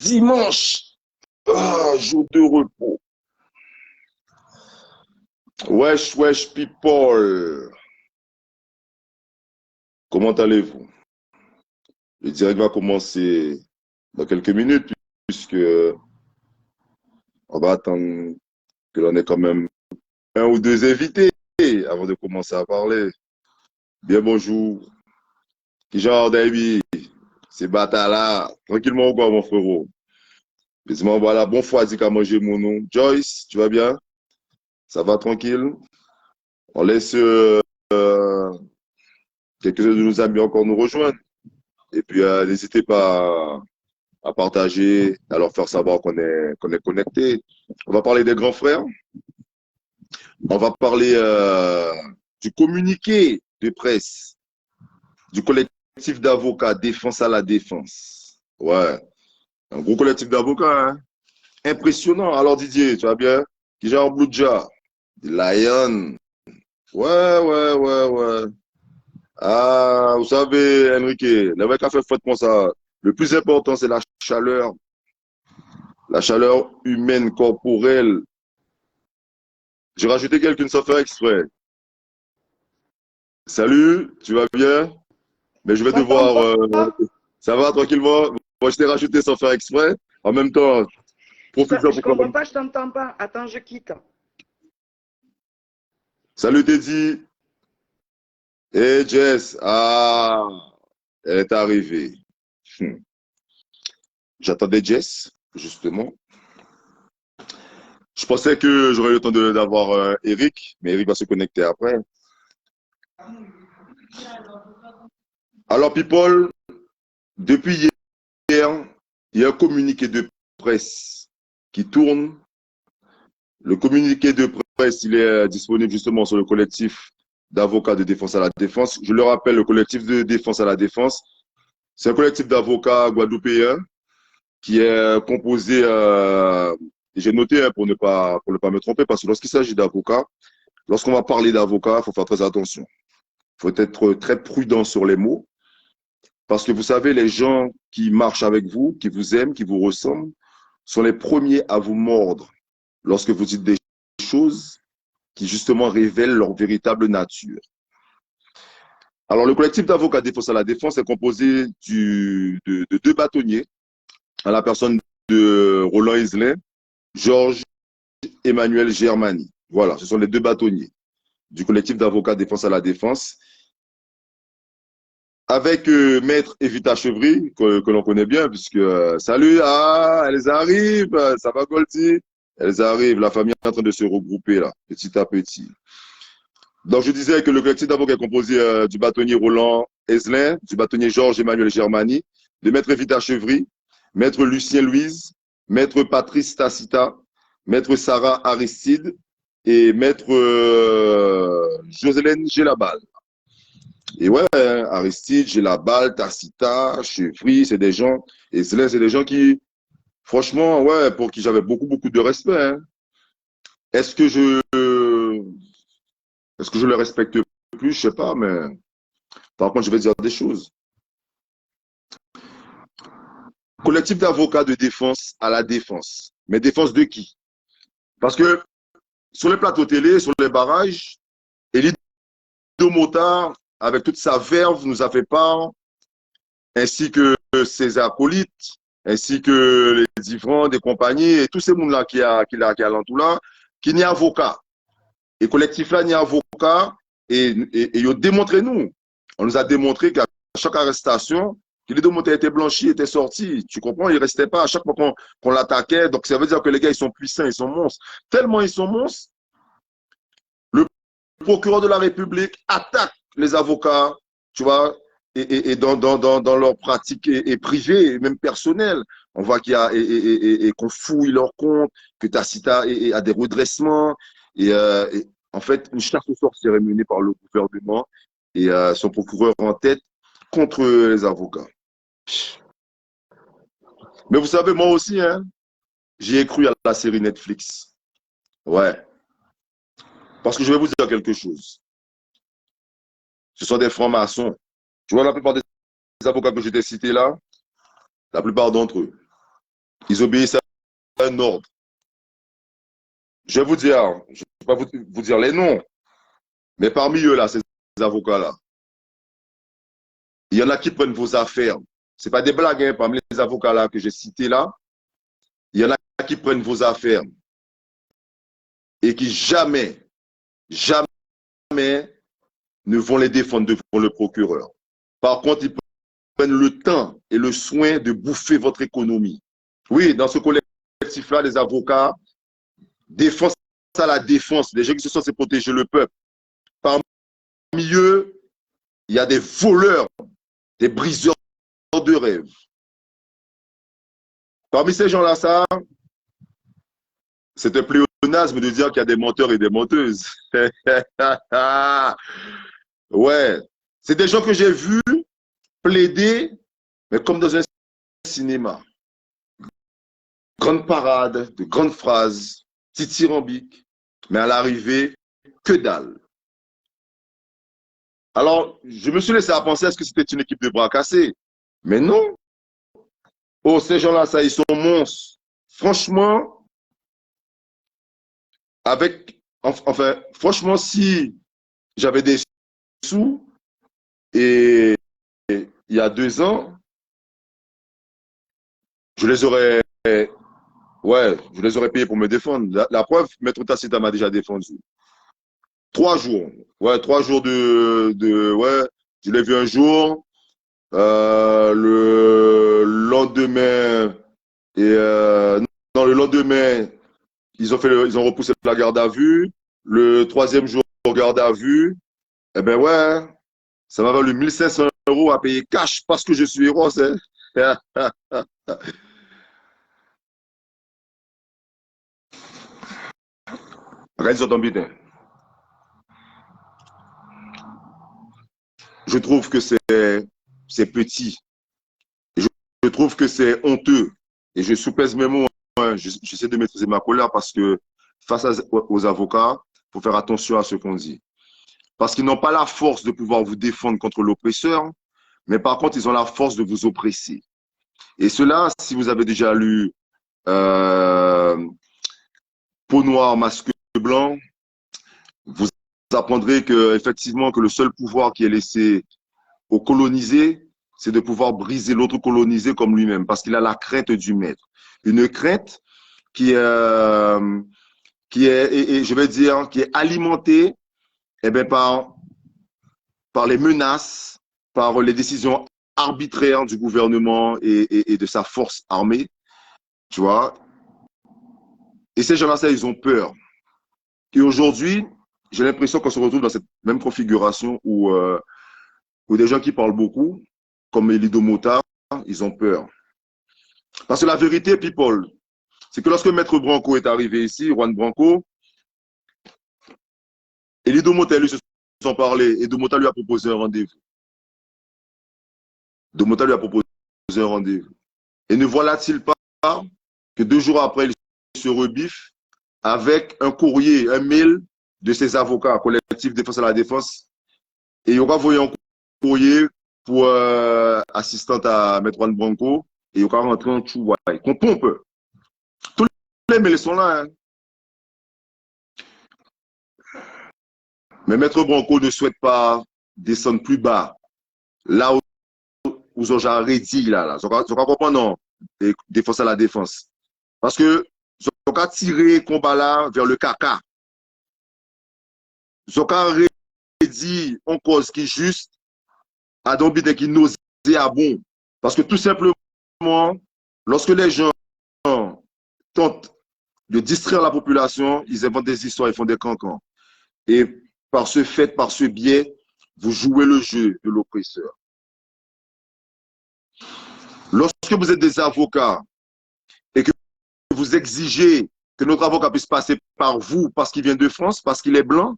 Dimanche, jour de repos. Wesh, wesh, people. Comment allez-vous? Le direct va commencer dans quelques minutes, puisque on va attendre que l'on ait quand même un ou deux invités avant de commencer à parler. Bien bonjour. Qui genre David? C'est bâtard là. Tranquillement ou quoi, mon frérot? Dis-moi, voilà, bon foie, dit qu'à manger mon nom. Joyce, tu vas bien? Ça va tranquille? On laisse quelques-uns de nos amis encore nous rejoindre. Et puis, n'hésitez pas à partager, à leur faire savoir qu'on est connecté. On va parler des grands frères. On va parler du communiqué de presse, du collectif d'avocats Défense à la Défense. Ouais, un gros collectif d'avocats, hein? Impressionnant. Alors Didier, tu vas bien? Qui genre Blue-Ja? Lion. Ouais. Ah, vous savez, Enrique, le mec a fait fouette pour ça. Le plus important, c'est la chaleur humaine, corporelle. J'ai rajouté quelqu'un sans faire exprès. Salut, tu vas bien? Mais je vais T'entends devoir. pas? Ça va tranquillement? Moi, je t'ai rajouté sans faire exprès. En même temps, profite-en Je pour qu'on. comprends pas, je t'entends pas. Attends, je quitte. Salut Teddy. Hey Jess. Ah, elle est arrivée. Hmm. J'attendais Jess, justement. Je pensais que j'aurais eu le temps d'avoir Eric, mais Eric va se connecter après. Alors, people, depuis hier, il y a un communiqué de presse qui tourne. Le communiqué de presse, il est disponible justement sur le collectif d'avocats de défense à la défense. Je le rappelle, le collectif de défense à la défense, c'est un collectif d'avocats guadeloupéens qui est composé, j'ai noté pour ne pas me tromper, parce que lorsqu'il s'agit d'avocats, lorsqu'on va parler d'avocats, il faut faire très attention. Il faut être très prudent sur les mots, parce que vous savez, les gens qui marchent avec vous, qui vous aiment, qui vous ressemblent, sont les premiers à vous mordre lorsque vous dites des choses qui justement révèlent leur véritable nature. Alors, le collectif d'avocats Défense à la Défense est composé de deux bâtonniers, à la personne de Roland Iselin, Georges Emmanuel Germani. Voilà, ce sont les deux bâtonniers du collectif d'avocats Défense à la Défense. Avec Maître Evita Chevry, que l'on connaît bien, puisque salut, elles arrivent, ça va Goldie? Elles arrivent, la famille est en train de se regrouper là, petit à petit. Donc je disais que le collectif d'avocats est composé du bâtonnier Roland Eslin, du bâtonnier Georges Emmanuel Germani, de Maître Evita Chevry, Maître Lucien Louise, Maître Patrice Tacita, Maître Sarah Aristide et Maître Josélène Gélabal. Et ouais, Aristide, Gélabal, Tacita, Chevry, c'est des gens, et c'est des gens qui, franchement, ouais, pour qui j'avais beaucoup de respect. Hein. Est-ce que je le respecte plus? Je sais pas, mais par contre, je vais dire des choses. Collectif d'avocats de défense à la défense. Mais défense de qui? Parce que sur les plateaux télé, sur les barrages, Élie Domotard, avec toute sa verve, nous a fait part, ainsi que ses acolytes, ainsi que les différents des compagnies, et tous ces mondes-là qui a l'entour là, qui n'est avocat. Et collectif là n'est avocat, et ils ont démontré nous. On nous a démontré qu'à chaque arrestation, que les deux montées étaient blanchis, étaient sortis. Tu comprends? Ils ne restaient pas à chaque fois qu'on l'attaquait. Donc ça veut dire que les gars, ils sont puissants, ils sont monstres. Tellement ils sont monstres, le procureur de la République attaque les avocats, tu vois, et dans leur pratique et privée, et même personnelle. On voit qu'il y a et qu'on fouille leurs comptes, que Tacita a des redressements. Et en fait, une chasse aux sorcières est menée par le gouvernement et son procureur en tête contre les avocats. Mais vous savez, moi aussi, hein, j'y ai cru à la série Netflix. Ouais. Parce que je vais vous dire quelque chose. Ce sont des francs-maçons. Tu vois, la plupart des avocats que je t'ai cités là, la plupart d'entre eux, Ils obéissent à un ordre. Je vais vous dire, je ne vais pas vous dire les noms, mais parmi eux, là, ces avocats-là, il y en a qui prennent vos affaires. Ce n'est pas des blagues, hein, parmi les avocats là que j'ai cités là, il y en a qui prennent vos affaires et qui jamais, jamais ne vont les défendre devant le procureur. Par contre, ils prennent le temps et le soin de bouffer votre économie. Oui, dans ce collectif-là, les avocats défense à la défense, les gens qui se sont censés protéger le peuple. Parmi eux, il y a des voleurs, des briseurs de rêves. Parmi ces gens-là, ça, c'est un pléonasme de dire qu'il y a des menteurs et des menteuses. Ouais, c'est des gens que j'ai vus plaider, mais comme dans un cinéma. Grande parade, de grandes phrases, dithyrambiques, mais à l'arrivée, que dalle. Alors, je me suis laissé à penser, est-ce que c'était une équipe de bras cassés? Mais non. Oh, ces gens-là, ça, ils sont monstres. Franchement, franchement, si j'avais des sous, et il y a 2 ans, je les aurais, ouais, je les aurais payés pour me défendre. La preuve, Maître Tacita m'a déjà défendu. 3 jours. Ouais, 3 jours ouais, je l'ai vu un jour. Le lendemain, non, le lendemain, ils ont repoussé la garde à vue. Le troisième jour, garde à vue. Eh ben ouais, ça m'a valu 1500 € à payer cash parce que je suis héros. Regarde ton bitin. Je trouve que c'est petit. Je trouve que c'est honteux. Et je soupèse mes mots. Hein. J'essaie de maîtriser ma colère parce que face aux avocats, il faut faire attention à ce qu'on dit. Parce qu'ils n'ont pas la force de pouvoir vous défendre contre l'oppresseur, mais par contre, ils ont la force de vous oppresser. Et cela, si vous avez déjà lu Peau noire, masque blanc, vous apprendrez que effectivement que le seul pouvoir qui est laissé au colonisé, c'est de pouvoir briser l'autre colonisé comme lui-même, parce qu'il a la crainte du maître. Une crainte qui est et je vais dire, qui est alimentée par les menaces, par les décisions arbitraires du gouvernement et de sa force armée, tu vois. Et ces gens-là, ça, ils ont peur. Et aujourd'hui, j'ai l'impression qu'on se retrouve dans cette même configuration où des gens qui parlent beaucoup, comme Elido Mota, ils ont peur. Parce que la vérité, people, c'est que lorsque Maître Branco est arrivé ici, Juan Branco, Elido Mota et lui se sont parlé, et Domota lui a proposé un rendez-vous. Domota lui a proposé un rendez-vous. Et ne voilà-t-il pas que 2 jours après, il se rebiffe avec un courrier, un mail de ses avocats, collectif défense à la défense, et il aura envoyé un courrier pour assistante à Maître Juan Branco, et il aura rentré en Chouaï. Qu'on pompe. Tous les mails sont là. Hein. Mais Maître Branco ne souhaite pas descendre plus bas. Là où ils ont dit, là. Ils ont compris, non. Défense à la défense. Parce que ils ont tiré le combat là vers le caca. Ils ont dit en cause qui est juste, à Dombide qui n'ose à bon. Parce que tout simplement, lorsque les gens tentent de distraire la population, ils inventent des histoires, ils font des cancans. Et par ce fait, par ce biais, vous jouez le jeu de l'oppresseur. Lorsque vous êtes des avocats et que vous exigez que notre avocat puisse passer par vous parce qu'il vient de France, parce qu'il est blanc,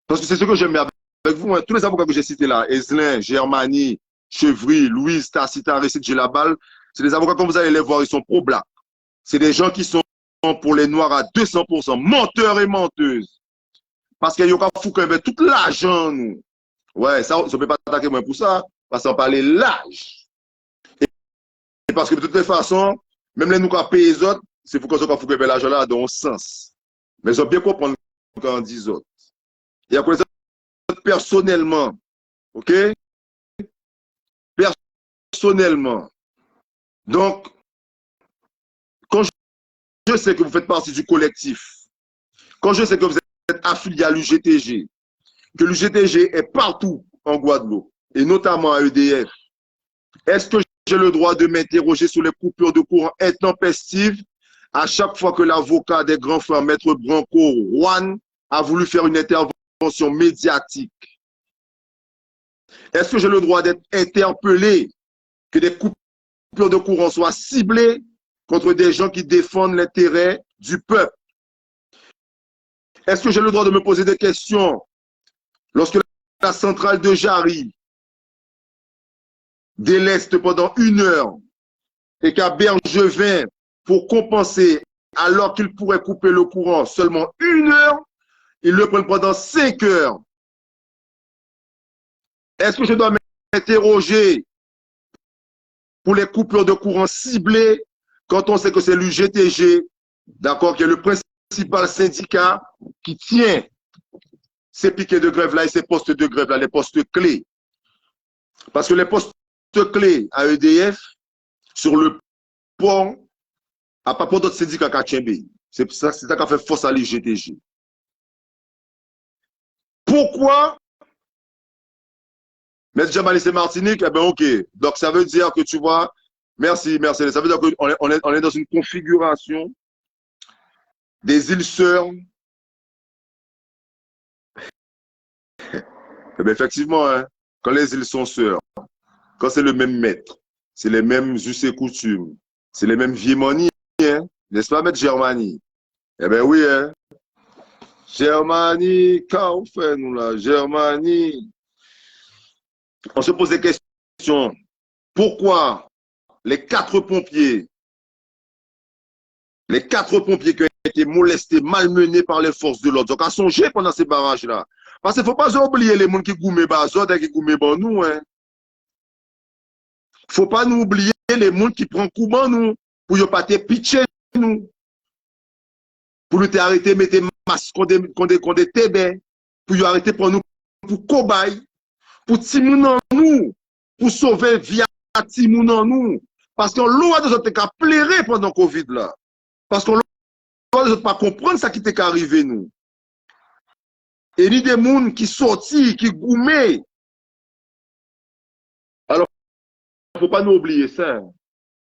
parce que c'est ce que j'aime bien avec vous, hein. Tous les avocats que j'ai cités là, Eslin, Germani, Chevry, Louise, Tacita, Récit, Gélabal, c'est des avocats, comme vous allez les voir, ils sont pro-blancs. C'est des gens qui sont pour les Noirs à 200%, menteurs et menteuses. Parce qu'il y a fou quand même tout l'argent, nous. Ouais, ça, on ne peut pas attaquer moi pour ça, parce qu'on parlait l'âge. parce que de toute façon, même les nous qui payent les autres, c'est pour qu'on faut que l'argent là dans un sens. Mais ils ont bien comprendre quand on dit autres. Et après ça, personnellement, ok? Personnellement. Donc, quand je sais que vous faites partie du collectif, quand je sais que vous êtes affilié à l'UGTG, que l'UGTG est partout en Guadeloupe, et notamment à EDF, est-ce que j'ai le droit de m'interroger sur les coupures de courant intempestives à chaque fois que l'avocat des grands frères, Maître Branco Juan, a voulu faire une intervention médiatique? Est-ce que j'ai le droit d'être interpellé, que des coupures de courant soient ciblées contre des gens qui défendent l'intérêt du peuple? Est-ce que j'ai le droit de me poser des questions lorsque la centrale de Jarry déleste pendant 1 heure et qu'à Bergevin, pour compenser, alors qu'il pourrait couper le courant seulement 1 heure, ils le prennent pendant 5 heures? Est-ce que je dois m'interroger pour les coupures de courant ciblées quand on sait que c'est l'UGTG, d'accord, qui est le principal syndicat qui tient ces piquets de grève-là et ces postes de grève-là, les postes clés? Parce que les postes clés à EDF, sur le pont, à pas d'autres syndicats qu'à Tchembe. C'est ça qui a fait force à l'UGTG. Pourquoi? Mais Jamali, c'est Martinique, eh bien, ok. Donc, ça veut dire que tu vois, merci, merci. Ça veut dire qu'on est dans une configuration des îles sœurs. Eh bien, effectivement, hein, quand les îles sont sœurs, quand c'est le même maître, c'est les mêmes us et coutumes, c'est les mêmes viemonies, hein, n'est-ce pas, maître Germanie? Eh bien, oui, hein. Germanie, quand on fait, nous, là, Germanie. On se pose des questions. Pourquoi les 4 pompiers qui ont été molestés, malmenés par les forces de l'ordre, donc à songer pendant ces barrages-là? Parce qu'il ne faut pas oublier les gens qui goument bazot et qui goument ban nous. Il ne faut pas nous oublier les gens qui prennent coup ban nous pour ne pas te pitcher nous. Pour nous arrêter de mettre masque contre des tébés, pour nous arrêter de prendre nous pour cobayes, pour timoun nous, pour sauver via timoun nous. Parce qu'on l'a de autres qui a plairé pendant le Covid là. Parce qu'on l'a de autres pas comprendre ça qui t'est arrivé nous. Et ni des gens qui sortis, qui goumaient. Alors, il ne faut pas nous oublier ça.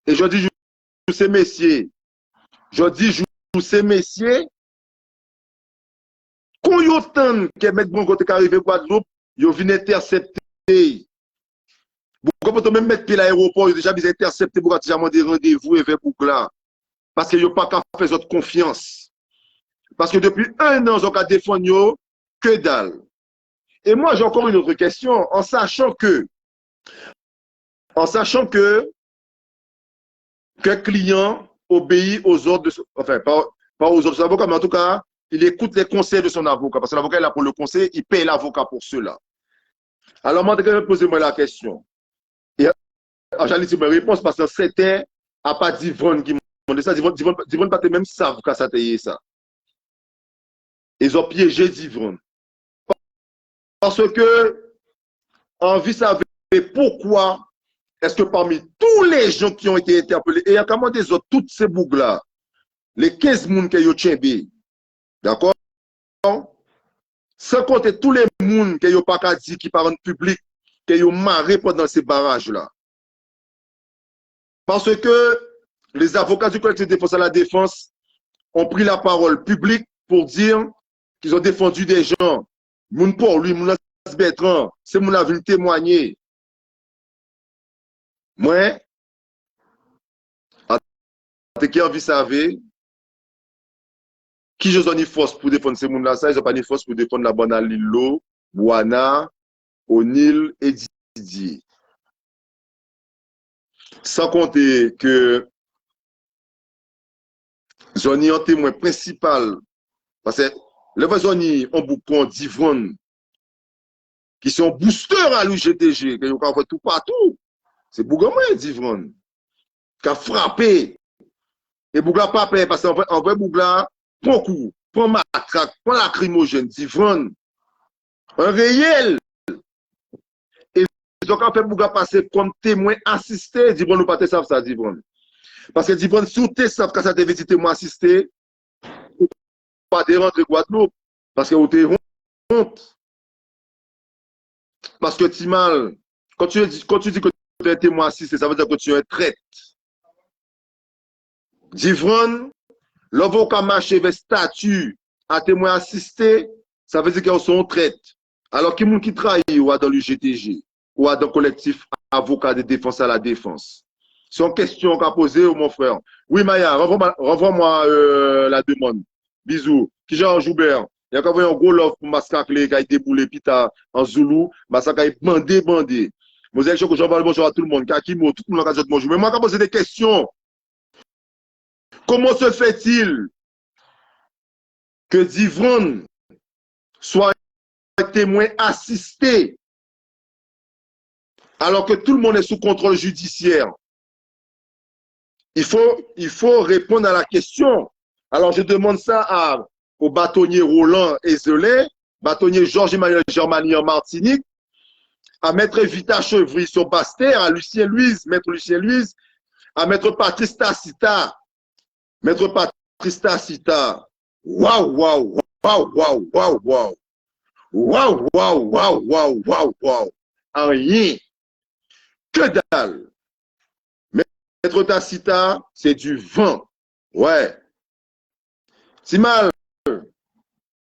Et je dis, ces messieurs, quand ils entendent que M. Branco est arrivé à Guadeloupe, ils viennent intercepter. Pourquoi peut-on même mettre pied à l'aéroport, ils ont déjà intercepté pour des rendez-vous avec là. Parce qu'ils n'ont pas qu'à faire votre confiance. Parce que depuis 1 an, ils ont qu'à défendre que dalle. Et moi, j'ai encore une autre question, en sachant que qu'un client obéit aux ordres de enfin, pas aux ordres de son avocat, mais en tout cas, il écoute les conseils de son avocat. Parce que l'avocat est là pour le conseil, il paye l'avocat pour cela. Alors, moi, je vais poser moi la question. Et j'allais dire ma réponse parce que c'était à pas d'Yvonne qui m'a demandé ça. D'Yvonne pas même savent qu'à ça tailler ça. Ils ont piégé d'Yvonne. Parce que, envie de savoir pourquoi est-ce que parmi tous les gens qui ont été interpellés, et il y a comment des autres, toutes ces bougs-là, les 15 personnes qui ont été d'accord? Sans compter tous les gens qui n'ont pas dit, qui parlent public, qui ont marré pendant ces barrages-là. Parce que les avocats du collectif de défense à la défense ont pris la parole publique pour dire qu'ils ont défendu des gens. Moun pour lui, Moun Bertrand, c'est mon avis témoigner. Moi, en tant qu'envie savait, qui je donne force pour défendre ces gens-là, ça, ils n'ont pas de force pour défendre la bonne Lilo, Boana, O'Neill et Didier. Sans compter que Zoni est un témoin principal, parce que les Zoni ont beaucoup d'Yvonne qui sont boosters à l'UGTG, qui ont fait tout partout. C'est Bougamoué d'Yvonne. qui a frappé. Et Bougla pas payé parce qu'en vrai, Bougla prend coup, prend matraque, prend lacrymogène, d'Ivron. Un réel. Et donc, en fait, Bougla passer comme témoin assisté, Divron nous pas savent ça, Divron. Parce que Divron, si tu savent que ça devait être témoin assisté, pas de rentrer Guadeloupe. Parce que vous te honte. Parce que tu mal. Quand tu dis que tu es un témoin assisté, ça veut dire que tu es un traître. Divron, l'avocat marché avec statut à témoin assisté, ça veut dire qu'ils sont traîtres. Alors, qui qui trahit ou dans le GTG ou dans le collectif avocat de défense à la défense? C'est une question qu'a posée, mon frère. Oui, Maya, renvoie-moi la demande. Bisous. Qui Jean Joubert? Il y a quand même un gros love pour Mascaclé qui a été déboulé pita en Zoulou. Massacre est bandé. Vous avez que j'envoie le bonjour à tout le monde. Kakimo, tout le monde a dit bonjour. Mais moi, quand poser des questions, comment se fait-il que Divron soit un témoin assisté alors que tout le monde est sous contrôle judiciaire? Il faut répondre à la question. Alors, je demande ça au bâtonnier Roland Ezelé, bâtonnier Georges-Emmanuel Germani en Martinique, à maître Vita Chevry sur Bastère, à Lucien Louise, maître Lucien Louise, à maître Patrice Tacita. Maître Patrice Tacita. Waouh, waouh, waouh, waouh, waouh, waouh. Waouh, waouh, waouh, waouh, waouh, waouh. Rien. Que dalle. Maître Tacita, c'est du vent. Ouais. Si mal,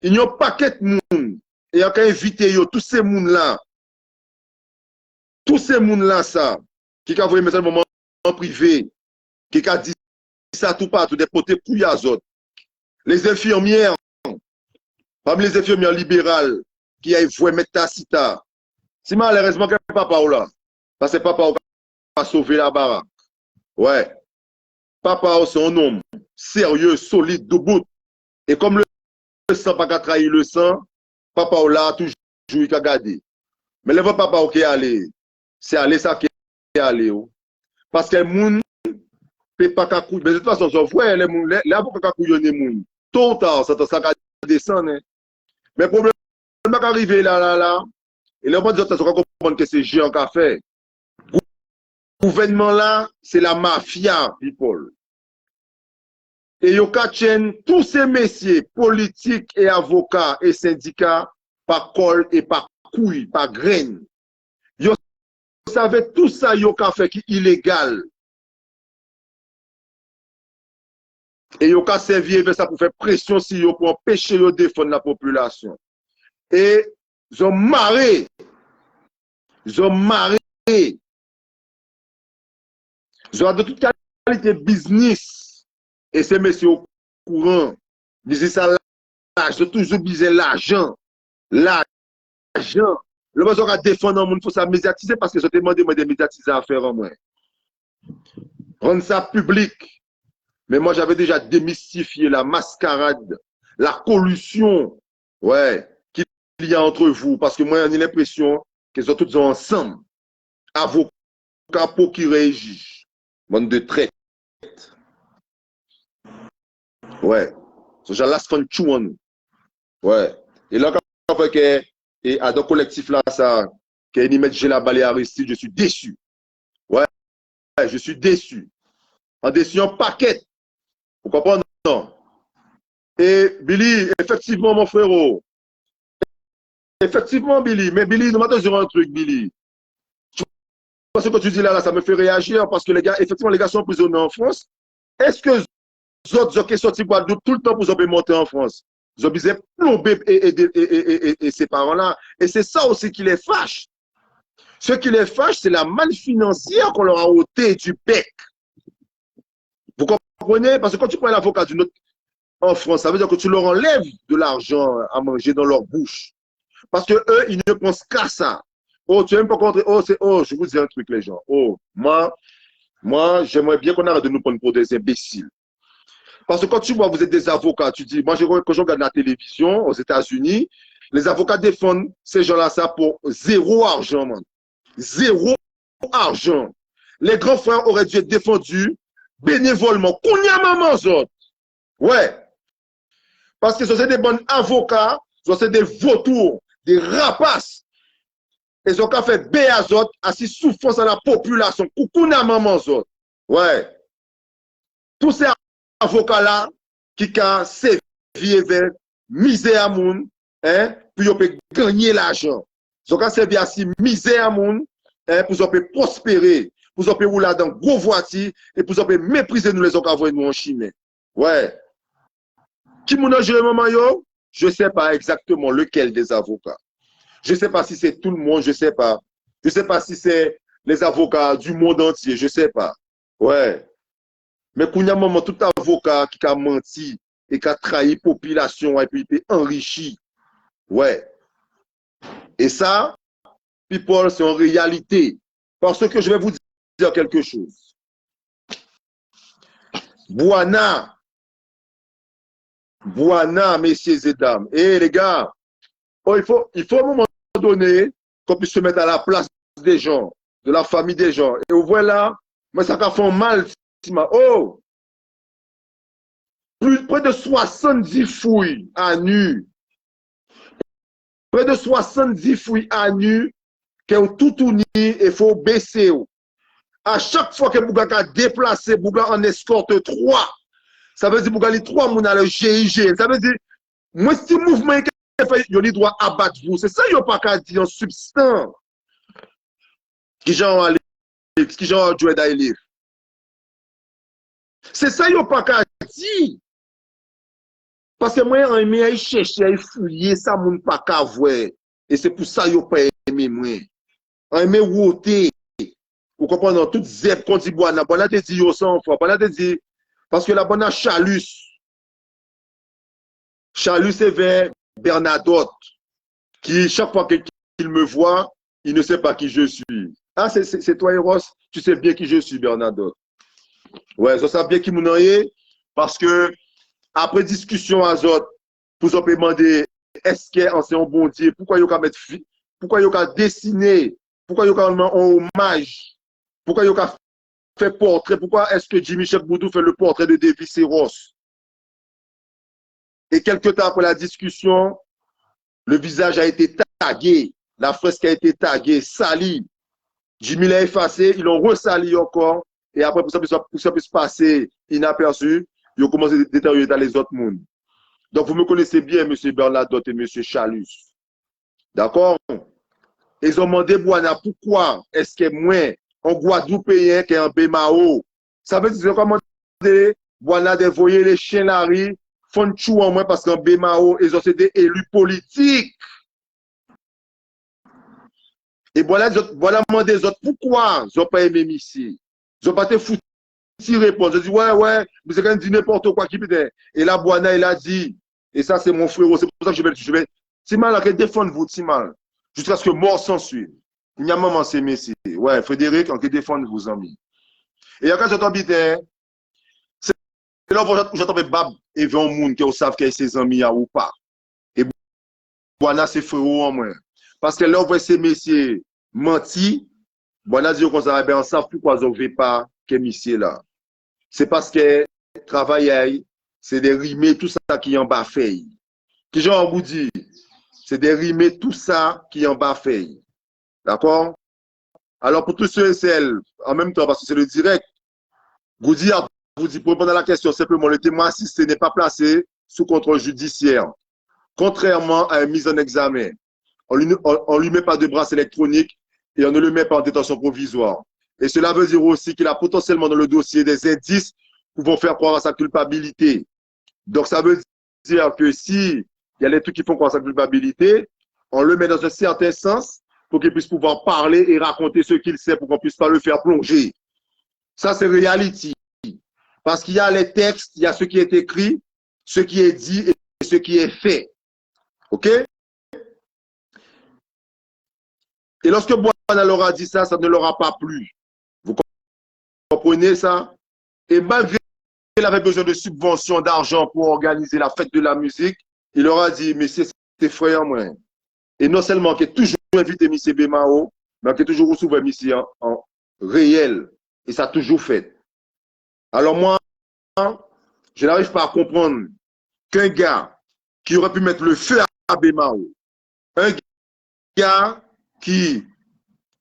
il n'y a pas qu'un monde. Et il y a qu'à inviter tous ces mondes-là. Tous ces mondes-là, ça. Qui a envoyé un moment en privé. Qui a dit ça tout partout, des potés pouillazot. Les infirmières, parmi les infirmières libérales, qui a voué mettre Tacita. Si malheureusement, qu'il n'y a papa là. Parce que papa a sauvé la baraque. Ouais. Papa, c'est un homme sérieux, solide, debout. Et comme le sang pas trahi le sang, papa là toujours il a gardé. Mais le papa qui est allé, c'est aller ça qui est allé. Parce que le monde ne peut pas couiller. Mais de toute façon, je vois les avocats qui couillonnent les monde. Tôt ou tard, ça va descendre. Mais le problème est arrivé là. Et le monde de toute façon, comprendre que c'est géant qu'a fait. Le gouvernement là, c'est la mafia, people. Et yo katchen tous ces messieurs politiques et avocats et syndicats par col et par couille, par graine. Yo savait tout ça yo ka fait qui illégal. Et yo ka servi avec ça pour faire pression si yo pour empêcher yo défendre la population. Et ils ont marré. Ils ont marré. Ils ont de toute qualité business. Et ces messieurs au courant, disent ça, j'ai toujours disé l'argent. L'argent. Le besoin à défendre, il faut ça médiatiser parce que je demande de médiatiser à faire en moins. Rendre ça public. Mais moi, j'avais déjà démystifié la mascarade, la collusion, ouais, qu'il y a entre vous. Parce que moi, j'ai l'impression qu'ils sont tous ensemble. Avocats pour qui réagissent. Bande de traite. Ouais. Ce genre-là, c'est un chouan. Ouais. Et là, quand on fait et à dans collectif là, ça, qu'il y a une la balai Aristide, je suis déçu. Ouais. Je suis déçu. En déçu en paquet. Vous comprenez? Non. Et Billy, effectivement, mon frérot. Effectivement, Billy. Mais Billy, nous m'attendons sur un truc, Billy. Parce que tu dis là, ça me fait réagir parce que les gars, effectivement, les gars sont prisonniers en France. Est-ce que les autres qui sont sortis Guadeloupe tout le temps pour ils monter en France? Ils ont besoin de plomber et ces parents-là. Et c'est ça aussi qui les fâche. Ce qui les fâche, c'est la manne financière qu'on leur a ôté du bec. Vous comprenez? Parce que quand tu prends l'avocat d'une autre en France, ça veut dire que tu leur enlèves de l'argent à manger dans leur bouche. Parce que eux, ils ne pensent qu'à ça. Oh, tu n'aimes pas contre. Oh, je vous dis un truc, les gens. Oh, moi, j'aimerais bien qu'on arrête de nous prendre pour des imbéciles. Parce que quand tu vois, vous êtes des avocats, tu dis, moi, quand je regarde la télévision aux États-Unis, les avocats défendent ces gens-là ça pour zéro argent, man. Zéro argent. les grands frères auraient dû être défendus bénévolement. Qu'on y a maman, autres. Ouais. Parce que ce sont des bons avocats, ce sont des vautours, des rapaces. Ils ont qu'à faire béazot, assis souffrance à la population. Qu'on a maman, autres. Ouais. Tous ces avocats-là qui ont servi avec misère à moun, hein, puis ils peuvent gagner l'argent. Ils ont servi à misère à moun, hein, pour qu'ils puissent prospérer, pour qu'ils puissent rouler dans gros voitures et pour qu'ils puissent mépriser nous les autres avant nous en Chine. Ouais. Qui moun a géré maman yo? Je ne sais pas exactement lequel des avocats. Je ne sais pas si c'est tout le monde, je ne sais pas. Je ne sais pas si c'est les avocats du monde entier, je ne sais pas. Ouais. Mais quand il y a un moment, tout avocat qui a menti et qui a trahi la population et puis enrichi. Ouais. Et ça, people, c'est en réalité. Parce que je vais vous dire quelque chose. Boana, messieurs et dames. Et les gars, oh, il faut à un moment donné qu'on puisse se mettre à la place des gens, de la famille des gens. Et vous voyez là, mais ça a fait mal. Oh! Près de 70 fouilles à nu. Près de 70 fouilles à nu qui ont tout uni et il faut baisser. À chaque fois que Bouga a déplacé, Bouga en escorte 3. Ça veut dire Bouga a 3 moun à le GIG. Ça veut dire, moi, si mouvement qui fait, il a droit à battre vous. C'est ça, il n'y a pas qu'à dire en substance. Qui j'en a qui j'en joué d'ailleurs. C'est ça, il n'y a pas qu'à dire. Parce que moi, j'ai aimé chercher, j'ai fouiller, ça moun pas qu'à voir. Et c'est pour ça que j'ai pas aimé moi. J'ai aimé router. Vous comprenez, toute zèbre qu'on dit Boana. Boana te dit yo 100 fois. Boana te dit, parce que la bonne Chalus. Chalus est vers Bernadotte. Qui, chaque fois qu'il me voit, il ne sait pas qui je suis. Ah, c'est toi, Eros? Tu sais bien qui je suis, Bernadotte. Ouais, je sais bien qui m'en est. Parce que, après discussion à Zot, vous avez demandé, est-ce que un bon Dieu, pourquoi il y a mettre, pourquoi il y a dessiner, pourquoi il y a un hommage, pourquoi il y a fait portrait, pourquoi est-ce que Jimmy Chef Boudou fait le portrait de Davis Eros? Et quelques temps après la discussion, le visage a été tagué, la fresque a été taguée, sali. Jimmy l'a effacé, ils l'ont ressali encore, et après, pour ça puisse passer inaperçu, ils ont commencé à détériorer dans les autres mondes. Donc, vous me connaissez bien, M. Bernadotte et M. Chalus. D'accord? Ils ont demandé, Boana, pourquoi est-ce que moi, en Guadeloupéen, qui est en Bémao, ça veut dire qu'ils ont commandé, Boana, de voyer les chiens la rue, font chou en moi parce qu'en Bémao, ils ont été élus politiques. Et voilà demandé les autres, pourquoi ils n'ont pas aimé ici? Ils n'ont pas été foutus. Répondre. Je dis, ouais, mais c'est quand même dit n'importe quoi qui peut. Et là, Boana, il a dit, et ça, c'est mon frérot, c'est pour ça que je vais, Timal, défendre-vous, Timal, jusqu'à ce que mort s'en suive. Il y a un moment, c'est Messi. Ouais, Frédéric, on peut défendre vos amis. Et quand j'entends bien, c'est là où j'entends Bab et Van Moun qui savent qu'il y a ses amis ou pas. Et Boana, c'est frérot en moins. Parce que là, où ces messieurs menti, Boana dit qu'on savait bien, on savent pourquoi ils ne veulent pas que messieurs là. C'est parce que travail, c'est des rimer tout ça qui est en bas fait. Qui j'en vous dit, c'est des rimer tout ça qui est en bas fait. D'accord? Alors pour tous ceux et celles, en même temps, parce que c'est le direct, vous dit pour répondre à la question, simplement, le témoin assisté n'est pas placé sous contrôle judiciaire. Contrairement à une mise en examen. On lui met pas de brasse électronique et on ne le met pas en détention provisoire. Et cela veut dire aussi qu'il a potentiellement dans le dossier des indices pouvant faire croire à sa culpabilité. Donc, ça veut dire que si il y a des trucs qui font croire à sa culpabilité, on le met dans un certain sens pour qu'il puisse pouvoir parler et raconter ce qu'il sait pour qu'on puisse pas le faire plonger. Ça, c'est reality. Parce qu'il y a les textes, il y a ce qui est écrit, ce qui est dit et ce qui est fait. OK? Et lorsque Boana leur a dit ça, ça ne leur a pas plu. Vous comprenez ça? Et malgré qu'il avait besoin de subventions d'argent pour organiser la fête de la musique, il leur a dit, mais c'est effrayant, moi. Et non seulement qu'il est toujours invité M. Bémao, mais qu'il est toujours souvent M. en réel. Et ça a toujours fait. Alors moi, je n'arrive pas à comprendre qu'un gars qui aurait pu mettre le feu à Bemao, un gars qui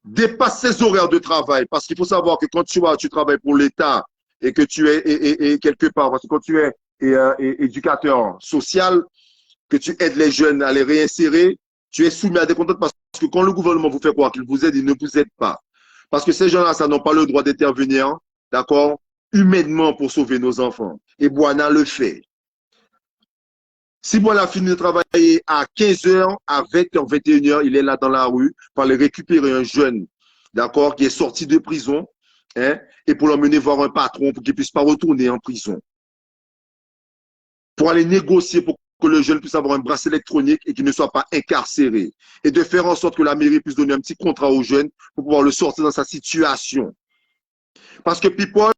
dépasse ses horaires de travail, parce qu'il faut savoir que quand tu travailles pour l'État et que tu es et quelque part, parce que quand tu es éducateur social, que tu aides les jeunes à les réinsérer, tu es soumis à des contraintes parce que quand le gouvernement vous fait croire qu'il vous aide, il ne vous aide pas. Parce que ces gens-là, ça n'ont pas le droit d'intervenir, d'accord, humainement pour sauver nos enfants. Et Bouana le fait. Si Bouana finit de travailler à 15h, à 20h, 21h, il est là dans la rue pour aller récupérer un jeune, d'accord, qui est sorti de prison, hein, et pour l'emmener voir un patron pour qu'il ne puisse pas retourner en prison. Pour aller négocier pour que le jeune puisse avoir un bracelet électronique et qu'il ne soit pas incarcéré. Et de faire en sorte que la mairie puisse donner un petit contrat au jeune pour pouvoir le sortir dans sa situation. Parce que people,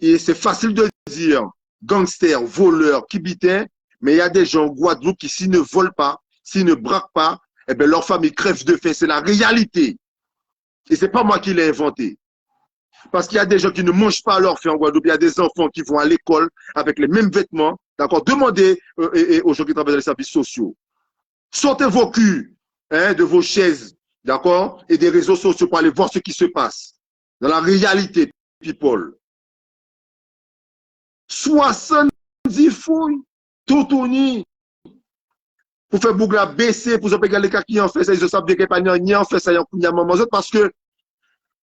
c'est facile de dire gangster, voleur, kibitin, mais il y a des gens en Guadeloupe qui, s'ils ne volent pas, s'ils ne braquent pas, eh bien, leur famille crève de faim. C'est la réalité. Et ce n'est pas moi qui l'ai inventé. Parce qu'il y a des gens qui ne mangent pas leur faim en Guadeloupe. Il y a des enfants qui vont à l'école avec les mêmes vêtements. D'accord? Demandez aux gens qui travaillent dans les services sociaux. Sortez vos culs, hein, de vos chaises, d'accord? Et des réseaux sociaux pour aller voir ce qui se passe. Dans la réalité, people. 70 fouilles, Totoni, pour faire Bougla baisser, pour faire les cas qui en fait ça, ils savent bien qu'il n'y a pas en fait ça, il y a maman parce que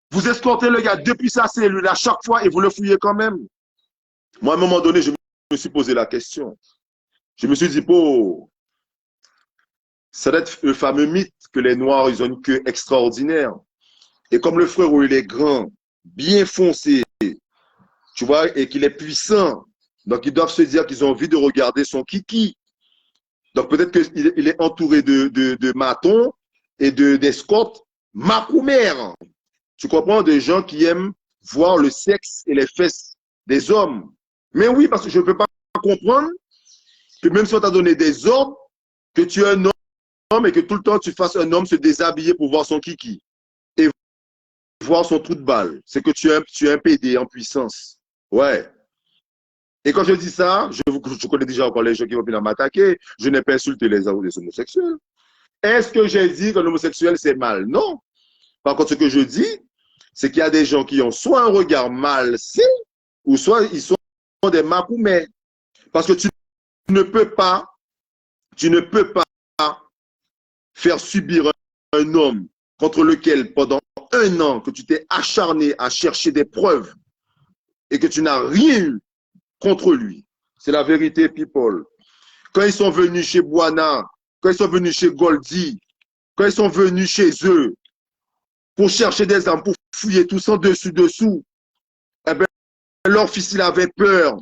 vous escortez le gars depuis sa cellule à chaque fois et vous le fouillez quand même. Moi, à un moment donné, je me suis posé la question. Je me suis dit, oh, ça doit être le fameux mythe que les Noirs, ils ont une queue extraordinaire. Et comme le frère, il est grand, bien foncé, tu vois, et qu'il est puissant, donc ils doivent se dire qu'ils ont envie de regarder son kiki. Donc peut-être qu'il est entouré de matons et d'escortes macoumères. Tu comprends? Des gens qui aiment voir le sexe et les fesses des hommes. Mais oui, parce que je ne peux pas comprendre que même si on t'a donné des ordres, que tu es un homme et que tout le temps tu fasses un homme se déshabiller pour voir son kiki et voir son trou de balle. C'est que tu es un PD en puissance. Ouais. Et quand je dis ça, je connais déjà encore les gens qui vont venir m'attaquer. Je n'ai pas insulté les homosexuels. Est-ce que j'ai dit qu'un homosexuel c'est mal? Non. Par contre, ce que je dis, c'est qu'il y a des gens qui ont soit un regard malsain, ou soit ils sont des macoumets. Parce que tu ne peux pas faire subir un homme contre lequel pendant 1 an que tu t'es acharné à chercher des preuves et que tu n'as rien eu contre lui. C'est la vérité, people. Quand ils sont venus chez Bouana, quand ils sont venus chez Goldie, quand ils sont venus chez eux pour chercher des armes, pour fouiller tout ça dessous, eh bien, leur fils, il avait peur.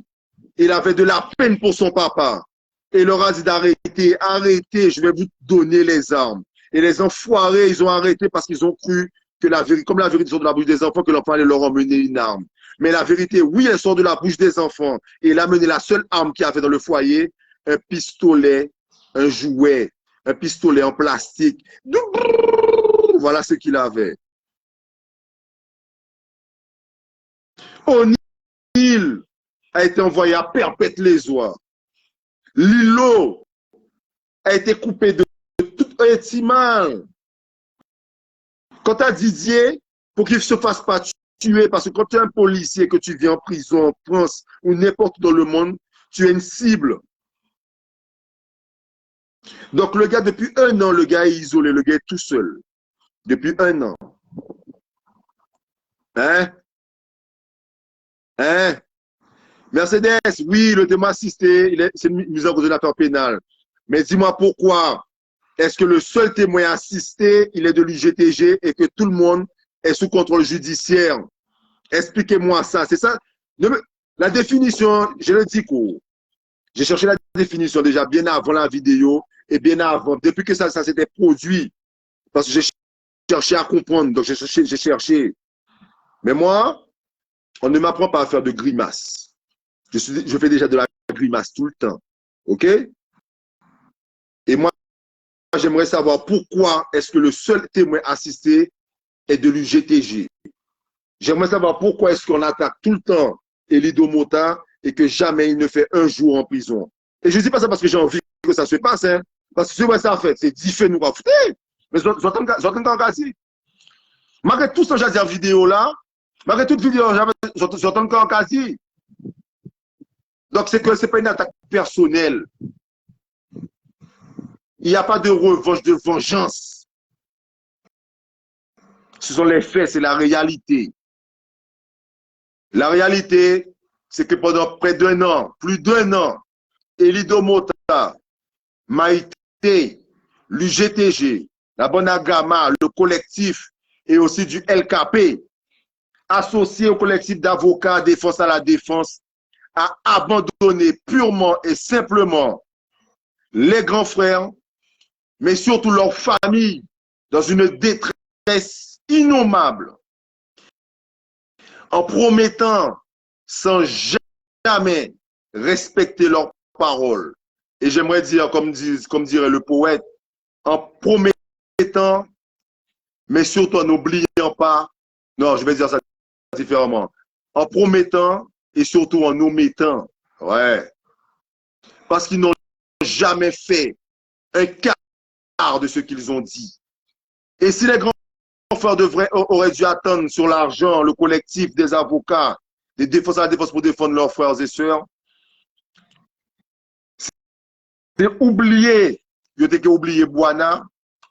Il avait de la peine pour son papa. Et il leur a dit d'arrêter, arrêtez, je vais vous donner les armes. Et les enfoirés, ils ont arrêté parce qu'ils ont cru que la vérité, comme la vérité sort de la bouche des enfants, que l'enfant allait leur emmener une arme. Mais la vérité, oui, elle sort de la bouche des enfants. Et il a mené la seule arme qu'il avait dans le foyer, un pistolet, un jouet, un pistolet en plastique. Voilà ce qu'il avait. O'Neill a été envoyé à Perpète-les-Oies. Lilo a été coupé de tout un mal. Quant à Didier, pour qu'il ne se fasse pas tuer, parce que quand tu es un policier, que tu viens en prison en France ou n'importe où dans le monde, tu es une cible. Donc le gars, depuis 1 an, le gars est isolé, le gars est tout seul. Depuis 1 an. Hein? Hein? Mercedes, oui, le témoin assisté, c'est une mise en cause de l'affaire pénale. Mais dis-moi pourquoi est-ce que le seul témoin assisté, il est de l'UGTG et que tout le monde est sous contrôle judiciaire? Expliquez-moi ça. C'est ça. La définition, je le dis court. J'ai cherché la définition déjà bien avant la vidéo et bien avant, depuis que ça s'était produit. Parce que j'ai cherché à comprendre, donc j'ai cherché. Mais moi, on ne m'apprend pas à faire de grimaces. Je fais déjà de la grimace tout le temps. OK? Et moi, j'aimerais savoir pourquoi est-ce que le seul témoin assisté est de l'UGTG. J'aimerais savoir pourquoi est-ce qu'on attaque tout le temps Elido Mota et que jamais il ne fait un jour en prison. Et je ne dis pas ça parce que j'ai envie que ça se passe, hein. Parce que ce que ça fait, c'est 10 faits nous va foutre. Mais j'entends quasi. Malgré tout ce que j'ai dit en vidéo là, malgré toute vidéo, j'entends encore quasi. Donc c'est que ce n'est pas une attaque personnelle. Il n'y a pas de revanche, de vengeance. Ce sont les faits, c'est la réalité. La réalité, c'est que pendant près d'un an, plus d'un an, Elido Mota, Maïté, l'UGTG, la Bonagama, le collectif et aussi du LKP, associé au collectif d'avocats Défense à la Défense, a abandonné purement et simplement les grands frères, mais surtout leurs familles, dans une détresse innommable, en promettant sans jamais respecter leurs paroles. Et j'aimerais dire, comme dirait le poète, en promettant, mais surtout en n'oubliant pas, non, je vais dire ça différemment, en promettant et surtout en omettant. Ouais. Parce qu'ils n'ont jamais fait un quart de ce qu'ils ont dit. Et si les grands frères auraient dû attendre sur l'argent, le collectif des avocats, des défenseurs à la défense pour défendre leurs frères et sœurs, c'est oublier, il y a oublié Boana,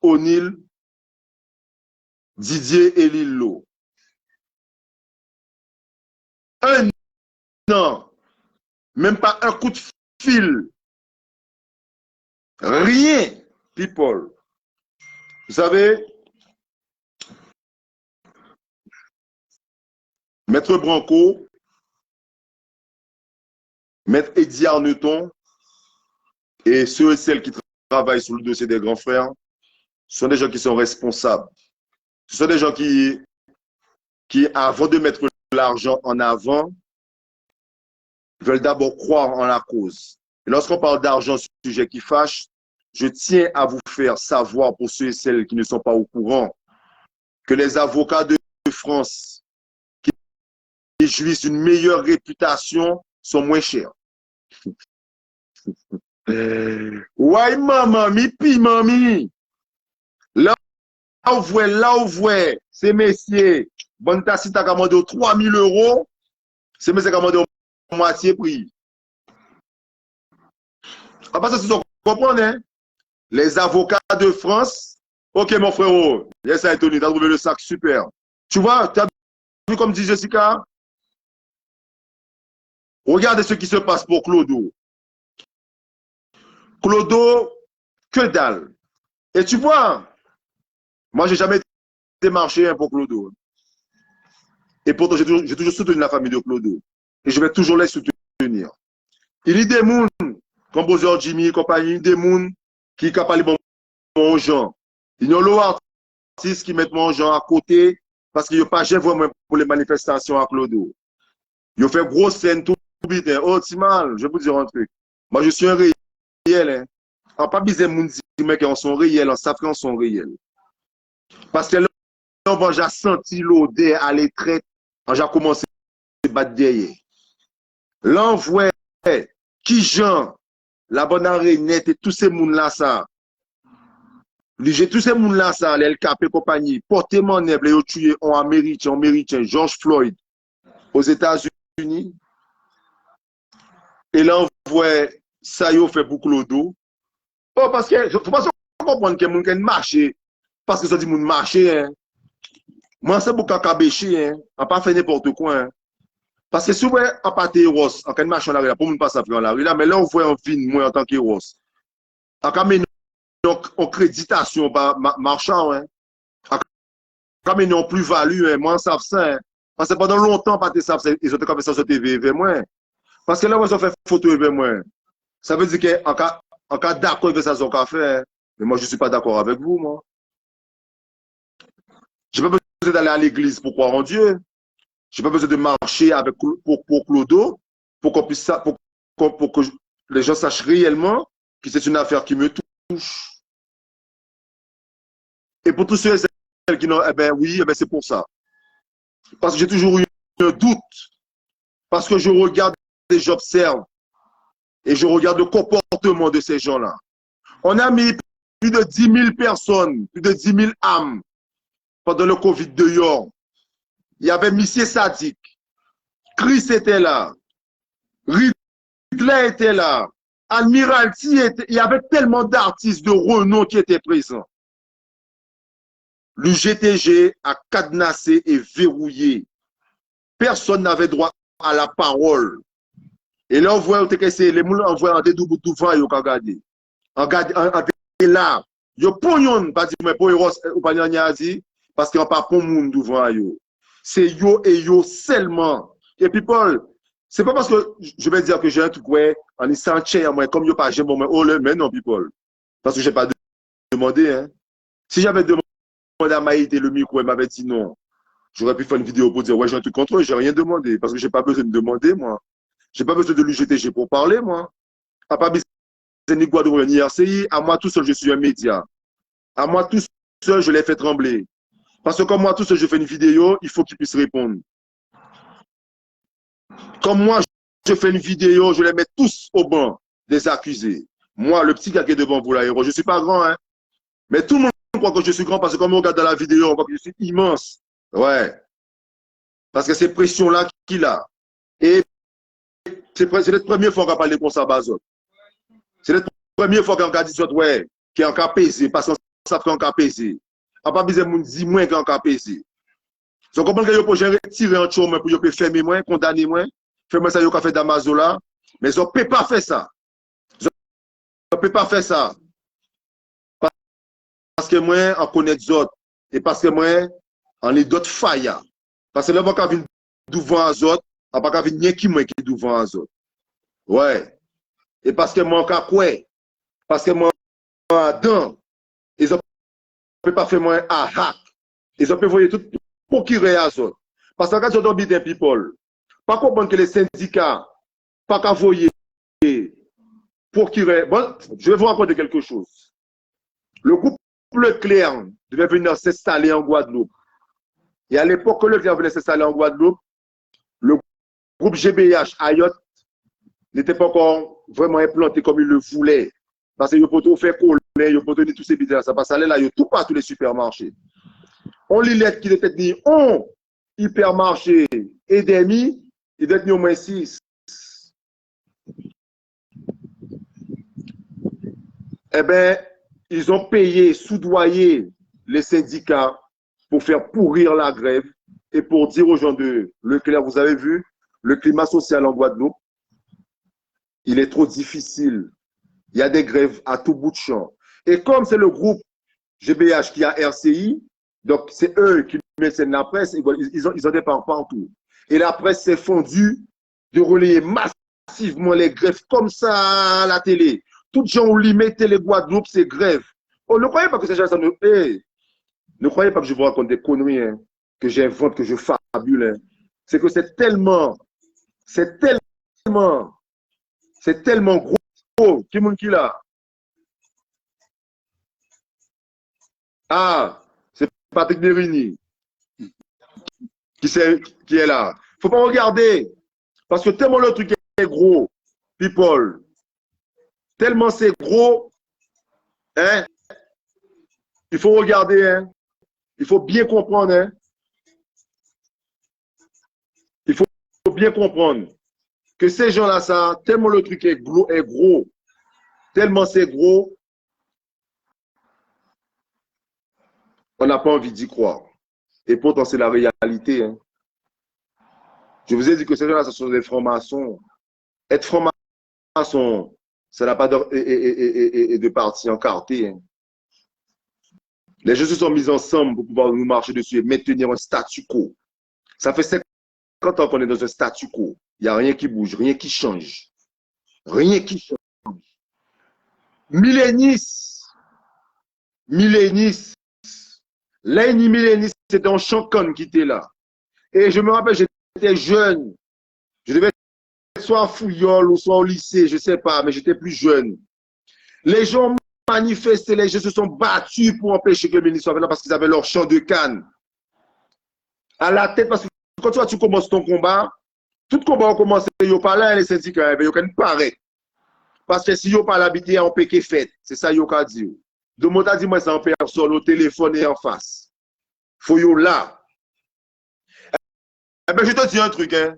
O'Neill, Didier et Lillo. Un an, même pas un coup de fil, rien, people. Vous savez, Maître Branco, Maître Eddie Arneton et ceux et celles qui travaillent sur le dossier des grands frères sont des gens qui sont responsables. Ce sont des gens qui avant de mettre l'argent en avant, veulent d'abord croire en la cause. Et lorsqu'on parle d'argent, sujet qui fâche, je tiens à vous faire savoir, pour ceux et celles qui ne sont pas au courant, que les avocats de France qui jouissent d'une meilleure réputation sont moins chers. Ouais, maman, mi pi, mamie. Là où vous ces messieurs, bonne tasse, t'as commandé 3 000 €, ces messieurs commandé moitié prix. À part ça, vous comprenez, hein? Les avocats de France, ok mon frérot, yes, Tony, t'as trouvé le sac, super. Tu vois, t'as vu comme dit Jessica? Regardez ce qui se passe pour Clodo. Clodo, que dalle. Et tu vois, moi, j'ai jamais démarché hein, pour Clodo. Et pourtant, j'ai toujours soutenu la famille de Clodo. Et je vais toujours les soutenir. Il y a des gens, composeurs Jimmy et compagnie, des gens qui sont capables de mon gens. Il y a des artistes qui mettent mon gens à côté parce qu'ils n'ont pas vraiment pour les manifestations à Clodo. Ils ont fait grosse scène tout vite. Hein. Oh, c'est mal, je vais vous dire un truc. Moi, je suis un réel. Hein. On pas besoin de dire qu'ils sont réels, on sait qu'ils sont réels. Parce que là, j'ai senti l'odeur à l'étraite, j'ai commencé à se battre derrière. L'envoi, qui Jean, la bonne net et tous ces gens-là, ça. J'ai tous ces gens-là, ça, l'LKP compagnie, portez mon nèble, et tué en Américain, George Floyd, aux États-Unis. Et l'envoi, ça y a fait beaucoup l'eau. Oh, parce que, il ne faut pas comprendre que les gens marché, parce que ça dit que les gens marché, hein. Moi, c'est beaucoup à bêcher, hein. On n'a pas fait n'importe quoi, hein. Parce que si vous voyez un pâté héros, en cas de marche en la rue, pour ne pas s'affronter en la rue, là, mais là, on voit un film, moi, en tant qu'héros. En cas de créditation par marchand, hein. En cas de plus-value, hein. Moi, ça ça, hein. Parce que pendant longtemps, pâté ça, ils ont été comme ça sur TV vers moi. Parce que là, ils ont fait photo vers moi. Ça veut dire qu'en cas d'accord avec ça, ils ont fait, hein. Mais moi, je ne suis pas d'accord avec vous, moi. Je n'ai pas besoin d'aller à l'église pour croire en Dieu. Je n'ai pas besoin de marcher avec, pour Clodo, pour qu'on puisse pour que les gens sachent réellement que c'est une affaire qui me touche. Et pour tous ceux et celles qui n'ont, eh ben oui, eh ben c'est pour ça. Parce que j'ai toujours eu un doute. Parce que je regarde et j'observe. Et je regarde le comportement de ces gens-là. On a mis plus de 10 000 personnes, plus de 10 000 âmes pendant le Covid dehors. Il y avait Monsieur Sadik. Chris était là. Ridley était là. Admiralty était. Il y avait tellement d'artistes de renom qui étaient présents. Le GTG a cadenassé et verrouillé. Personne n'avait droit à la parole. Et là, on voit que c'est les moules envoient en dédouble tout vent, ils ont regardé. En là, yo pognon, pas dire, mais pour Eros, ou pas dit, parce qu'il n'y a pas pour moun devant yo. C'est yo et yo seulement. Et puis, Paul, c'est pas parce que je vais dire que j'ai un truc, ouais, en essayant de moi, comme yo pas, j'ai mon main, oh, mais non, people. Parce que j'ai pas demandé, hein. Si j'avais demandé à Maïté le micro, elle m'avait dit non. J'aurais pu faire une vidéo pour dire, ouais, j'ai un truc contre eux, j'ai rien demandé. Parce que j'ai pas besoin de demander, moi. J'ai pas besoin de l'UGTG pour parler, moi. À pas besoin de ni Guadeloupe ni RCI. À moi tout seul, je suis un média. À moi tout seul, je les fais trembler. Parce que comme moi tout seul, je fais une vidéo, il faut qu'ils puissent répondre. Comme moi, je fais une vidéo, je les mets tous au banc des accusés. Moi, le petit gars qui est devant vous là, héros, je ne suis pas grand, hein. Mais tout le monde croit que je suis grand parce que comme on regarde dans la vidéo, on voit que je suis immense. Ouais. Parce que c'est pression-là qu'il a. Et c'est la première fois qu'on parle de ça, Bazot. C'est la première fois qu'on a dit ça, ouais, qui est en cas pesé, parce qu'on sait qu'on a pesé. On n'a pas besoin de dire moins qu'on a pesé. Donc, comprend que vous pouvez retirer un chôme pour vous fermer moins, condamner moins, faire ça, vous fait d'Amazon là, mais vous ne pouvez pas faire ça. Vous ne pouvez pas faire ça. Parce que moi, on connaît des autres. Et parce que moi, on est d'autres failles. Parce que là, on va venir devant les autres, on va venir rien qui moi qui est devant les autres. Ouais. Et parce que moi, quoi? Parce que moi, dedans, ils ne peuvent pas faire moi à hack. Ils peuvent voir tout pour qui réagissent. Parce que quand je dis des people, pas comprendre que les syndicats, pas qu'à voyer pour qui réagissent. Bon, je vais vous raconter quelque chose. Le groupe Leclerc devait venir s'installer en Guadeloupe. Et à l'époque que Leclerc venait s'installer en Guadeloupe, le groupe GBH Ayot n'était pas encore vraiment implanté comme il le voulait. Parce qu'il peut tout faire coller, il peut donner tous ces bidets. Ça passe aller là, il y a tout partout les supermarchés. On lit lettres qui étaient dit on hypermarché et demi, il doit être au moins 6. Eh bien, ils ont payé, soudoyé les syndicats pour faire pourrir la grève et pour dire aux gens de Leclerc, vous avez vu, le climat social en Guadeloupe, il est trop difficile. Il y a des grèves à tout bout de champ. Et comme c'est le groupe GBH qui a RCI, donc c'est eux qui mettent la presse, ils ont des partout. Et la presse s'est fondue de relayer massivement les grèves comme ça à la télé. Toutes les gens où ils mettaient les Guadeloupe, c'est grève. Oh, ne croyez pas que ces gens ne croyez pas que je vous raconte des conneries, hein, que j'invente, que je fabule. Hein. C'est que c'est tellement gros. Qui est là? Ah, c'est Patrick Derini qui est là. Il ne faut pas regarder. Parce que tellement le truc est gros, people. Tellement c'est gros, hein. Il faut regarder, hein. Il faut bien comprendre, hein. Il faut bien comprendre que ces gens-là, ça, tellement le truc est gros, tellement c'est gros, on n'a pas envie d'y croire. Et pourtant, c'est la réalité. Hein. Je vous ai dit que ces gens-là, ce sont des francs-maçons. Être franc-maçon, ça n'a pas de partie encartée. Hein. Les gens se sont mis ensemble pour pouvoir nous marcher dessus et maintenir un statu quo. Ça fait 50 ans qu'on est dans un statu quo. Il n'y a rien qui bouge, rien qui change. Rien qui change. Millénis, Lenny Millénis, c'était un chancan qui était là. Et je me rappelle, j'étais jeune. Je devais être soit à Fouillol ou soit au lycée, je ne sais pas, mais j'étais plus jeune. Les gens manifestaient, les gens se sont battus pour empêcher que le ministre soit là parce qu'ils avaient leur champ de canne. à la tête, parce que quand tu commences ton combat, tout combat commence, il pas là, les syndicats, il y a paraît. Parce que si il pas l'habité, on peut que fait. C'est ça, il y a dit. Donc, moi, dit, moi, c'est en personne, au téléphone et en face. Faut y là. Eh bien, je te dis un truc, hein.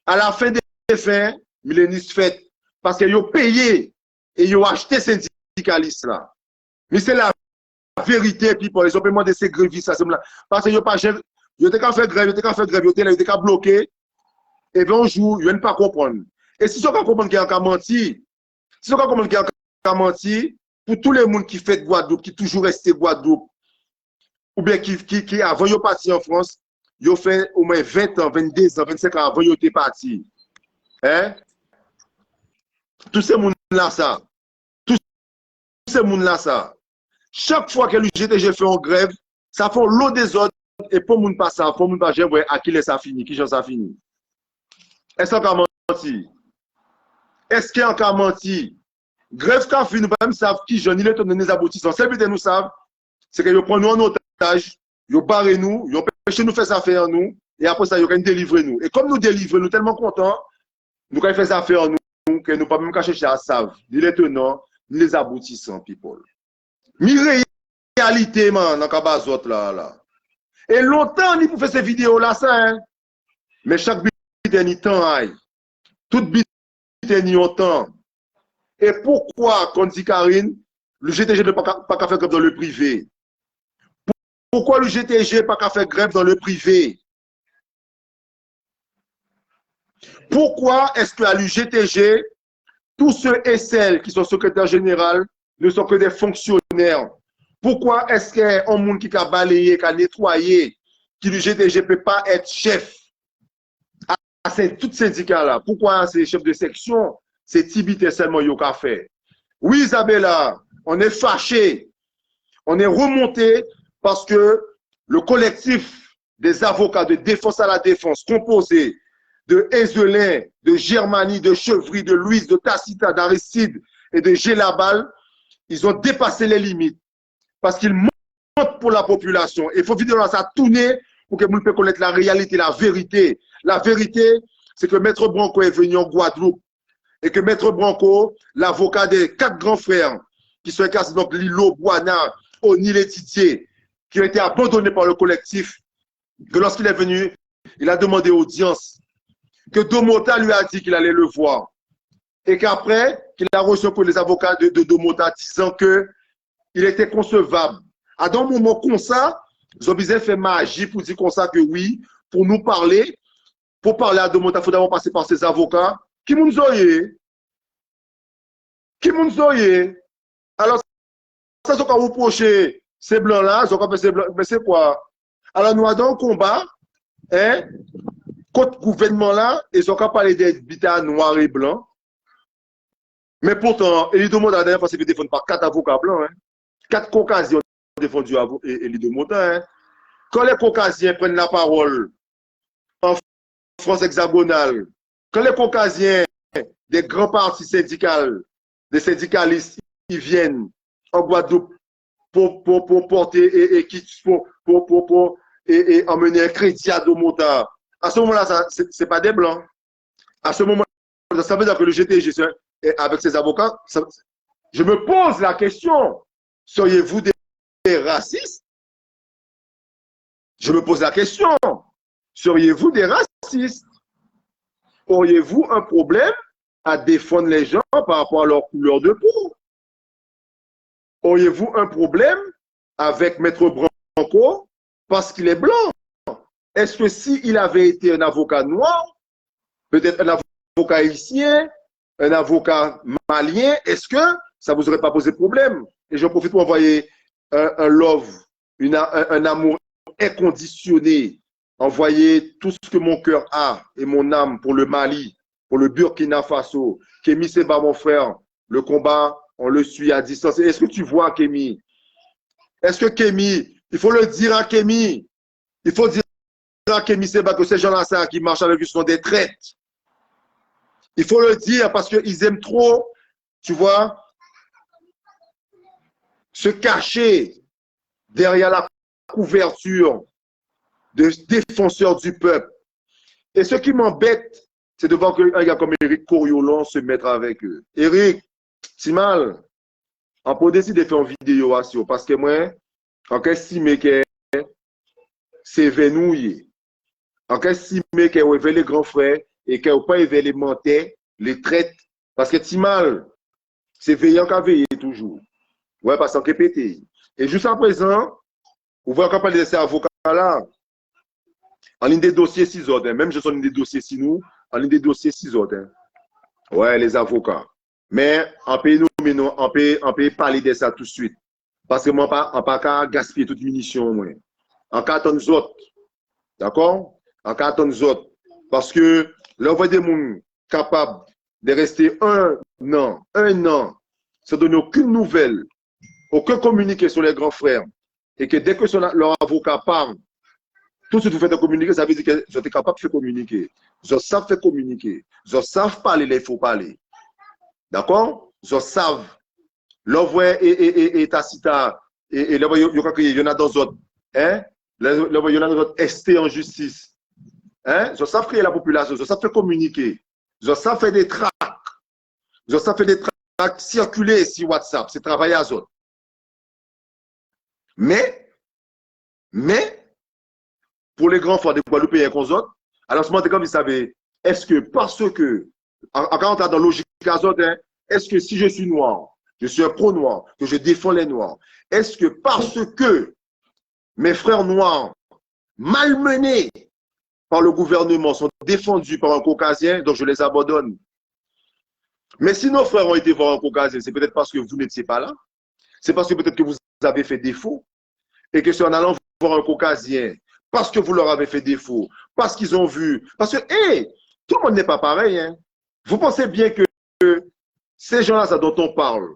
À la fin des fins, millénistes fait, parce qu'ils ont payé et ils ont acheté ces syndicalistes là. Mais c'est la vérité, people. Ils ont demandé ces grévistes, parce qu'ils n'ont pas ils ont qu'à faire grève, ils ont qu'à bloquer. Et bien, un jour, ils ne pas comprendre. Et si ils ne comprennent pas qu'il y a un menti, si ils comprennent qu'il y a un menti, pour tous les gens qui fait Guadeloupe, qui toujours resté Guadeloupe, ou bien qui avant de partir en France, ils ont fait au moins 20 ans, 22 ans, 25 ans avant de sont partis. Hein? Tous ces gens-là, ça. Tous ces gens-là, ça. Chaque fois que le GTG fait en grève, ça fait l'eau des autres. Et pour ne pas ça, pour ne pas dire à qui ça fini, qui ça fini. Est-ce qu'on a menti? Est-ce qu'il y a encore menti? Grève qu'a fini, nous ne savons qui j'en ai les donné des aboutissants. C'est que nous savons, c'est qu'ils prennent nous en otage, ils barrent nous, ils empêchent nous faire ça faire nous, et après ça, ils ont délivré nous. Et comme nous délivrons, nous tellement contents, nous avons fait ça faire nous, que nous ne pouvons même pas chercher à savoir, ni les tenants, ni les aboutissants, people. Mais réalité, man, dans le autres là. Et longtemps, nous pouvons faire ces vidéos là, ça, hein. Mais chaque bit est temps, aïe. Toute bit est temps. Et pourquoi, quand dit Karine, le GTG ne peut pas faire grève dans le privé? Pourquoi le GTG n'a pas faire grève dans le privé? Pourquoi est-ce qu'à l'UGTG, tous ceux et celles qui sont secrétaires généraux ne sont que des fonctionnaires? Pourquoi est-ce qu'il y a un monde qui a balayé, qui a nettoyé, qui le GTG ne peut pas être chef à tous ces syndicats-là? Pourquoi ces chefs de section, c'est Tibité seulement qui a fait? Oui, Isabella, on est fâché, on est remonté parce que le collectif des avocats de défense à la défense, composé de Ezelin, de Germanie, de Chevry, de Louise, de Tacita, d'Aristide et de Gélabal, ils ont dépassé les limites parce qu'ils mentent pour la population. Il faut vidéo ça tourner pour que vous puissiez connaître la réalité, la vérité. La vérité, c'est que Maître Branco est venu en Guadeloupe et que Maître Branco, l'avocat des 4 grands frères qui sont incarcérés, donc Lilo, Boana, Oni, Létitier, qui ont été abandonnés par le collectif, que lorsqu'il est venu, il a demandé audience, que Domota lui a dit qu'il allait le voir, et qu'après, qu'il a reçu pour les avocats de Domota disant qu'il était concevable. À un moment comme ça, Zobizé fait magie pour dire comme ça que oui, pour nous parler, pour parler à Domota, il faut d'abord passer par ses avocats. Qui nous oye? Qui nous oye? Alors, ça, c'est quand vous prochez ces blancs-là, mais c'est quoi? Alors, nous avons un combat, hein, contre le gouvernement là, ils ont qu'à parler des habitats noirs et blancs. Mais pourtant, Elido Mota, la dernière fois, c'est défendu par 4 avocats blancs, hein. 4 caucasiens ont défendu Elido Mota, hein. Quand les caucasiens prennent la parole en France hexagonale, quand les caucasiens des grands partis syndicaux, des syndicalistes, ils viennent en Guadeloupe pour porter et emmener un crédit à Domota. À ce moment-là, ce n'est pas des blancs. À ce moment-là, ça veut dire que le GTG, avec ses avocats, je me pose la question, seriez-vous des racistes? Je me pose la question, seriez-vous des racistes? Auriez-vous un problème à défendre les gens par rapport à leur couleur de peau? Auriez-vous un problème avec Maître Branco parce qu'il est blanc? Est-ce que s'il avait été un avocat noir, peut-être un avocat haïtien, un avocat malien, est-ce que ça ne vous aurait pas posé problème? Et j'en profite pour envoyer un love, un amour inconditionné, envoyer tout ce que mon cœur a et mon âme pour le Mali, pour le Burkina Faso. Kémy Seba, mon frère, le combat, on le suit à distance. Est-ce que tu vois Kémy? Est-ce que Kémy, il faut le dire à Kémy, il faut dire à Kémy Seba que ces gens-là qui marchent avec lui sont des traites. Il faut le dire parce qu'ils aiment trop, tu vois, se cacher derrière la couverture de défenseurs du peuple. Et ce qui m'embête, c'est de voir qu'un gars comme Éric Coriolon se mettre avec eux. Éric, c'est mal. On peut décider de faire une vidéo parce que moi, on estime que c'est venouillé. On estime que on veut les grands frères et qu'on pas les mentir, les traite. Parce que c'est mal. C'est veillant qu'à veiller toujours. Ouais, parce qu'on répète. Et juste à présent, vous voyez qu'on parle de ces avocats-là, en ligne des dossiers 6 autres, hein. Même je suis en ligne des dossiers 6 nous, en ligne des dossiers 6 autres. Hein. Ouais, les avocats. Mais on peut parler de ça tout de suite. Parce que moi, on ne peut pas gaspiller toute munition. Moi. En cas de nous autres. D'accord? En cas de nous autres. Parce que là, on voit des gens capables de rester un an, sans donner aucune nouvelle, aucun communiqué sur les grands frères. Et que dès que leur avocat parle, tout ce que vous faites communiquer, ça veut dire que vous êtes capable de faire communiquer. Vous savez faire communiquer. Vous savez parler, il faut parler. D'accord? Vous savez. L'envoi et Tacita, et là, il y en a dans d'autres. Hein? Là, il y en a dans d'autres ST en justice. Hein? Vous savez créer la population. Vous savez faire communiquer. Vous savez faire des tracts. Vous savez faire des tracts circuler sur WhatsApp. C'est travailler à autres. Mais, pour les grands frères de Guadeloupe qu'on autres, alors ce moment, comme vous savez, est-ce que parce que, quand on est dans la logique à autres, hein, est-ce que si je suis noir, je suis un pro-noir, que je défends les noirs, est-ce que parce que mes frères noirs, malmenés par le gouvernement, sont défendus par un caucasien, donc je les abandonne? Mais si nos frères ont été voir un caucasien, c'est peut-être parce que vous n'étiez pas là, c'est parce que peut-être que vous avez fait défaut, et que c'est en allant voir un caucasien, parce que vous leur avez fait défaut, parce qu'ils ont vu, parce que, hey, tout le monde n'est pas pareil. Hein. Vous pensez bien que ces gens-là, ça dont on parle,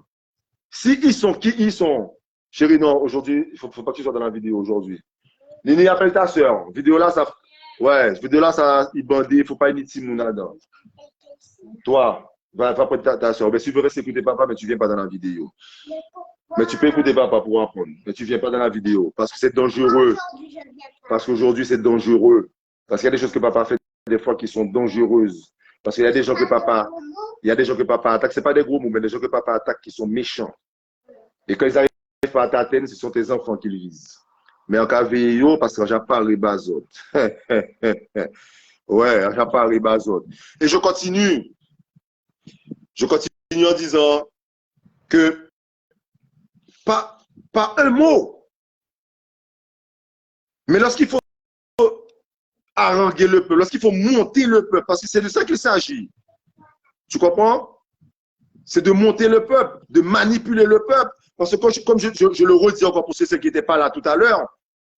si ils sont qui ils sont, chérie, non, aujourd'hui, il ne faut pas que tu sois dans la vidéo aujourd'hui. Nini, appelle ta soeur. Vidéo là, ça, ouais, vidéo là, ça, il bandit, il ne faut pas initier mon là-dedans. Toi, va prendre ta soeur. Mais si tu veux rester écouter papa, mais tu ne viens pas dans la vidéo. Mais tu peux écouter papa pour apprendre. Mais tu ne viens pas dans la vidéo. Parce que c'est dangereux. Parce qu'aujourd'hui, c'est dangereux. Parce qu'il y a des choses que papa fait des fois qui sont dangereuses. Parce qu'il y a des gens que papa, attaque. Ce n'est pas des gros mots, mais des gens que papa attaque qui sont méchants. Et quand ils arrivent à t'atteindre, ce sont tes enfants qui le visent. Mais en cas de parce que j'ai pas les bazot. Ouais, j'ai pas les bazot. Et je continue en disant que pas un mot. Mais lorsqu'il faut haranguer le peuple, lorsqu'il faut monter le peuple, parce que c'est de ça qu'il s'agit. Tu comprends? C'est de monter le peuple, de manipuler le peuple. Parce que comme je le redis encore pour ceux qui n'étaient pas là tout à l'heure,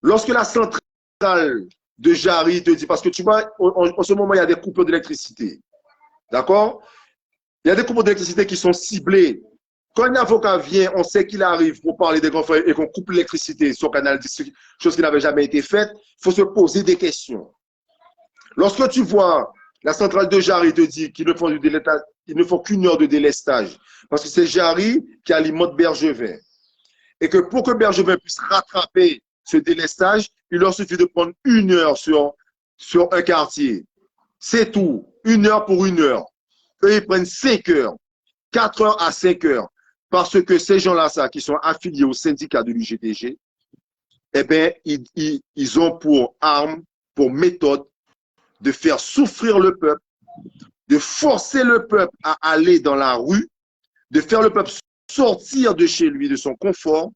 lorsque la centrale de Jarry te dit, parce que tu vois, en ce moment, il y a des coupures d'électricité. D'accord? Il y a des coupures d'électricité qui sont ciblées. Quand un avocat vient, on sait qu'il arrive pour parler des grands frères et qu'on coupe l'électricité sur Canal 10, chose qui n'avait jamais été faite, il faut se poser des questions. Lorsque tu vois la centrale de Jarry te dit qu'ils ne font qu'une heure de délestage, parce que c'est Jarry qui alimente Bergevin. Et que pour que Bergevin puisse rattraper ce délestage, il leur suffit de prendre une heure sur un quartier. C'est tout. Une heure pour une heure. Eux, ils prennent 5 heures. 4 heures à 5 heures. Parce que ces gens-là, qui sont affiliés au syndicat de l'UGTG, eh bien, ils ont pour arme, pour méthode, de faire souffrir le peuple, de forcer le peuple à aller dans la rue, de faire le peuple sortir de chez lui, de son confort,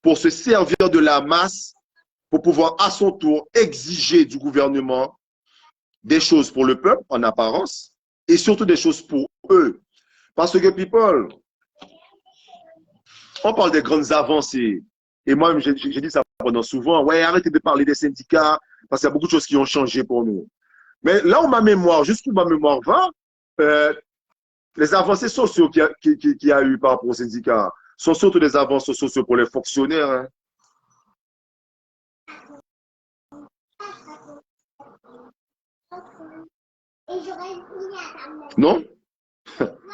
pour se servir de la masse, pour pouvoir à son tour exiger du gouvernement des choses pour le peuple, en apparence, et surtout des choses pour eux. Parce que, people, on parle des grandes avancées. Et moi, j'ai dit ça pendant souvent. Ouais, arrêtez de parler des syndicats, parce qu'il y a beaucoup de choses qui ont changé pour nous. Mais là où ma mémoire, jusqu'où ma mémoire va, les avancées sociaux qu'il y a eu par rapport aux syndicats sont surtout des avancées sociaux pour les fonctionnaires. Hein. Non?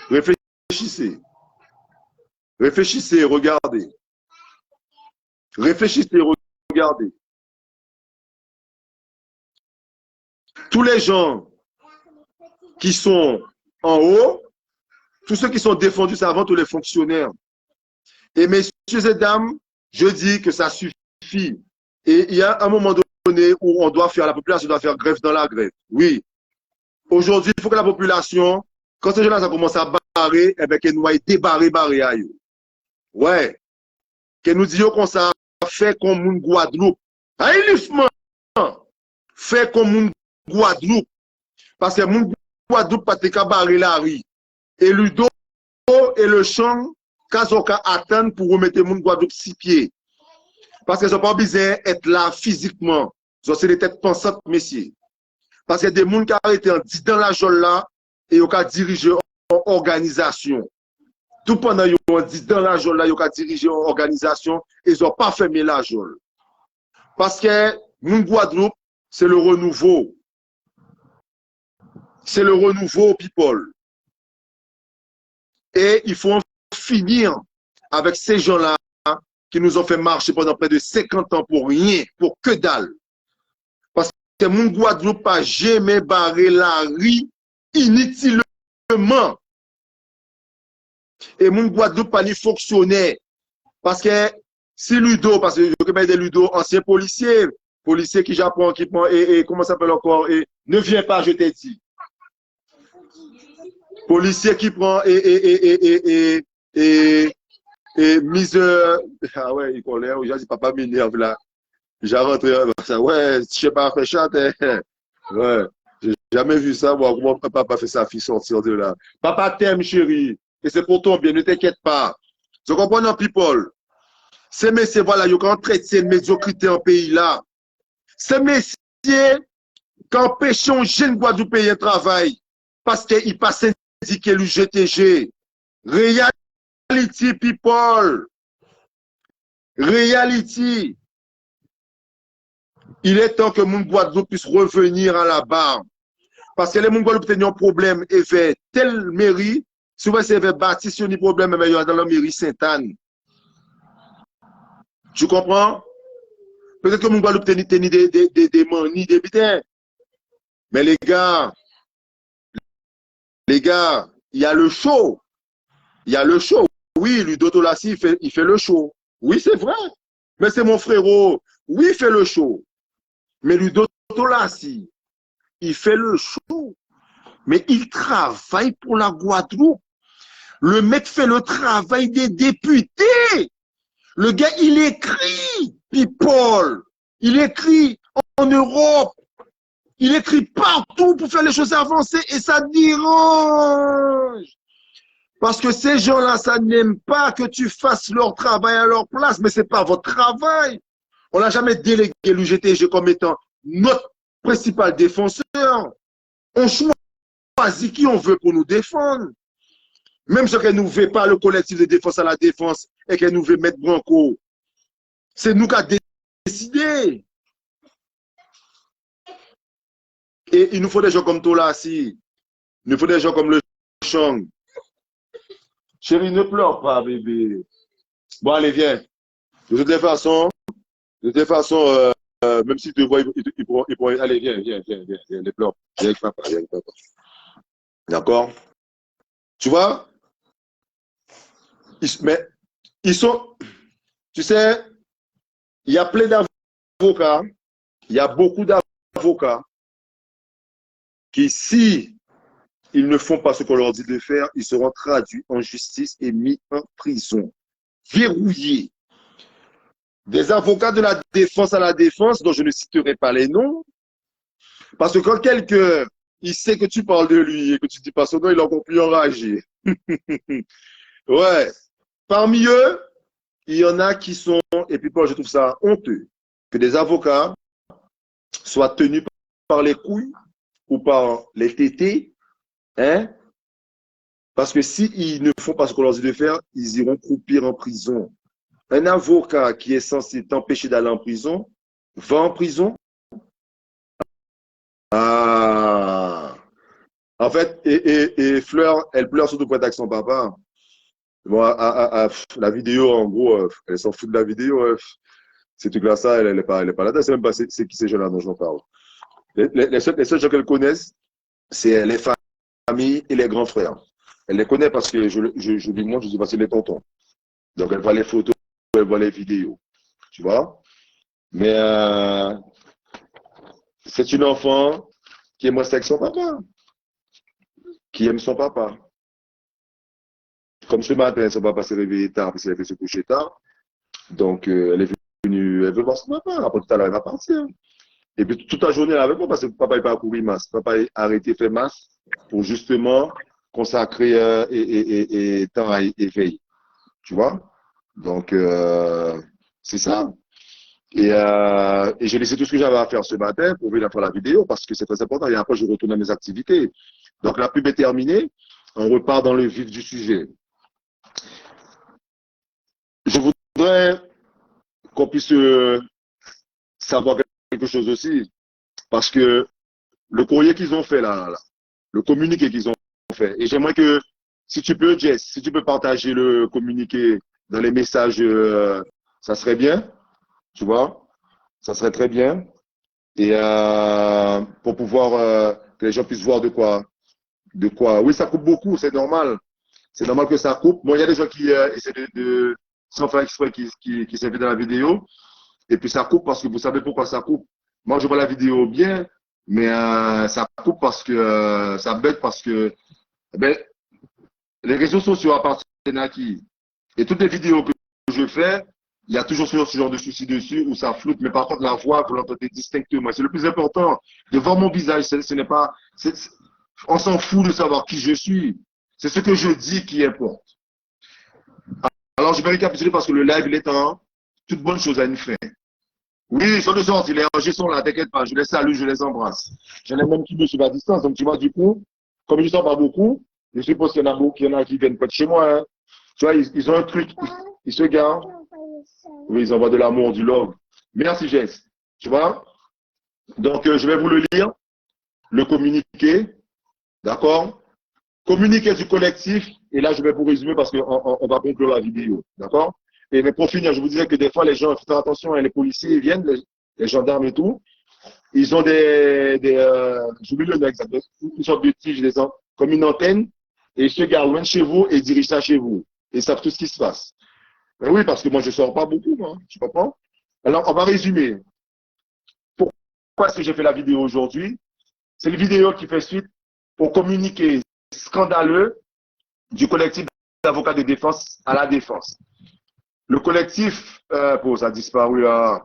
Réfléchissez. Réfléchissez, regardez. Réfléchissez, regardez. tous les gens qui sont en haut, tous ceux qui sont défendus, c'est avant tous les fonctionnaires. Et messieurs et dames, je dis que ça suffit. Et il y a un moment donné où on doit faire, la population doit faire grève dans la grève. Oui. Aujourd'hui, il faut que la population, quand ces gens-là, ça commence à barrer, eh bien, qu'elle nous aille débarrer, barrer à eux. Ouais. Qu'elle nous dise qu'on ça fait comme une Guadeloupe. Aïlifement, fait comme une Guadeloupe. Parce que mon Guadeloupe, pas te barrer la rue. Et Ludo et le champ, quand on attendre pour remettre mon Guadeloupe 6 pieds. Parce qu'ils n'ont pas besoin d'être là physiquement. C'est des têtes pensantes, messieurs. Parce qu'il y a des gens qui ont été dans la jolle là et ils ont dirigé en organisation. Tout pendant qu'ils ont dit dans la jolle là, ils ont dirigé en organisation et ils n'ont pas fermé la jolle. Parce que mon Guadeloupe, c'est le renouveau. C'est le renouveau, people. Et il faut en finir avec ces gens-là qui nous ont fait marcher pendant près de 50 ans pour rien, pour que dalle. Parce que mon Guadeloupe n'a jamais barré la rue inutilement. Et mon Guadeloupe n'a pas fonctionné. Parce que si Ludo, parce que je connais des Ludo, anciens policiers qui Japon, qui prend, et comment ça s'appelle encore, et ne viens pas, je t'ai dit. Policier qui prend et mise. Ah ouais, il connaît, j'ai dit, papa m'énerve là. J'ai rentré, ouais, je sais pas, fait chat. Ouais, j'ai jamais vu ça. Moi, comment papa fait sa fille sortir de là? Papa t'aime, chérie. Et c'est pour ton bien, ne t'inquiète pas. Je comprends, non, people. Ces messieurs, voilà, ils ont traité de médiocrité en pays là. Ces messieurs, qui empêchent un jeune Guadeloupéen de travail parce qu'il passe indiqué le GTG. Reality, people. Reality. Il est temps que mon Guadeloupe puisse revenir à la barre. Parce que les mon Guadeloupe ont un problème et vers telle mairie, souvent c'est vers Baptiste, il y a un problème mais il y a dans la mairie Sainte-Anne. Tu comprends? Peut-être que mon Guadeloupe tenait des manies, des bitins. Mais les gars, il y a le show. Il y a le show. Oui, Ludo Tolassi, il fait le show. Oui, c'est vrai. Mais c'est mon frérot. Oui, il fait le show. Mais Ludo Tolassi, il fait le show. Mais il travaille pour la Guadeloupe. Le mec fait le travail des députés. Le gars, il écrit, people. Il écrit en Europe. Il écrit partout pour faire les choses avancer et ça dérange. Parce que ces gens-là, ça n'aime pas que tu fasses leur travail à leur place, mais ce n'est pas votre travail. On n'a jamais délégué l'UGTG comme étant notre principal défenseur. On choisit qui on veut pour nous défendre. Même ce qu'elle ne nous veut pas, le collectif de défense à la défense, et qu'elle nous veut mettre Branco. C'est nous qui avons décidé. Et il nous faut des gens comme Tolassi. Il nous faut des gens comme le Chang. Chérie, ne pleure pas, bébé. Bon, allez, viens. De toute façon, même si tu te vois, il pourra. Allez, viens, ne pleure. Viens avec papa, D'accord? Tu vois? Mais ils sont. Tu sais, il y a plein d'avocats. Il y a beaucoup d'avocats qui, si ils ne font pas ce qu'on leur dit de faire, ils seront traduits en justice et mis en prison. Verrouillés. Des avocats de la défense à la défense, dont je ne citerai pas les noms, parce que quand quelqu'un, il sait que tu parles de lui et que tu ne dis pas son nom, il est encore plus enragé. Ouais. Parmi eux, il y en a qui sont, et puis je trouve ça honteux, que des avocats soient tenus par les couilles ou par les tétés, hein? Parce que s'ils ne font pas ce qu'on leur dit de faire, ils iront croupir en prison. Un avocat qui est censé t'empêcher d'aller en prison, va en prison. Ah. En fait, et Fleur, elle pleure surtout pour être avec son papa. Bon, la vidéo, en gros, elle s'en fout de la vidéo. C'est tout là, ça, elle n'est pas là. C'est même pas c'est qui ces gens-là dont j'en parle. Les seuls gens qu'elle connaisse, c'est les familles et les grands frères. Elle les connaît parce que je lui montre, je dis, c'est les tontons. Donc, elle voit les photos, elle voit les vidéos. Tu vois? Mais c'est une enfant qui aime rester avec son papa. Qui aime son papa. Comme ce matin, son papa s'est réveillé tard parce qu'il a fait se coucher tard. Donc, elle est venue, elle veut voir son papa. Après, tout à l'heure, elle va partir. Et puis, toute la journée, elle est avec moi parce que papa n'est pas à courir masse. Papa est arrêté, fait masse pour justement consacrer et temps à éveil. Tu vois? Donc, c'est ça. Et j'ai laissé tout ce que j'avais à faire ce matin pour venir faire la vidéo parce que c'est très important. Et après, je retourne à mes activités. Donc, la pub est terminée. On repart dans le vif du sujet. Je voudrais qu'on puisse savoir quelque chose aussi. Parce que le courrier qu'ils ont fait là, le communiqué qu'ils ont fait, et j'aimerais que, si tu peux, Jess, si tu peux partager le communiqué dans les messages, ça serait bien, tu vois, ça serait très bien. Et pour pouvoir que les gens puissent voir de quoi. Oui, ça coupe beaucoup, c'est normal. C'est normal que ça coupe. Bon, il y a des gens qui essaient sans faire exprès, qui s'invitent dans la vidéo. Et puis ça coupe parce que vous savez pourquoi ça coupe. Moi, je vois la vidéo bien, mais ça coupe parce que ça bête parce que ben, les réseaux sociaux appartiennent à qui? Et toutes les vidéos que je fais, il y a toujours ce genre de soucis dessus où ça floute, mais par contre, la voix, vous l'entendez distinctement. C'est le plus important. De voir mon visage, ce n'est pas. On s'en fout de savoir qui je suis. C'est ce que je dis qui importe. Alors, je vais récapituler parce que le live, il est en toute bonne chose à une fin. Oui, ils sont de sortie, les rangers sont là, t'inquiète pas, je les salue, je les embrasse. J'en ai même qui me suivent à distance, donc tu vois, du coup, comme ils ne sont pas beaucoup, je suppose qu'il y en a beaucoup, qu'il y en a qui viennent pas de chez moi. Hein. Tu vois, ils ont un truc, ils se gardent. Oui, ils envoient de l'amour, du love. Merci, Jess. Tu vois? Donc, je vais vous le lire, le communiqué, d'accord? Communiqué du collectif, et là, je vais vous résumer parce qu'on va conclure la vidéo, d'accord? Mais pour finir, je vous disais que des fois, les gens, il faut faire attention, hein, les policiers, ils viennent, les gendarmes et tout, ils ont j'oublie le nom exact, une sorte de tige, comme une antenne, et ils se gardent loin de chez vous et ils dirigent ça chez vous. Et ils savent tout ce qui se passe. Mais oui, parce que moi, je ne sors pas beaucoup, moi, tu comprends? Alors, on va résumer. Pourquoi est-ce que j'ai fait la vidéo aujourd'hui? C'est une vidéo qui fait suite au communiqué scandaleux du collectif d'avocats de défense à la défense. Le collectif, ça a disparu là.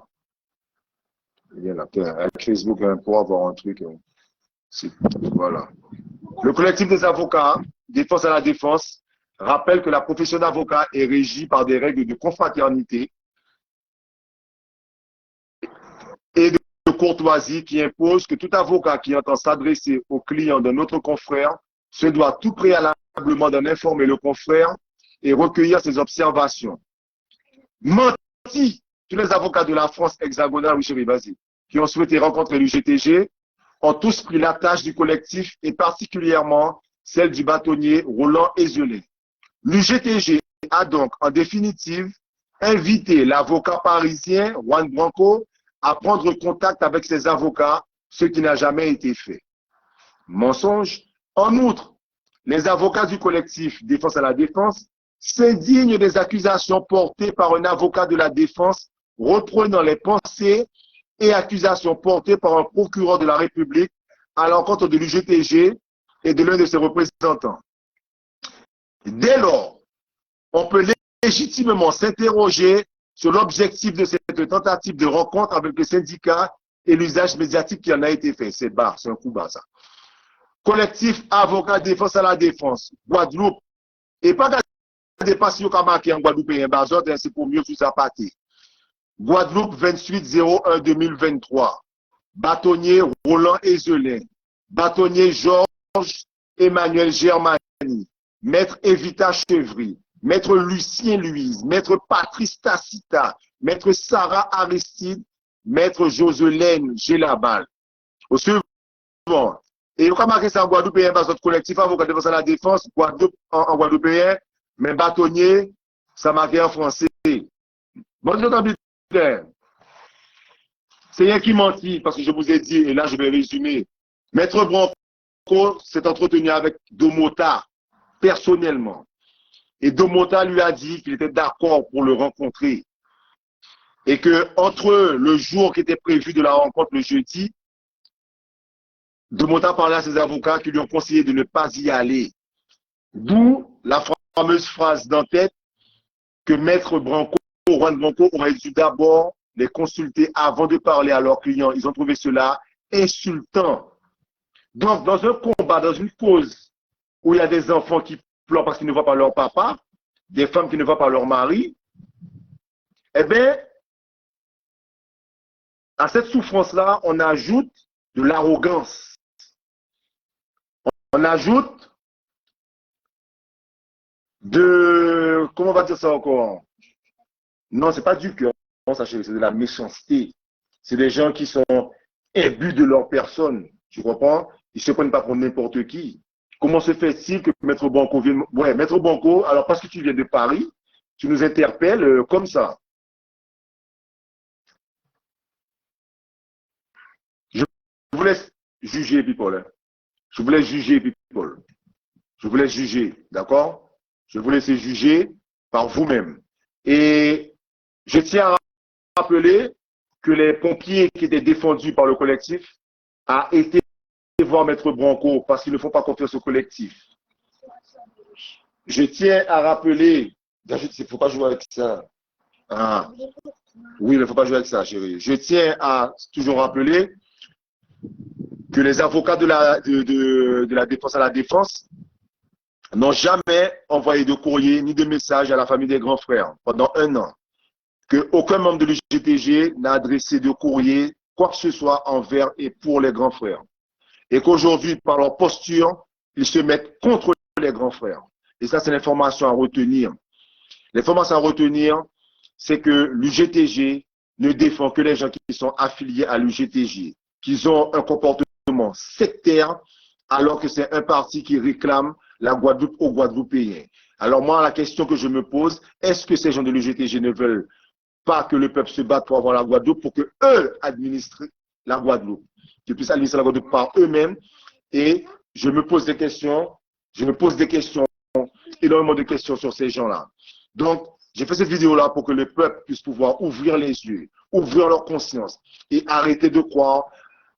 Avec Facebook, hein, pour avoir un truc. Hein. Voilà. Le collectif des avocats, défense à la défense, rappelle que la profession d'avocat est régie par des règles de confraternité et de courtoisie qui imposent que tout avocat qui entend s'adresser aux clients d'un autre confrère se doit tout préalablement d'en informer le confrère et recueillir ses observations. Menti, tous les avocats de la France hexagonale, oui chérie, vas-y, qui ont souhaité rencontrer l'UGTG, ont tous pris la tâche du collectif et particulièrement celle du bâtonnier Roland Ezelin. L'UGTG a donc, en définitive, invité l'avocat parisien Juan Branco à prendre contact avec ses avocats, ce qui n'a jamais été fait. Mensonge. En outre, les avocats du collectif Défense à la défense s'indignent des accusations portées par un avocat de la défense reprenant les pensées et accusations portées par un procureur de la République à l'encontre de l'UGTG et de l'un de ses représentants. Dès lors, on peut légitimement s'interroger sur l'objectif de cette tentative de rencontre avec le syndicat et l'usage médiatique qui en a été fait. C'est bas, c'est un coup bas ça. Collectif avocat défense à la défense, Guadeloupe. Et pas de passion comme marqué en Guadeloupe et en c'est pour mieux sous pâté. Guadeloupe 28-01-2023. Bâtonnier Roland Ezelin. Bâtonnier Georges Emmanuel Germani. Maître Evita Chevry. Maître Lucien Louise. Maître Patrice Tacita. Maître Sarah Aristide. Maître Joselaine Gélabal. Au suivant. Et comme marqué ça en Guadeloupe, notre collectif avocat de défense à la défense, Guadeloupe en Guadeloupe, mais bâtonnier, ça marqué en français. Bon, c'est c'est rien qui mentit, parce que je vous ai dit, et là je vais résumer. Maître Branco s'est entretenu avec Domota personnellement. Et Domota lui a dit qu'il était d'accord pour le rencontrer. Et que entre le jour qui était prévu de la rencontre, le jeudi, Domota parlait à ses avocats qui lui ont conseillé de ne pas y aller. D'où la fameuse phrase d'en-tête que Maître Branco, Juan Branco, aurait dû d'abord les consulter avant de parler à leurs clients. Ils ont trouvé cela insultant. Donc, dans un combat, dans une cause où il y a des enfants qui pleurent parce qu'ils ne voient pas leur papa, des femmes qui ne voient pas leur mari, eh bien, à cette souffrance-là, on ajoute de l'arrogance. On ajoute de... Comment on va dire ça encore? Non, c'est pas du cœur, sachez, c'est de la méchanceté. C'est des gens qui sont imbus de leur personne. Tu comprends? Ils ne se prennent pas pour n'importe qui. Comment se fait-il que Maître Branco vienne... Ouais, Maître Branco, alors parce que tu viens de Paris, tu nous interpelles comme ça. Je vous laisse juger, people. Je vous laisse juger, people. Je vous laisse juger, d'accord? Je vous laisse juger par vous-même. Et je tiens à rappeler que les pompiers qui étaient défendus par le collectif a été voir Maître Branco parce qu'ils ne font pas confiance au collectif. Je tiens à rappeler, il ne faut pas jouer avec ça. Ah. Oui, il ne faut pas jouer avec ça, chérie. Je tiens à toujours rappeler que les avocats de la défense à la défense n'ont jamais envoyé de courrier ni de message à la famille des grands frères pendant 1 an. Qu'aucun membre de l'UGTG n'a adressé de courrier, quoi que ce soit, envers et pour les grands frères. Et qu'aujourd'hui, par leur posture, ils se mettent contre les grands frères. Et ça, c'est l'information à retenir. L'information à retenir, c'est que l'UGTG ne défend que les gens qui sont affiliés à l'UGTG, qui ont un comportement sectaire, alors que c'est un parti qui réclame la Guadeloupe aux Guadeloupéens. Alors moi, la question que je me pose, est-ce que ces gens de l'UGTG ne veulent pas que le peuple se batte pour avoir la Guadeloupe, pour que eux administrent la Guadeloupe, qu'ils puissent administrer la Guadeloupe par eux-mêmes? Et je me pose des questions, énormément de questions sur ces gens-là. Donc, j'ai fait cette vidéo-là pour que le peuple puisse pouvoir ouvrir les yeux, ouvrir leur conscience et arrêter de croire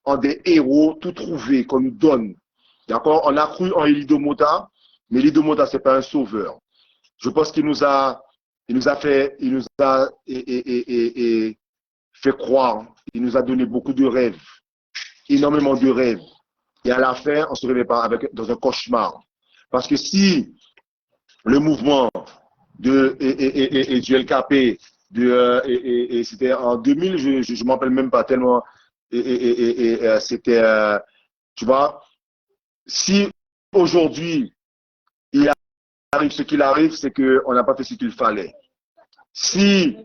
en des héros tout trouvés qu'on nous donne. D'accord? On a cru en Élie Domota, mais Élie Domota, ce n'est pas un sauveur. Je pense qu'il nous a fait croire, il nous a donné beaucoup de rêves, énormément de rêves. Et à la fin, on se réveille dans un cauchemar. Parce que si le mouvement du LKP, c'était en 2000, je ne m'en rappelle même pas tellement, c'était, tu vois, si aujourd'hui, il arrive ce qu'il arrive, c'est qu'on n'a pas fait ce qu'il fallait. Si,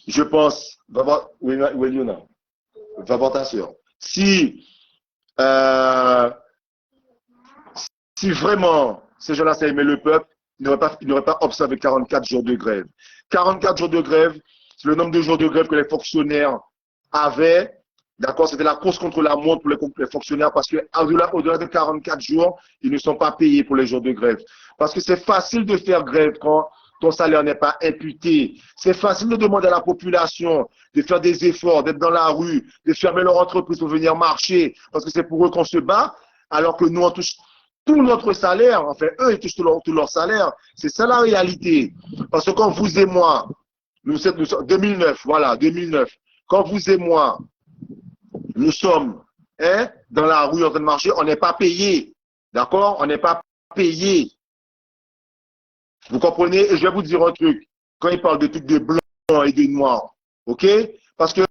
je pense, va voir ta soeur. Si vraiment ces gens-là aimaient le peuple, ils n'auraient pas observé 44 jours de grève. 44 jours de grève, c'est le nombre de jours de grève que les fonctionnaires avaient. D'accord, c'était la course contre la montre pour les fonctionnaires parce qu'au-delà de 44 jours, ils ne sont pas payés pour les jours de grève. Parce que c'est facile de faire grève quand ton salaire n'est pas imputé. C'est facile de demander à la population de faire des efforts, d'être dans la rue, de fermer leur entreprise pour venir marcher, parce que c'est pour eux qu'on se bat, alors que nous, on touche tout notre salaire. Enfin, eux, ils touchent tout leur salaire. C'est ça la réalité. Parce que quand vous et moi, nous sommes 2009, voilà, 2009, quand vous et moi, nous sommes dans la rue en train de marcher, on n'est pas payé. D'accord? On n'est pas payé. Vous comprenez? Et je vais vous dire un truc. Quand ils parlent de trucs de blanc et de noir, ok? Parce que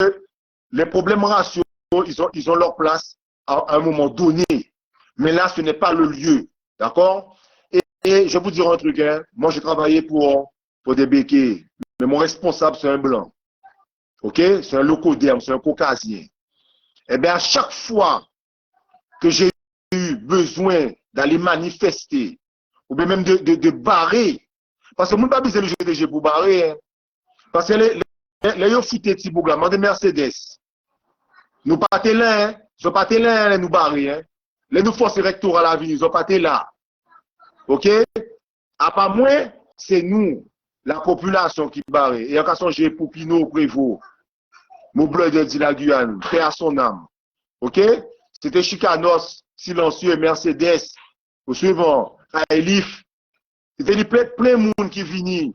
les problèmes raciaux, ils ont leur place à un moment donné. Mais là, ce n'est pas le lieu. D'accord? Et je vais vous dire un truc. Moi, j'ai travaillé pour des béquets. Mais mon responsable, c'est un blanc. Ok? C'est un locoderme, c'est un caucasien. Eh bien, à chaque fois que j'ai eu besoin d'aller manifester, ou bien même de barrer, parce que moi, je ne pas besoin de GTG pour barrer, parce que les gens foutent des petits bougs là, des Mercedes. Nous pas là, hein. Ils sont pas là, nous barrer, hein. Les nous forces électorales à la vie, ils sont pas là. OK? À part moins, c'est nous, la population qui barre. Et en cas de pour Pinot Prévost, mon bleu de la Guyane, paix à son âme. OK? C'était Chicanos, silencieux, Mercedes, au suivant, Elif. C'était plein de monde qui vient.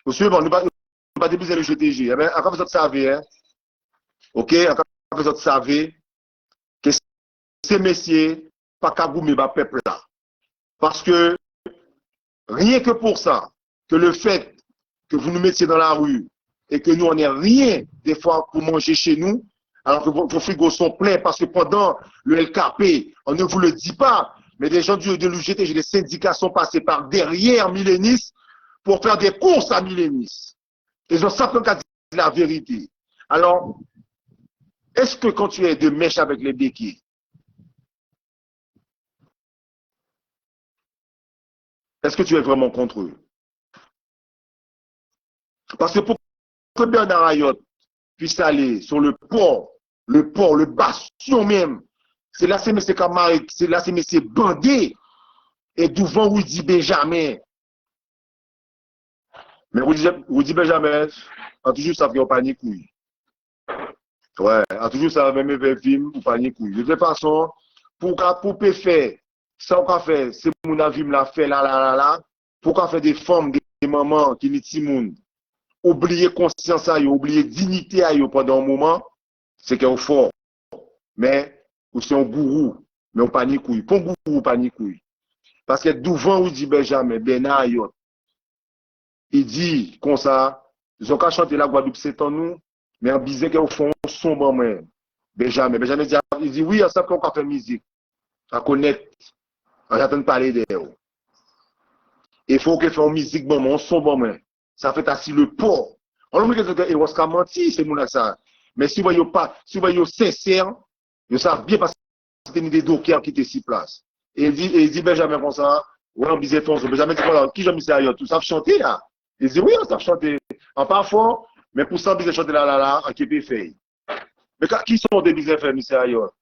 Au suivant, nous pas débuter le GTG. Eh bien, encore vous savez, hein? OK? Encore vous savez que ces messieurs, pas qu'à goumer le peuple là. Parce que, rien que pour ça, que le fait que vous nous mettiez dans la rue et que nous, on n'ait rien, des fois, pour manger chez nous, alors que vos frigos sont pleins parce que pendant le LKP, on ne vous le dit pas, mais des gens de l'UGTG, des syndicats sont passés par derrière Millénis pour faire des courses à Millénis. Ils ont simplement qu'à dire la vérité. Alors, est-ce que quand tu es de mèche avec les béquilles, est-ce que tu es vraiment contre eux? Parce que pour que Bernard Ayotte puisse aller sur le port, le bastion même, c'est là c'est M. Kamara, c'est là c'est M. Bandé, et devant Rudy Benjamin. Mais Rudy Benjamin a toujours ça fait pas ni couille. Ouais, a toujours ça même avec film ou pas ni couille. De toute façon, pour faire, ça qu'on fait, c'est mon avis me l'a fait là, pour qu'on fait des femmes, des mamans qui n'y timoun, oublier conscience à eux, oublier dignité à eux pendant un moment, c'est qu'on fort. Mais, ou c'est un gourou, mais on pas ni couille. Pour un gourou, pas ni couille. Parce que devant Rudy Benjamin, Bernard Ayotte, il dit comme ça, ils ont qu'à chanter la Guadeloupe, c'est en nous, mais en disant qu'au fond, son bon même. Benjamin dit, il dit oui, on sait qu'on va faire musique, à connaître, on attend de parler d'elle. Il faut qu'il fasse musique bon, on son bon même. Ça fait assis le port. On ne peut pas dire qu'il a menti, c'est mon ça. Mais si vous voyez pas, si vous voyez sincère, vous savez bien parce que c'était des dockers qui étaient sur place. Et il dit Benjamin comme ça, ouais, on disait Fonso. Benjamin dit voilà, qui j'aime ça ailleurs, tout ça chanter là. Il dit oui, on savent chanter. En pas fort, mais pour ça, on chanter là, en Québec fait. Mais qui sont des bisous faire, monsieur ailleurs?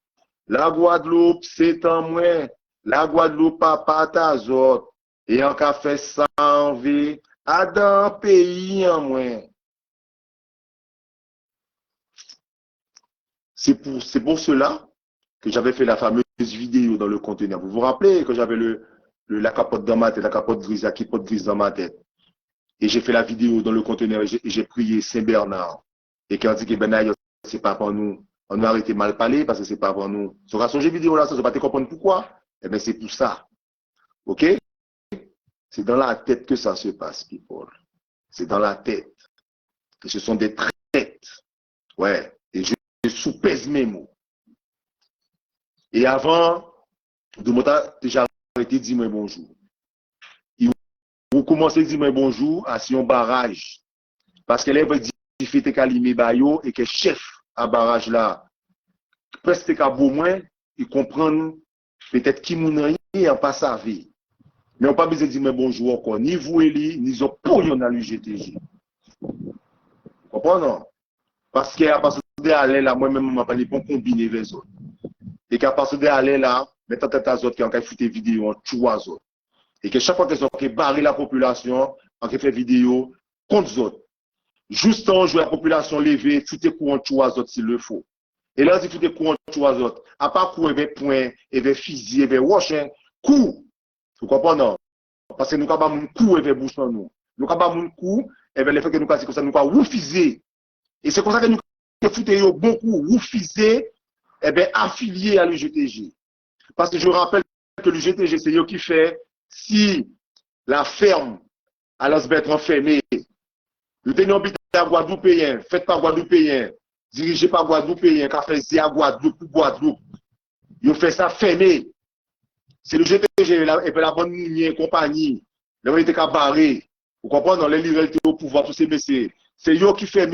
La Guadeloupe, c'est en moins. La Guadeloupe, pas ta zot. Et en café sans vie, à dans pays en moins. C'est pour cela que j'avais fait la fameuse vidéo dans le conteneur. Vous vous rappelez que j'avais la capote dans ma tête, la capote grise, la capote grise dans ma tête. Et j'ai fait la vidéo dans le conteneur et j'ai prié Saint-Bernard. Et quand on dit que Bernard, c'est pas pour nous. On a arrêté mal parler parce que c'est pas pour nous. Sur la vidéo là, ça ne va pas te comprendre pourquoi. Eh bien, c'est pour ça. OK? C'est dans la tête que ça se passe, people. C'est dans la tête. Et ce sont des traites. Ouais. Et je sous-pèse mes mots. Et avant, de mon temps, j'ai arrêté de dire moi bonjour. Vous commencez à dire moi bonjour à Sion Barrage. Parce qu'elle veut dire qu'il fait Kalimé Bayo et que chef à barrage là, presque qu'à beau moins, ils comprennent peut-être qui moun rien en pas sa vie. Mais on pas besoin de dire bonjour encore. Ni vous, Eli, ni ont pour yon à l'UGTG. Vous comprenez? Parce qu'à partir de aller là, moi-même, je ne pas combiner les autres. Et qu'à partir de aller là, maintenant, t'as des autres qui ont fait des vidéos en tuant les autres. Et que chaque fois qu'ils ont barré la population, on fait vidéo contre les autres. Juste en jouant la population levée, foutre courant tuant les autres s'il le faut. Et là, si foutre courant tuant les autres, à part courir avec point, avec fusil, avec washing, coup. Vous comprenez? Parce que nous avons un coup avec bouche dans nous. Nous avons un coup, et bien le fait que nous passons comme ça, nous avons refuser. Et c'est comme ça que nous foutons bon coup, refuser, et bien affilié à l'UGTG. Parce que je rappelle que l'UGTG, c'est eux qui fait, si la ferme à Las-Bertrand fermée, nous tenons à Guadeloupéen, faites par Guadeloupéen, dirigé par Guadeloupéen, qui fait à Guadeloupe pour Guadeloupe. Ils fait ça fermé. C'est le GTG et puis la bonne ligne compagnie. Là, on était qu'à barrer. Vous comprenez, dans les livres au pouvoir, tous ces messieurs. C'est eux qui ferment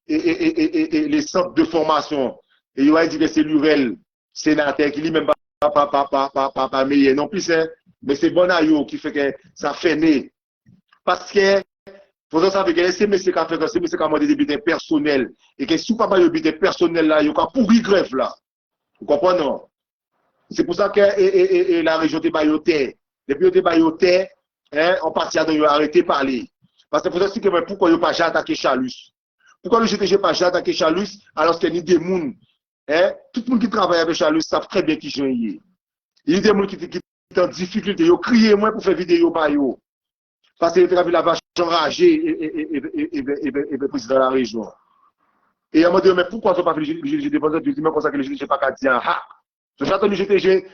les centres de formation. Et ils ont dit que c'est l'URL, sénateur, qui dit même pas meilleur non plus, mais c'est bon à eux qui fait que ça ferme. Parce que Vous savez que les MSC qui a fait, c'est MSC qui a demandé des budgets personnels. Et que si vous n'avez pas de budget personnel là, il y a pourri grève là. Vous comprenez, non? C'est pour ça que la région de Bayoté, depuis que Bayoté, on partit à arrêter de parler. Parce que vous savez que pourquoi il n'y a pas attaqué Chalus? Pourquoi le GTG pas attaqué Chalus alors qu'il y a des gens, tout le monde qui travaille avec Chalus savent très bien qui j'en ai. Il y a des gens qui sont en difficulté, ils crient moins pour faire vidéo par eux. Parce qu'ils ont vu la vache enragée et le président de la région. Et il m'a dit, mais pourquoi tu n'as pas fait le GTG défenseur? Je dis, mais comme ça que le GTG pas qu'à dire, ah! J'attends le GTG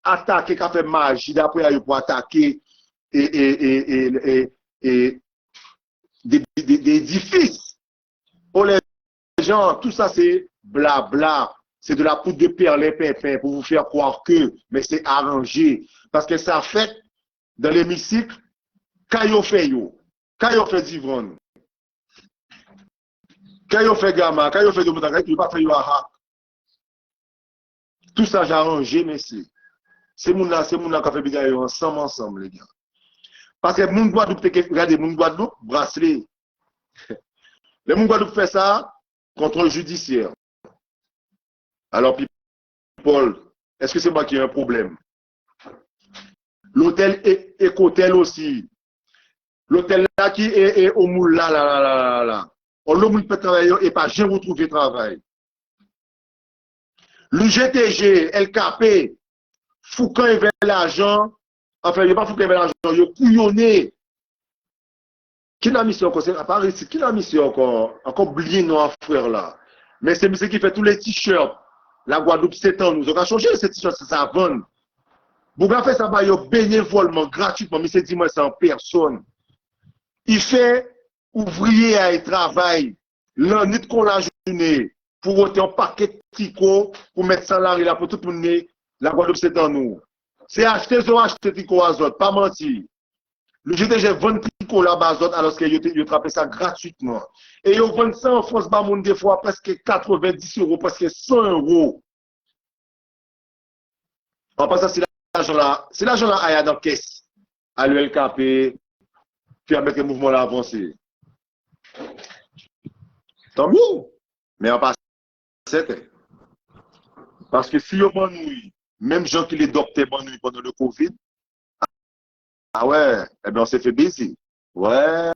attaqué, qui a fait magie, d'après, pour attaquer des édifices. Pour les gens, tout ça c'est blabla. C'est de la poudre de perlimpinpin pour vous faire croire que, mais c'est arrangé. Parce que ça fait dans l'hémicycle, quand ils fait d'Ivron, quand ils fait Gamma, quand ils fait de Moutaga, ils ne pas faire Yoaha. Tout ça, j'ai arrangé, mais c'est mon là qui a fait bagaille ensemble, les gars. Parce que mon Guadeloupe, regardez, mon Guadeloupe, bracelet. Le mon Guadeloupe fait ça, contrôle judiciaire. Alors, Paul, est-ce que c'est moi qui ai un problème? L'hôtel Écotel aussi. L'hôtel là qui est au moule là. On le moule peut travailler et pas j'ai retrouvé travail. Le GTG, LKP, Foucan il veut l'argent. Enfin, il n'y a pas Foucan il veut l'argent, il a couillonné. Qui l'a mission encore? C'est à Paris, qui l'a mission encore? Encore oublié nos frères là. Mais c'est monsieur qui fait tous les t-shirts. La Guadeloupe, 7 ans, nous avons changé ces t-shirts, ça vend. Bouga fait ça bénévolement, gratuitement, mais c'est dit moi c'est en personne. Il fait ouvrier à travail, l'année de la journée, pour ôter un paquet de tricot, pour mettre salarié là pour tout le monde. La Guadeloupe, c'est en nous. C'est acheter tricot à Zot, pas mentir. Le GTG vend tricot là-bas à Zot alors qu'il a ça gratuitement. Et ils vendent ça en France, des fois presque 90 €, presque 100 €. En passant, c'est l'argent-là à dans la caisse, à l'ULKP, permettre le mouvement d'avancer. Tant mieux. Mais en passant, c'est parce que si on m'ennuie, même gens qui les docteurs m'ennuient pendant le Covid, ah ouais, eh bien on s'est fait baiser. Ouais.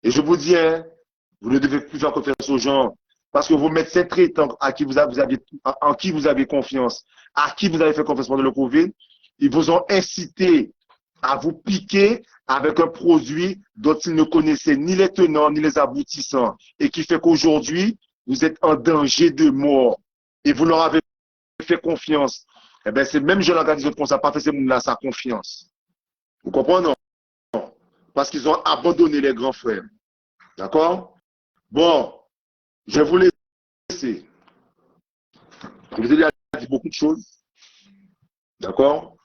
Et je vous dis, hein, vous ne devez plus faire confiance aux gens. Parce que vos médecins traitants en qui vous avez confiance, à qui vous avez fait confiance pendant le Covid, ils vous ont incité à vous piquer avec un produit dont ils ne connaissaient ni les tenants ni les aboutissants et qui fait qu'aujourd'hui, vous êtes en danger de mort et vous leur avez fait confiance. Eh bien, c'est même gens qui ont pas fait ces gens-là sa confiance. Vous comprenez? Non? Parce qu'ils ont abandonné les grands frères. D'accord? Bon. Je vais vous laisser. Je vous ai déjà dit beaucoup de choses. D'accord?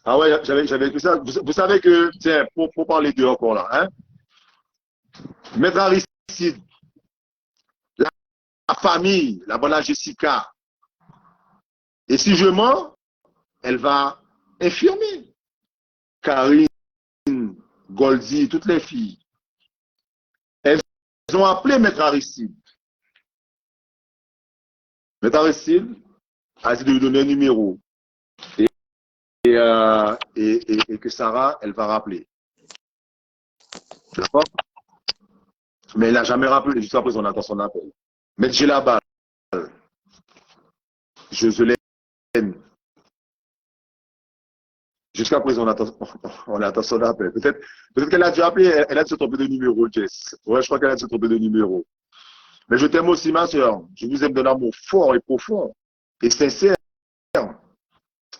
Ah ouais, j'avais écrit ça. Vous savez que, tiens, pour parler d'eux encore là, hein? Maître Aristide, la famille, la bonne Jessica. Et si je mens, elle va infirmer. Karine, Goldie, toutes les filles. Elles ont appelé Maître Aristide. Maître Aristide a dit de lui donner un numéro. Et que Sarah, elle va rappeler. D'accord? Mais elle n'a jamais rappelé. Jusqu'à présent, on attend son appel. Mais j'ai la balle. Je l'aime. Jusqu'à présent, on attend son appel. Peut-être qu'elle a dû appeler, elle a dû se tromper de numéro, Jess. Ouais, je crois qu'elle a dû se tromper de numéro. Mais je t'aime aussi, ma soeur. Je vous aime d'un amour fort et profond et sincère.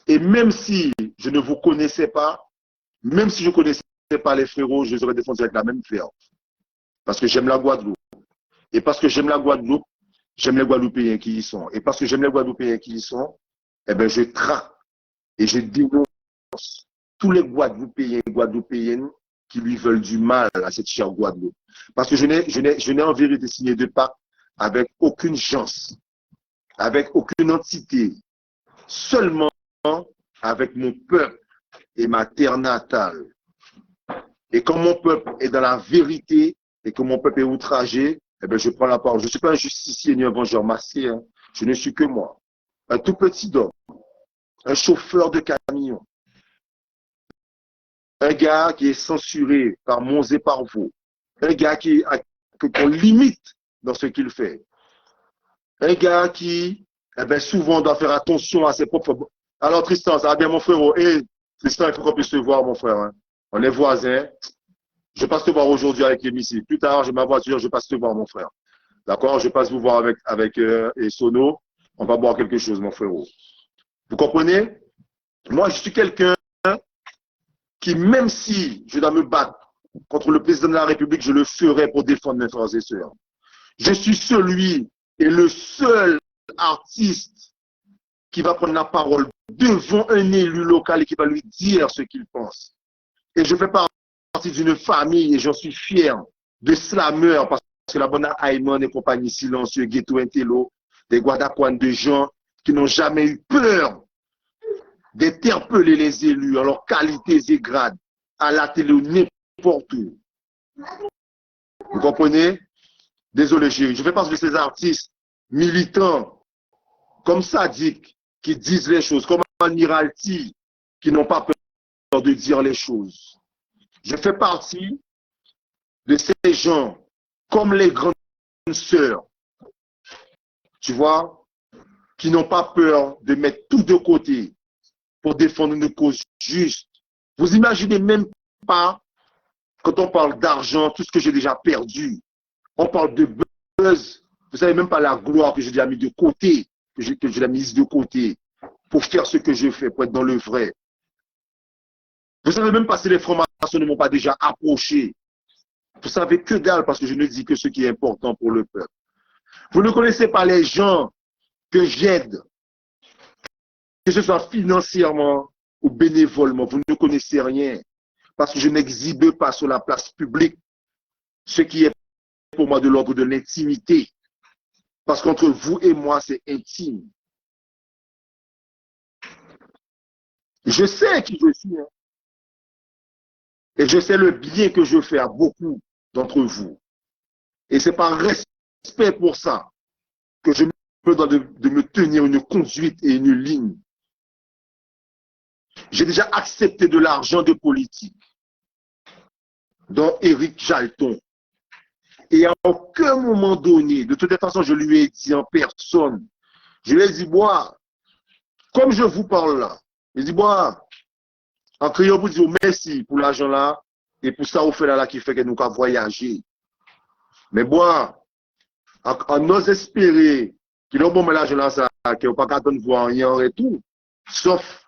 Et même si je ne vous connaissais pas, même si je ne connaissais pas les frérots, je les aurais défendus avec la même ferme. Parce que j'aime la Guadeloupe. Et parce que j'aime la Guadeloupe, j'aime les Guadeloupéens qui y sont. Et parce que j'aime les Guadeloupéens qui y sont, eh bien, je traque et je dénonce tous les Guadeloupéens et Guadeloupéennes qui lui veulent du mal à cette chère Guadeloupe. Parce que je n'ai en vérité signé de pacte avec aucune chance, avec aucune entité, seulement avec mon peuple et ma terre natale. Et quand mon peuple est dans la vérité et que mon peuple est outragé, eh bien, je prends la parole. Je ne suis pas un justicier ni un vengeur masqué. Hein. Je ne suis que moi. Un tout petit homme, un chauffeur de camion, un gars qui est censuré par Mons et par vous, un gars qu'on limite dans ce qu'il fait, un gars qui, eh bien, souvent doit faire attention à ses propres... Alors Tristan, ça va bien mon frère. Tristan, il faut qu'on puisse se voir, mon frère. Hein. On est voisins. Je passe te voir aujourd'hui avec Émissi. Plus tard, j'ai ma voiture, je passe te voir, mon frère. D'accord? Je passe vous voir avec Sono. On va boire quelque chose, mon frérot. Vous comprenez? Moi, je suis quelqu'un qui, même si je dois me battre contre le président de la République, je le ferai pour défendre mes frères et sœurs. Je suis celui et le seul artiste qui va prendre la parole devant un élu local et qui va lui dire ce qu'il pense. Et je fais partie d'une famille et j'en suis fier de slameurs parce que la bonne Ayman et compagnie silencieux, Ghetto Intello, des Guadakouane de gens qui n'ont jamais eu peur d'interpeller les élus en leurs qualités et grades à la télé ou n'importe où. Vous comprenez? Désolé, chérie. Je fais partie de ces artistes militants comme Sadik qui disent les choses, comme Admiralty qui n'ont pas peur de dire les choses. Je fais partie de ces gens comme les grandes sœurs, tu vois, qui n'ont pas peur de mettre tout de côté pour défendre une cause juste. Vous imaginez même pas, quand on parle d'argent, tout ce que j'ai déjà perdu. On parle de buzz. Vous savez même pas la gloire que j'ai déjà mis de côté, que j'ai déjà mise de côté pour faire ce que je fais, pour être dans le vrai. Vous savez même pas si les francs-maçons ne m'ont pas déjà approché. Vous savez que dalle parce que je ne dis que ce qui est important pour le peuple. Vous ne connaissez pas les gens que j'aide, que ce soit financièrement ou bénévolement. Vous ne connaissez rien parce que je n'exhibe pas sur la place publique ce qui est pour moi de l'ordre de l'intimité. Parce qu'entre vous et moi, c'est intime. Je sais qui je suis. Hein. Et je sais le bien que je fais à beaucoup d'entre vous. Et c'est par respect pour ça que je me dois de me tenir une conduite et une ligne. J'ai déjà accepté de l'argent de politique, dont Éric Jalton. Et à aucun moment donné, de toute façon, je lui ai dit en personne, je lui ai dit, moi, comme je vous parle là, je dis, moi, en criant pour dire merci pour l'argent là, et pour ça, on fait là qui fait que nous avons voyagé. Mais moi, on ose espérer qu'il y a un bon l'argent là, ça, qu'il n'y a pas qu'à donner voir rien en retour, sauf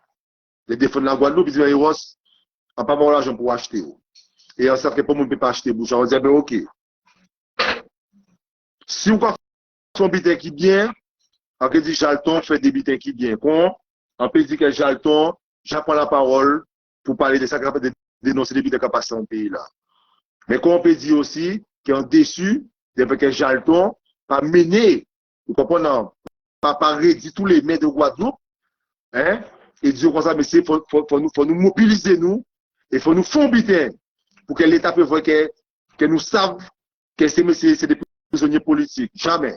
les défauts de la Guadeloupe, ils disent, on n'a pas avoir l'argent pour acheter. Et on sait que pour ne peut pas acheter, on va dire, ben ok. Si on fait un bitin qui bien, on peut dire Jalton fait des bitins qui bien. On peut dire que Jalton, j'apprends la parole pour parler de ça, de dénoncer des bitins qui passent dans le pays là. Mais on peut dire aussi qu'on est déçu de que Jalton a mené, vous comprenez, pas réduit tous les maires de Guadeloupe, hein, et dire comme ça, mais il faut nous mobiliser, nous, et il faut nous faire un bitin pour que l'État peut voir que nous savons que ces messieurs, c'est des prisonniers politiques. Jamais.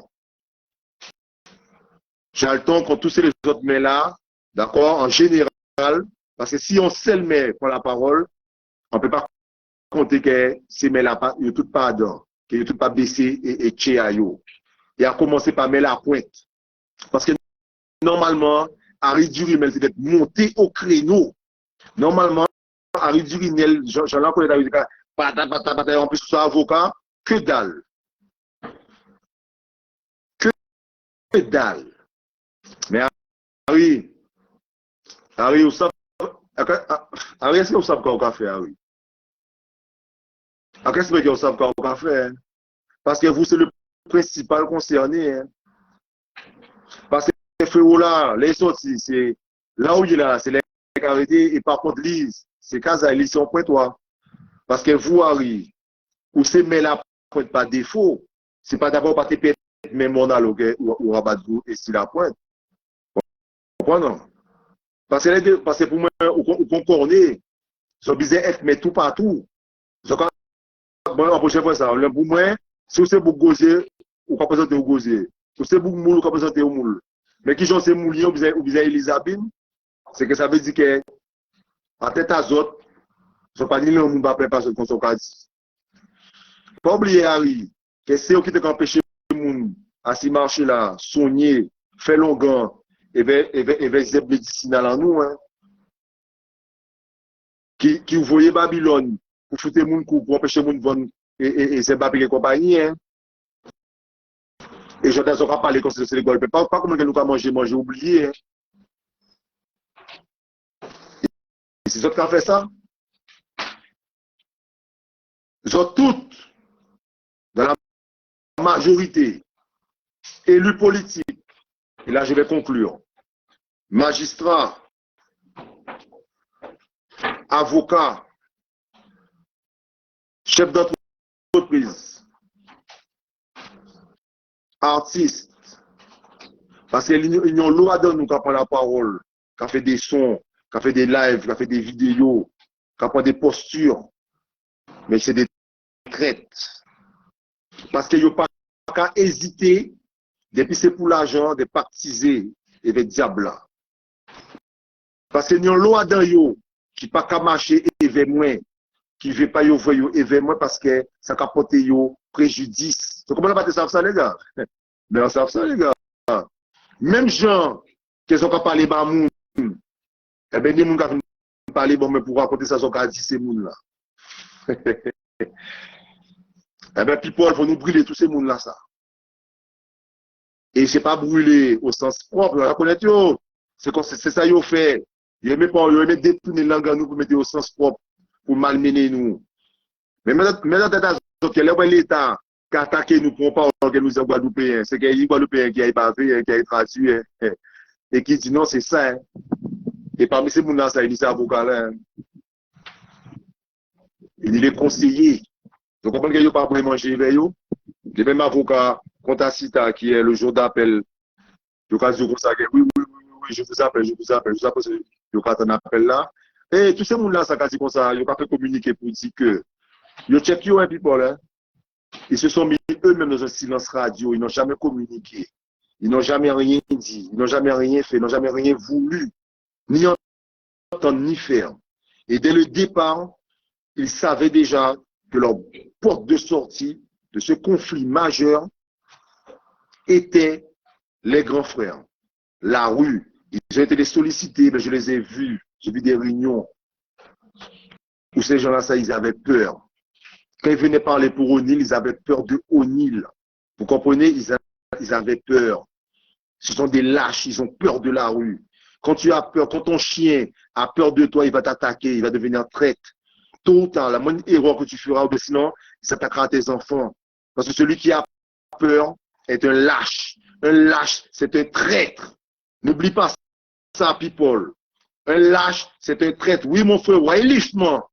Jalton, quand tous les autres mais là, d'accord, en général, parce que si on seul met pour la parole, on ne peut pas compter que ces mais là, il n'y a tout pas dedans, qu'il n'y a tout pas baissé et tchéayo. Et à commencer par mettre la pointe. Parce que normalement, Harry Durimel, c'est d'être monté au créneau. Normalement, Harry Durimel, j'en connais Harry Durimel, en plus, soit avocat, que dalle. Que dalle. Mais Harry, vous savez, Harry, est-ce que vous savez quoi on a fait, Harry? Qu'est-ce que vous savez quoi on a fait? Parce que vous, c'est le principal concerné. Hein? Parce que frérot là, les sorties, c'est là où il est là, c'est les arrêtés, et par contre, Lise, c'est Casa, ils sont point toi. Parce que vous, Harry, vous c'est mais la pointe par défaut, c'est pas d'abord pas te perdre même mon allogue ou rabat et si la pointe. Comprenez? Parce que pour moi, au concorné, ils sont obligés d'être mais tout partout. Bon, la prochaine fois, ça, pour moi, si c'est pour gozer, ou pas présenter au gozer. Si c'est pour moule, ou pas présenter au moule. Mais qui j'en sais moulier, ou bien Elisabeth, c'est que ça veut dire que, en tête à autres, ce n'est pas ni l'homme ou pas personne qu'on s'en dit. Pas oublier, Harry, que c'est eux qui t'ont empêché le monde à s'y marcher là, soigner, faire longueur, et vers zeb médicinal en nous, hein. Qui voyait Babylone, pour foutre le monde, pour empêcher le monde de vendre, et c'est Babylone et compagnie, hein. Et je n'ai pas parlé comme c'est l'école. Pas comment nous avons manger, oublié. Hein. Et c'est eux qui ont fait ça. Ils ont toutes, dans la majorité, élus politiques. Et là, je vais conclure. Magistrats, avocats, chefs d'entreprise, artistes. Parce que l'Union Loadon nous qui prend la parole, qui a fait des sons, qui a fait des lives, qui a fait des vidéos, qui a pris des postures. Mais c'est des traites. Parce qu'il n'y a pas qu'à hésiter, depuis c'est pour l'argent, de partiser et de diable là. Parce qu'il y a une loi dans yo qui pas qu'à marcher et vers moi, qui ne veut pas yo voir yo et vers moi parce que ça a porté yo préjudice. Donc, comment on va ça, les gars? Mais on sait ça, les gars. Même gens qui ont parlé de moun, eh bien, les gens qui ont parlé bon, mais pour raconter ça, ils ont dit ces moun là. Eh bien, people, il faut nous brûler tous ces moun là, ça. Et c'est pas brûler au sens propre, on connaît yo. C'est ça yo fait. Ils aiment détourner la langue à nous pour mettre au sens propre, pour malmener nous. Mais maintenant, l'État qui a attaqué nous pour pas que nous sommes Guadeloupéens, c'est qu'il y a Guadeloupéens qui a bavé, qui a traduit, et qui dit non, c'est ça. Hein. Et parmi ces gens-là, ça, il dit avocat là. Hein. Il est conseiller. Donc, on comprend qu'il n'y a pas pour manger avec eux. Le même avocat, Contacita, qui est le jour d'appel, je vais dire comme ça, oui, je vous appelle, je vous appelle, je vais un appel là. Et tous ces gens-là, ça dit comme ça, ils n'ont pas fait communiquer pour dire que, ils check you, hein, people, hein. Ils se sont mis eux-mêmes dans un silence radio, ils n'ont jamais communiqué, ils n'ont jamais rien dit, ils n'ont jamais rien fait, ils n'ont jamais rien voulu, ni entendre, ni faire. Et dès le départ, ils savaient déjà que leur porte de sortie de ce conflit majeur était les grands frères, la rue. Ils ont été sollicités, mais je les ai vus, j'ai vu des réunions où ces gens-là, ça, ils avaient peur. Quand ils venaient parler pour O'Neill, ils avaient peur de O'Neill. Vous comprenez? Ils avaient peur. Ce sont des lâches, ils ont peur de la rue. Quand tu as peur, quand ton chien a peur de toi, il va t'attaquer, il va devenir traître. Tôt ou tard, la moindre erreur que tu feras, ou sinon, il s'attaquera à tes enfants. Parce que celui qui a peur est un lâche. Un lâche, c'est un traître. N'oublie pas ça, people. Un lâche, c'est un traître. Oui, mon frère, ouais, lichement.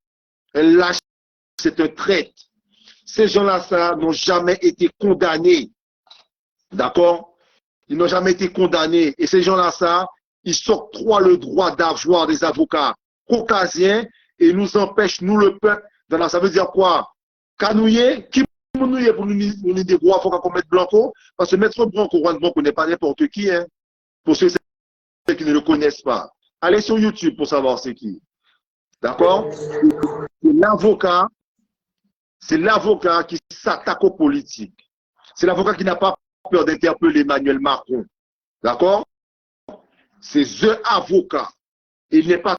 Un lâche, c'est un traître. Ces gens-là, ça, n'ont jamais été condamnés. D'accord? Ils n'ont jamais été condamnés. Et ces gens-là, ça, ils s'octroient le droit d'avoir des avocats caucasiens et nous empêchent, nous, le peuple, ça veut dire quoi? Canouiller, qui nous est pour nous dire des droits, il faut qu'on mette Blanco, parce que Maître Blanco, Juan Blanco n'est pas n'importe qui, hein, pour ceux qui ne le connaissent pas. Allez sur YouTube pour savoir c'est qui. D'accord? C'est l'avocat qui s'attaque aux politiques. C'est l'avocat qui n'a pas peur d'interpeller Emmanuel Macron. D'accord? C'est The Avocat. Il n'est pas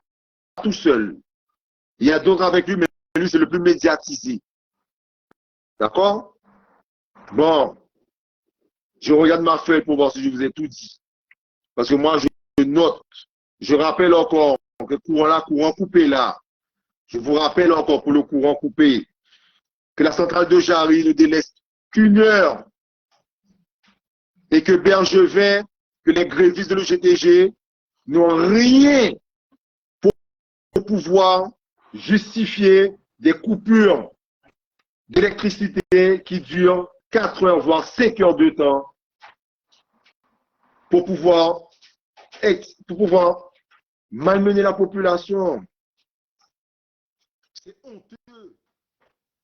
tout seul. Il y a d'autres avec lui, mais lui, c'est le plus médiatisé. D'accord? Bon. Je regarde ma feuille pour voir si je vous ai tout dit. Parce que moi, je note. Je rappelle encore que courant coupé là. Je vous rappelle encore pour le courant coupé que la centrale de Jarry ne délaisse qu'une heure et que Bergevin, que les grévistes de l'EGTG n'ont rien pour pouvoir justifier des coupures d'électricité qui durent 4 heures, voire 5 heures de temps pour pouvoir malmener la population. C'est honteux.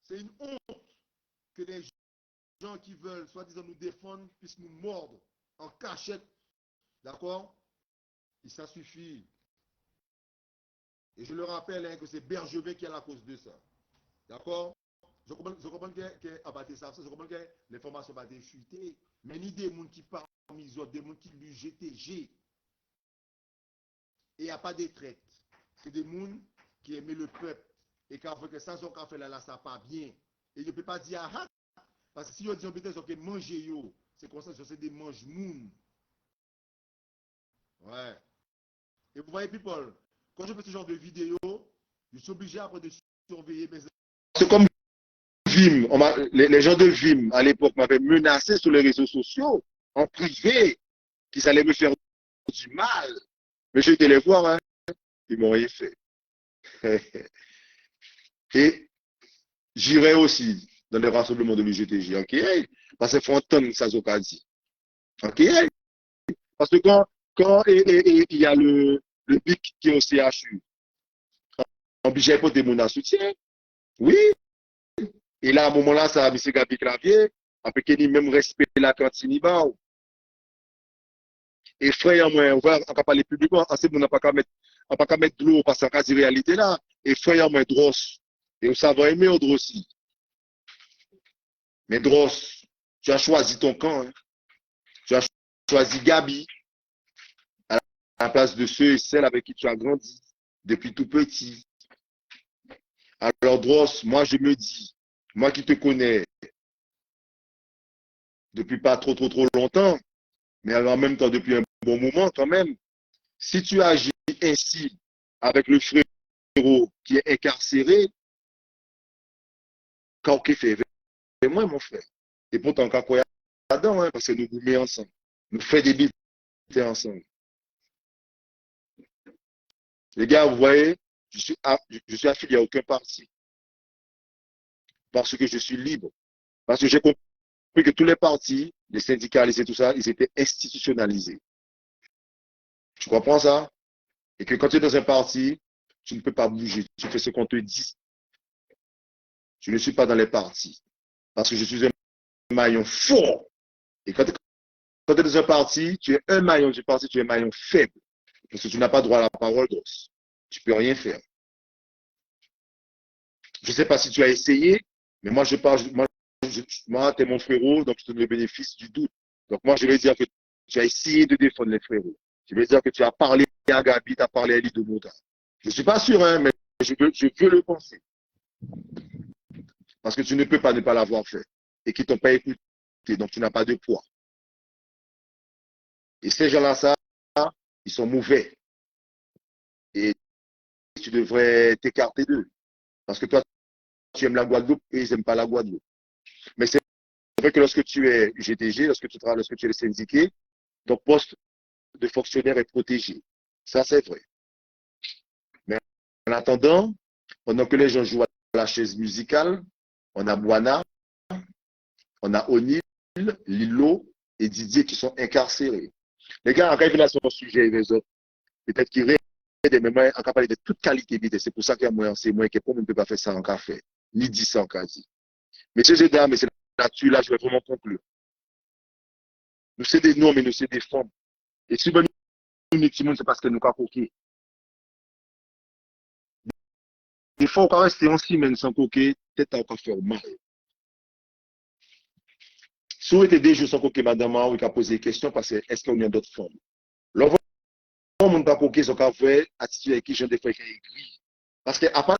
C'est une honte que les gens qui veulent, soi-disant, nous défendre, puissent nous mordre en cachette. D'accord? Et ça suffit. Et je le rappelle hein, que c'est Bergevin qui est à la cause de ça. D'accord? Je comprends que l'information va être fuitée, mais ni des gens qui parlent des autres, des gens qui lui GTG. Et il n'y a pas de traite. C'est des gens qui aiment le peuple. Et quand on fait ça, son café là, ça pas bien. Et je ne peux pas dire ah, parce que si on dit peut-être que manger c'est comme ça, c'est des mange-moun. Ouais. Et vous voyez, people, quand je fais ce genre de vidéo, je suis obligé après de surveiller mes. C'est comme Vim, les gens de Vim à l'époque m'avaient menacé sur les réseaux sociaux, en privé, qu'ils allaient me faire du mal. Mais j'ai été les voir, hein, ils m'ont rien fait. Et j'irai aussi dans les rassemblements de l'UGTJ, ok? Parce qu'il faut entendre ça, Zoka dit. Ok? Parce que quand il y a le BIC qui est au CHU, obligé pour des mon soutien, oui. Et là, à un moment-là, ça a mis Gabi Clavier, après qu'il ait même respecté la cantine. Et frère, moi, on va parler publiquement, assez on n'a pas qu'à mettre de l'eau parce qu'en quasi réalité là. Et frère, moi, Dross. Et ça va aimer Dross aussi. Mais Dross, tu as choisi ton camp. Hein. Tu as choisi Gabi à la place de ceux et celles avec qui tu as grandi depuis tout petit. Alors Dross, moi je me dis, moi qui te connais depuis pas trop longtemps, mais en même temps depuis un bon moment quand même, si tu agis ainsi avec le frérot qui est incarcéré, quand on fait moi mon frère. Et pourtant quand on est là-dedans, hein, parce que nous gourmets ensemble, nous faisons des bites ensemble. Les gars, vous voyez, je suis affilié à aucun parti. Parce que je suis libre. Parce que j'ai compris que tous les partis, les syndicalistes et tout ça, ils étaient institutionnalisés. Tu comprends ça? Et que quand tu es dans un parti, tu ne peux pas bouger. Tu fais ce qu'on te dit. Je ne suis pas dans les partis. Parce que je suis un maillon fort. Et quand tu es dans un parti, tu es un maillon du parti, tu es un maillon faible. Parce que tu n'as pas droit à la parole, Dross. Tu ne peux rien faire. Je ne sais pas si tu as essayé, mais moi, je parle, moi, tu es mon frérot, donc je te donne le bénéfice du doute. Donc moi, je vais dire que tu as essayé de défendre les frérots. Je vais dire que tu as parlé à Gabi, tu as parlé à Elie de Mouta. Je ne suis pas sûr, hein, mais je veux le penser. Parce que tu ne peux pas ne pas l'avoir fait. Et qu'ils ne t'ont pas écouté, donc tu n'as pas de poids. Et ces gens-là, ça, ils sont mauvais. Et tu devrais t'écarter d'eux. Parce que toi, tu aimes la Guadeloupe et ils n'aiment pas la Guadeloupe. Mais c'est vrai que lorsque tu es GTG, lorsque tu es syndiqué, ton poste de fonctionnaire est protégé. Ça, c'est vrai. Mais en attendant, pendant que les gens jouent à la chaise musicale, on a Boana, on a O'Neill, Lilo et Didier qui sont incarcérés. Les gars, en révélation sur ce sujet, les autres, peut-être qu'ils rêvent, mais moi, on parler de toute qualité. C'est pour ça que moi, c'est moi qui ne peut pas faire ça en café, ni 10 en quasi. Messieurs et dames, c'est là-dessus, là, je vais vraiment conclure. Nous, c'est des noms, mais nous, c'est des femmes. Et si nous, c'est parce que nous, pas coqués. Des fois, on peut rester en semaine sans coquer, peut-être on peut faire mal. Si on était des jours sans coquer, madame, on peut poser des questions parce que est-ce qu'on y a d'autres formes? L'enfant, on ne peut pas coquer, on peut faire attitude avec qui j'en des fois écrit. Parce que, à part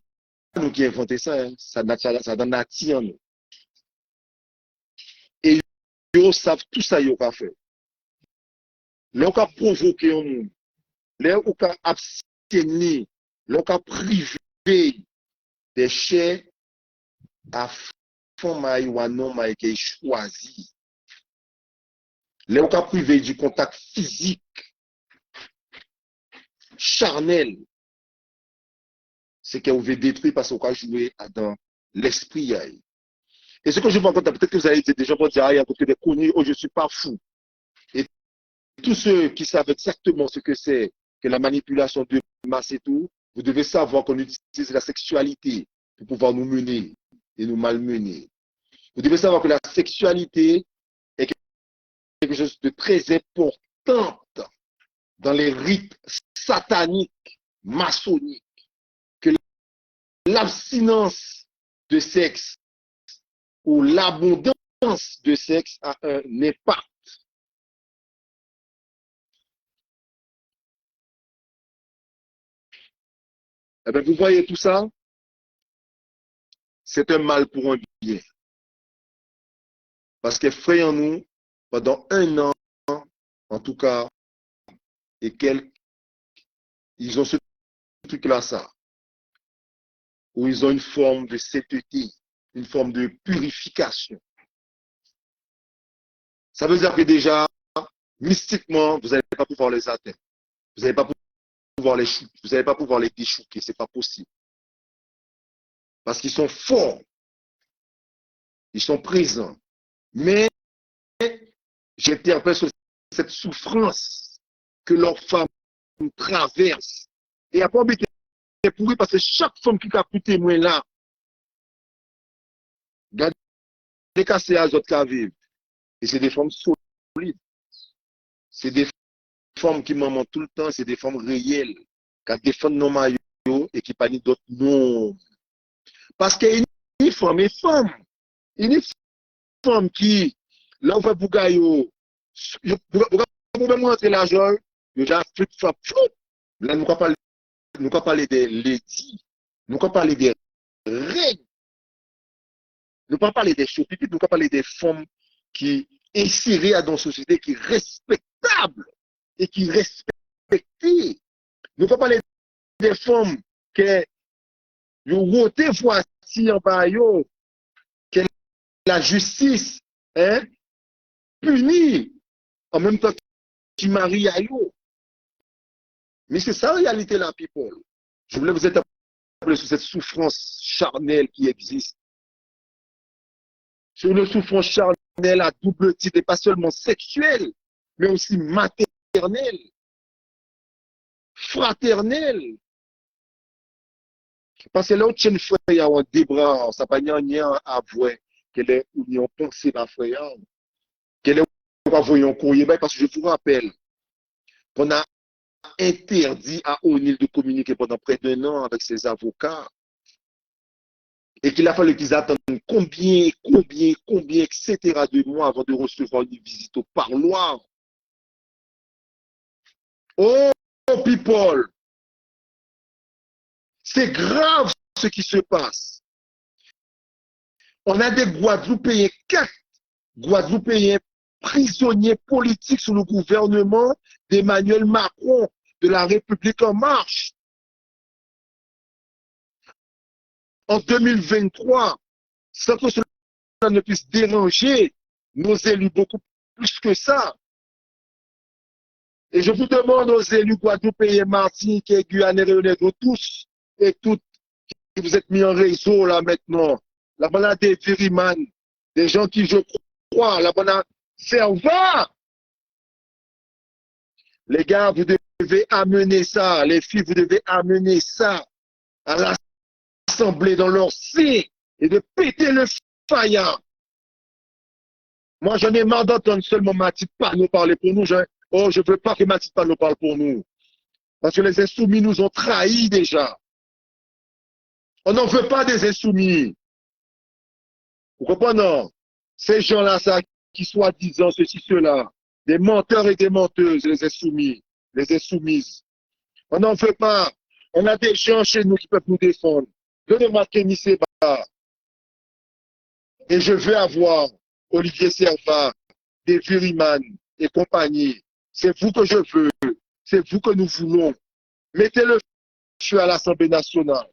nous qui inventons ça, hein, ça donne la en nous. Et ils savent tout ça, ils ont fait. Là, on a provoqué un monde. Là, on a abstenu. Là, on a privé des chers à fond maï ou à non maï qui est choisi. Là, on a privé du contact physique, charnel. C'est qu'on veut détruire parce qu'on a joué dans l'esprit. Et ce que je vois, peut-être que vous allez dire, des gens vont dire, ah, il y a des connus, oh, je ne suis pas fou. Et tous ceux qui savent exactement ce que c'est que la manipulation de masse et tout, vous devez savoir qu'on utilise la sexualité pour pouvoir nous mener. et nous malmener. Vous devez savoir que la sexualité est quelque chose de très important dans les rites sataniques, maçonniques, que l'abstinence de sexe ou l'abondance de sexe a un impact. Eh bien, vous voyez tout ça, c'est un mal pour un bien. Parce qu'effrayons-nous, pendant 1 an, en tout cas, et quelques, ils ont ce truc-là, ça, où ils ont une forme de sainteté, une forme de purification. Ça veut dire que déjà, mystiquement, vous n'allez pas pouvoir les atteindre. Vous n'allez pas pouvoir les shooter, vous n'allez pas pouvoir les déchouquer, c'est pas possible. Parce qu'ils sont forts, ils sont présents. Mais j'interpelle sur cette souffrance que leurs femmes traversent. Et après, c'est pourri parce que chaque femme qui a pu témoin là, regardez casser à autres qui vivent. Et c'est des femmes solides. C'est des femmes qui m'en tout le temps, c'est des femmes réelles, qui défendent nos maillots et qui parlent d'autres noms. Parce qu'il y a une femme et femme. Une femme qui, là, on va bougayo, vous pouvez montrer l'argent, déjà, flip, flop, flop. Là, nous ne parler des ladies, nous ne parler des reines, nous ne parler des choses, nous ne parler des femmes qui insérées dans la société, qui respectables et qui respectées. Nous ne parler des femmes qui ont voté voici en bas, que la justice punit en même temps qu'ils marient à eux. Mais c'est ça en réalité la people. Je voulais vous interpeller sur cette souffrance charnelle qui existe. Sur une souffrance charnelle à double titre, et pas seulement sexuelle, mais aussi maternelle, fraternelle. Parce que là, on tient frère, il y a un débras, ça pas rien à voir, qu'elle est union pensée par frère, qu'elle est pas voyant courrier, parce que je vous rappelle qu'on a interdit à O'Neill de communiquer pendant près d'1 an avec ses avocats et qu'il a fallu qu'ils attendent combien, etc. de mois avant de recevoir une visite au parloir. Oh, people! C'est grave ce qui se passe. On a des Guadeloupéens, 4 Guadeloupéens prisonniers politiques sous le gouvernement d'Emmanuel Macron de la République en marche. En 2023, sans que cela ne puisse déranger nos élus beaucoup plus que ça. Et je vous demande aux élus guadeloupéens, martiniquais, guyanais, réunionnais, tous et toutes qui vous êtes mis en réseau là maintenant, la bonne des viriman, des gens qui, je crois, la bonne servant. Les gars, vous devez amener ça, les filles, vous devez amener ça à l'Assemblée dans leur sein et de péter le faillant. Moi, j'en ai marre d'entendre seulement Mathilde Panot parler pour nous. Je ne veux pas que Mathilde Panot parle pour nous. Parce que les insoumis nous ont trahis déjà. On n'en veut pas des insoumis. Vous comprenez? Ces gens-là, ça, qui soi-disant ceci, cela, des menteurs et des menteuses, les insoumis, les insoumises. On n'en veut pas. On a des gens chez nous qui peuvent nous défendre. Donnez-moi Kenny Seba. Et je veux avoir Olivier Servat, des Viriman et compagnie. C'est vous que je veux. C'est vous que nous voulons. Mettez le feu à l'Assemblée nationale.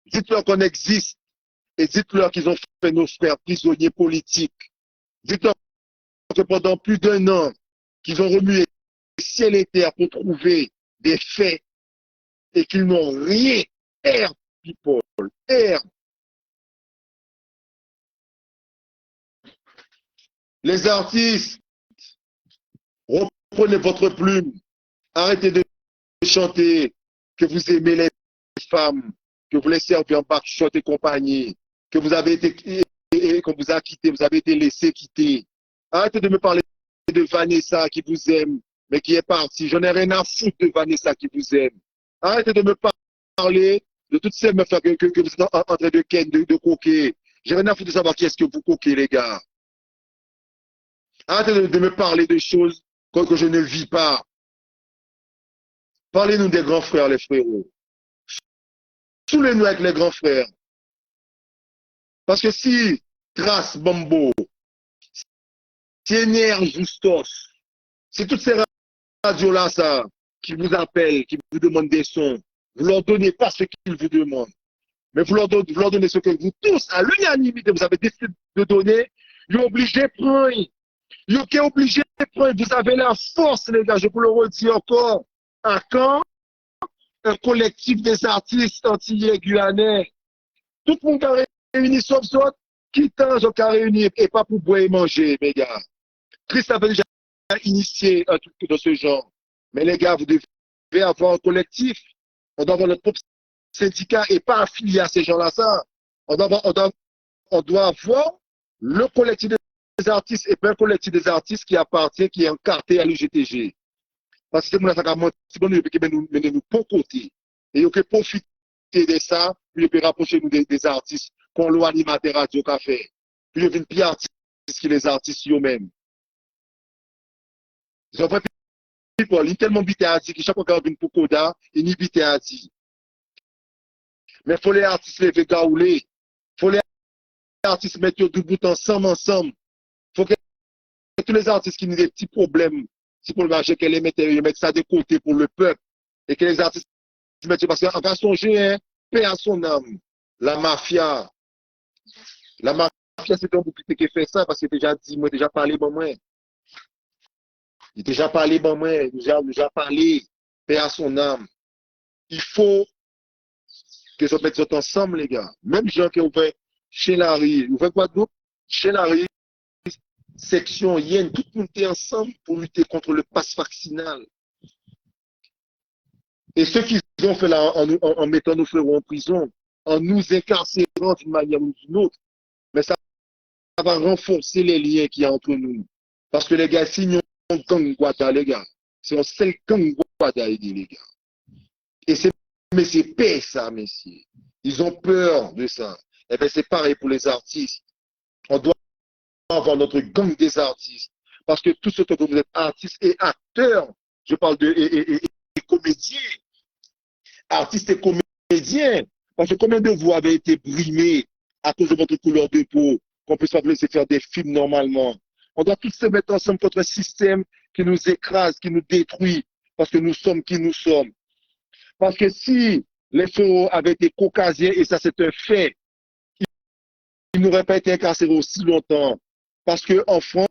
Dites-leur qu'on existe. Et dites-leur qu'ils ont fait nos frères prisonniers politiques. Dites-leur que pendant plus d'1 an, qu'ils ont remué ciel et terre pour trouver des faits et qu'ils n'ont rien. Air, people. Air. Les artistes, reprenez votre plume. Arrêtez de chanter que vous aimez les femmes. que vous les servez en backshot et compagnie, que vous avez été, et qu'on vous a quitté, vous avez été laissé quitter. Arrêtez de me parler de Vanessa qui vous aime, mais qui est partie. J'en ai rien à foutre de Vanessa qui vous aime. Arrêtez de me parler de toutes ces meufs que vous êtes en train de ken, de coquer. J'ai rien à foutre de savoir qui est-ce que vous coquez, les gars. Arrêtez de me parler de choses que je ne vis pas. Parlez-nous des grands frères, les frérots. Soulez-nous avec les grands frères. Parce que si Trace Bambo, si Ener Justos, si toutes ces radios-là, ça, qui vous appellent, qui vous demandent des sons, vous leur donnez pas ce qu'ils vous demandent. Mais vous leur donnez ce que vous tous, à l'unanimité, vous avez décidé de donner, ils sont obligés de prendre. Ils sont obligés de prendre. Vous avez la force, les gars, je vous le redis encore. À quand un collectif des artistes antillais guyanais? Tout le monde a réuni sauf autres, qui tant ont réuni et pas pour boire et manger, mes gars. Christ avait déjà initié un truc de ce genre. Mais les gars, vous devez avoir un collectif. On doit avoir notre propre syndicat et pas affilié à ces gens-là. Ça. On doit avoir le collectif des artistes et pas un collectif des artistes qui appartient, qui est encarté à l'UGTG. Parce que c'est mon attaquement, c'est bon, nous pour côté. Et il faut profiter de ça, puis il peut rapprocher nous des artistes qu'on l'a animateur radio café. Puis il y a une pire artiste que les artistes eux-mêmes. Ils ont fait people, ils tellement bité à dire que chaque fois qu'on vient pour Koda, ils n'y bité à dire. Mais il faut les artistes les gaouler. Il faut les artistes mettre du bout ensemble. Il faut que tous les artistes qui ont des petits problèmes, si pour le marché, qu'ils mettent ça de côté pour le peuple. Et que les artistes mettent, parce qu'en songer, hein, paix à son âme. La mafia, c'est un bouclier qui fait ça, parce que déjà dit, moi, déjà parlé, bon, moi. Il a déjà parlé, bon, moi, il a déjà parlé, paix à son âme. Il faut que ça mette ensemble, les gars. Même gens qui ont fait chez Larry, vous faites Guadeloupe, chez Larry, section Yen, tout le monde est ensemble pour lutter contre le pass vaccinal. Et ce qu'ils ont fait là, en mettant nos frères en prison, en nous incarcérant d'une manière ou d'une autre, mais ça va renforcer les liens qu'il y a entre nous. Parce que les gars, si nous on gang Guada, les gars, c'est un seul gang Guada, les gars. Et c'est, mais c'est paix, ça, messieurs. Ils ont peur de ça. Et bien, c'est pareil pour les artistes. On doit avoir notre gang des artistes. Parce que tout ce que vous êtes artistes et acteurs, je parle et comédiens, artistes et comédiens, parce que combien de vous avez été brimés à cause de votre couleur de peau, qu'on puisse pas vous laisser faire des films normalement. On doit tous se mettre ensemble contre un système qui nous écrase, qui nous détruit, parce que nous sommes qui nous sommes. Parce que si les frérots avaient été caucasiens, et ça c'est un fait, ils n'auraient pas été incarcérés aussi longtemps. Parce qu'en France,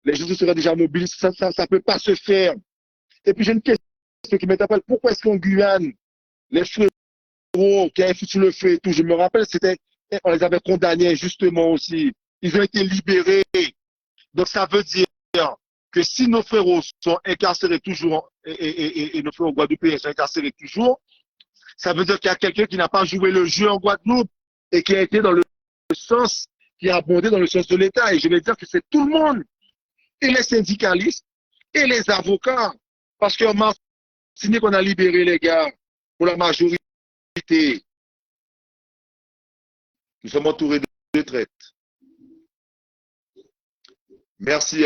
les gens seraient déjà mobiles, ça ne peut pas se faire. Et puis j'ai une question qui m'interpelle, pourquoi est-ce qu'en Guyane, les frérots qui avaient foutu le feu et tout, je me rappelle, on les avait condamnés justement aussi. Ils ont été libérés. Donc ça veut dire que si nos frérots sont incarcérés toujours, et nos frères guadeloupéens sont incarcérés toujours, ça veut dire qu'il y a quelqu'un qui n'a pas joué le jeu en Guadeloupe et qui a été dans le sens, qui a abondé dans le sens de l'État. Et je vais dire que c'est tout le monde, et les syndicalistes, et les avocats. Parce qu'en Martinique, on a libéré les gars pour la majorité. Nous sommes entourés de traite. Merci,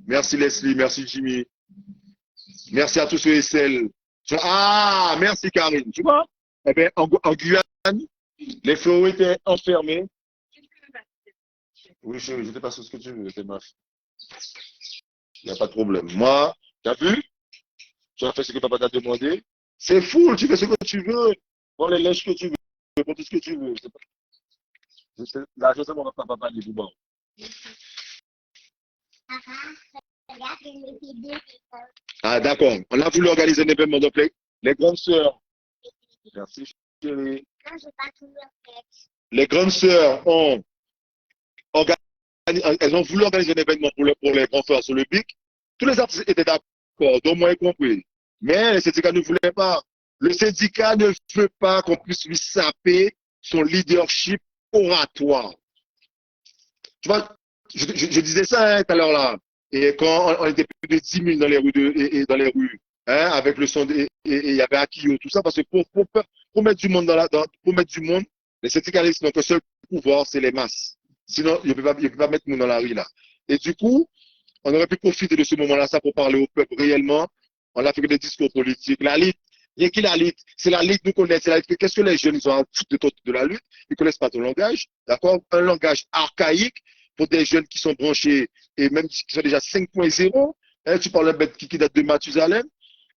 merci Leslie, merci Jimmy. Merci à tous ceux et celles. Ah, merci Karine. Tu vois? Eh bien, en Guyane, les fléaux étaient enfermés. Oui, je te passe ce que tu veux, c'est ma fille. Il n'y a pas de problème. Moi, tu as vu? Tu as fait ce que papa t'a demandé. C'est fou, tu fais ce que tu veux. Prends les lèches que tu veux, prends tout ce que tu veux. Là, je sais mon papa dit bon. Ah, d'accord. On a voulu organiser un événement. Donc, les grandes sœurs. Merci, chérie. Les grandes sœurs elles ont voulu organiser un événement pour les grands frères sur le BIC. Tous les artistes étaient d'accord, dont moi y compris. Mais les syndicats ne voulaient pas. Le syndicat ne veut pas qu'on puisse lui saper son leadership oratoire. Tu vois, je disais ça tout à l'heure là. Et quand on était plus de 10 000 dans les rues, hein, avec le son, et il y avait Akio, tout ça, parce que pour mettre du monde pour mettre du monde, les syndicalistes n'ont qu'un seul pouvoir, c'est les masses. Sinon, il ne peut pas mettre monde dans la rue là. Et du coup, on aurait pu profiter de ce moment-là, ça, pour parler au peuple réellement. On a fait des discours politiques. La lutte, il y a qui la lutte? C'est la lutte, nous connaissons. Qu'est-ce que les jeunes, ils ont à foutre de la lutte? Ils ne connaissent pas ton langage, d'accord? Un langage archaïque pour des jeunes qui sont branchés et même qui sont déjà 5.0. Hein, tu parles d'un bête qui date de Mathusalem.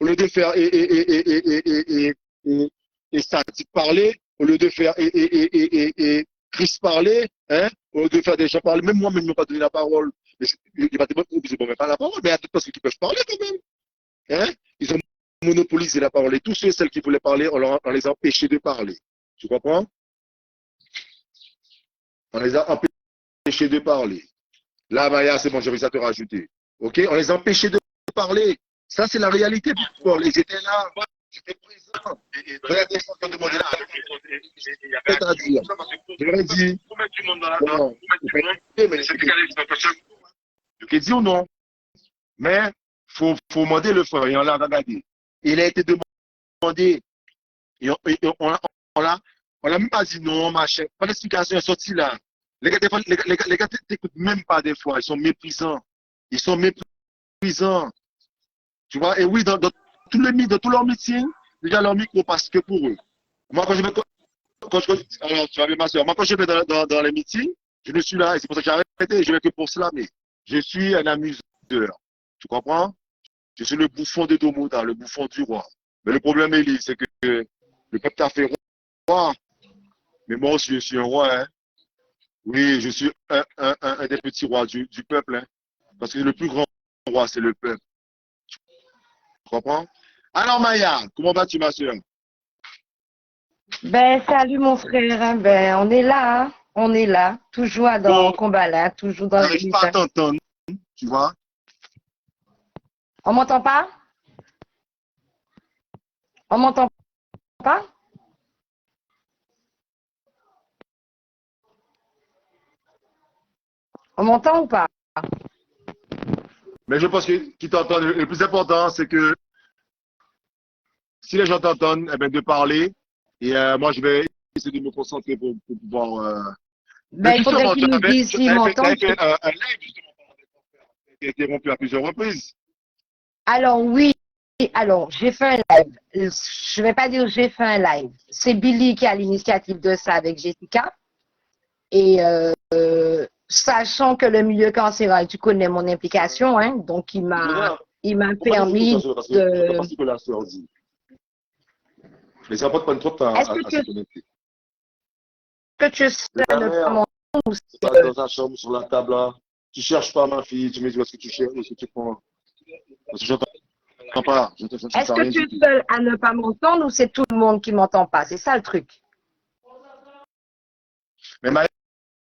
Au lieu de faire et Statique parler, au lieu de faire et Chris parler, hein, au lieu de faire des gens parler, même moi-même, ne m'ont pas donné la parole. Il va te dire, pas la parole, mais il y a d'autres personnes qui peuvent parler quand même. Hein? Ils ont monopolisé la parole. Et tous ceux et celles qui voulaient parler, on les a empêchés de parler. Tu comprends? On les a empêchés de parler. Là, Maya, c'est bon, j'ai réussi à te rajouter. OK? On les a empêchés de parler. Ça, c'est la réalité. Ils étaient là. J'étais présent. Regardez ce qu'on demandait là. C'est-à-dire, je leur ai dit, non, mais je dis ou non? Mais faut demander le frère. Et on l'a regardé. Il a été demandé. Et on l'a même pas dit non, machin. Pas d'explication, est sorti là. Les gars t'écoutent même pas des fois. Ils sont méprisants. Ils sont méprisants. Tu vois, et oui, dans tous leurs meetings, déjà leur micro passe que pour eux. Moi, alors, tu vas bien ma soeur. Moi, quand je vais dans les meetings, je ne suis là, et c'est pour ça que j'ai arrêté, je vais que pour cela, mais je suis un amuseur. Tu comprends? Je suis le bouffon de Domota, le bouffon du roi. Mais le problème, Élie, c'est que le peuple t'a fait roi. Mais moi aussi, je suis un roi, hein. Oui, je suis un des petits rois du peuple, hein. Parce que le plus grand roi, c'est le peuple. Tu comprends? Alors, Maya, comment vas-tu, ma soeur? Ben, salut mon frère. Hein. Ben, on est là. Hein. On est là. Toujours dans le combat là. Toujours dans le J'arrive pas à t'entendre, tu vois? On m'entend pas? On m'entend pas? On m'entend ou pas? Mais je pense que qui t'entendent, le plus important, c'est que si les gens t'entendent, eh ben, de parler. Et moi, je vais essayer de me concentrer pour pouvoir. Ben, il faudrait qu'ils nous disent s'ils m'entendent. Tu avais fait un live, justement, qui a été interrompu à plusieurs reprises. Alors, oui. Alors, j'ai fait un live. Je ne vais pas dire que j'ai fait un live. C'est Billy qui a l'initiative de ça avec Jessica. Et sachant que le milieu carcéral, tu connais mon implication, hein, donc il m'a permis de... Mais ça va pas prendre trop de temps à se connecter. Est-ce que tu sais ne pas tu passes dans ta chambre, sur la table là, tu cherches pas ma fille, tu me dis où est-ce que tu cherches, où est-ce que tu prends. Parce que je t'entends pas. Est-ce que tu es seul à ne pas m'entendre ou c'est tout le monde qui m'entend pas? C'est ça le truc. Mais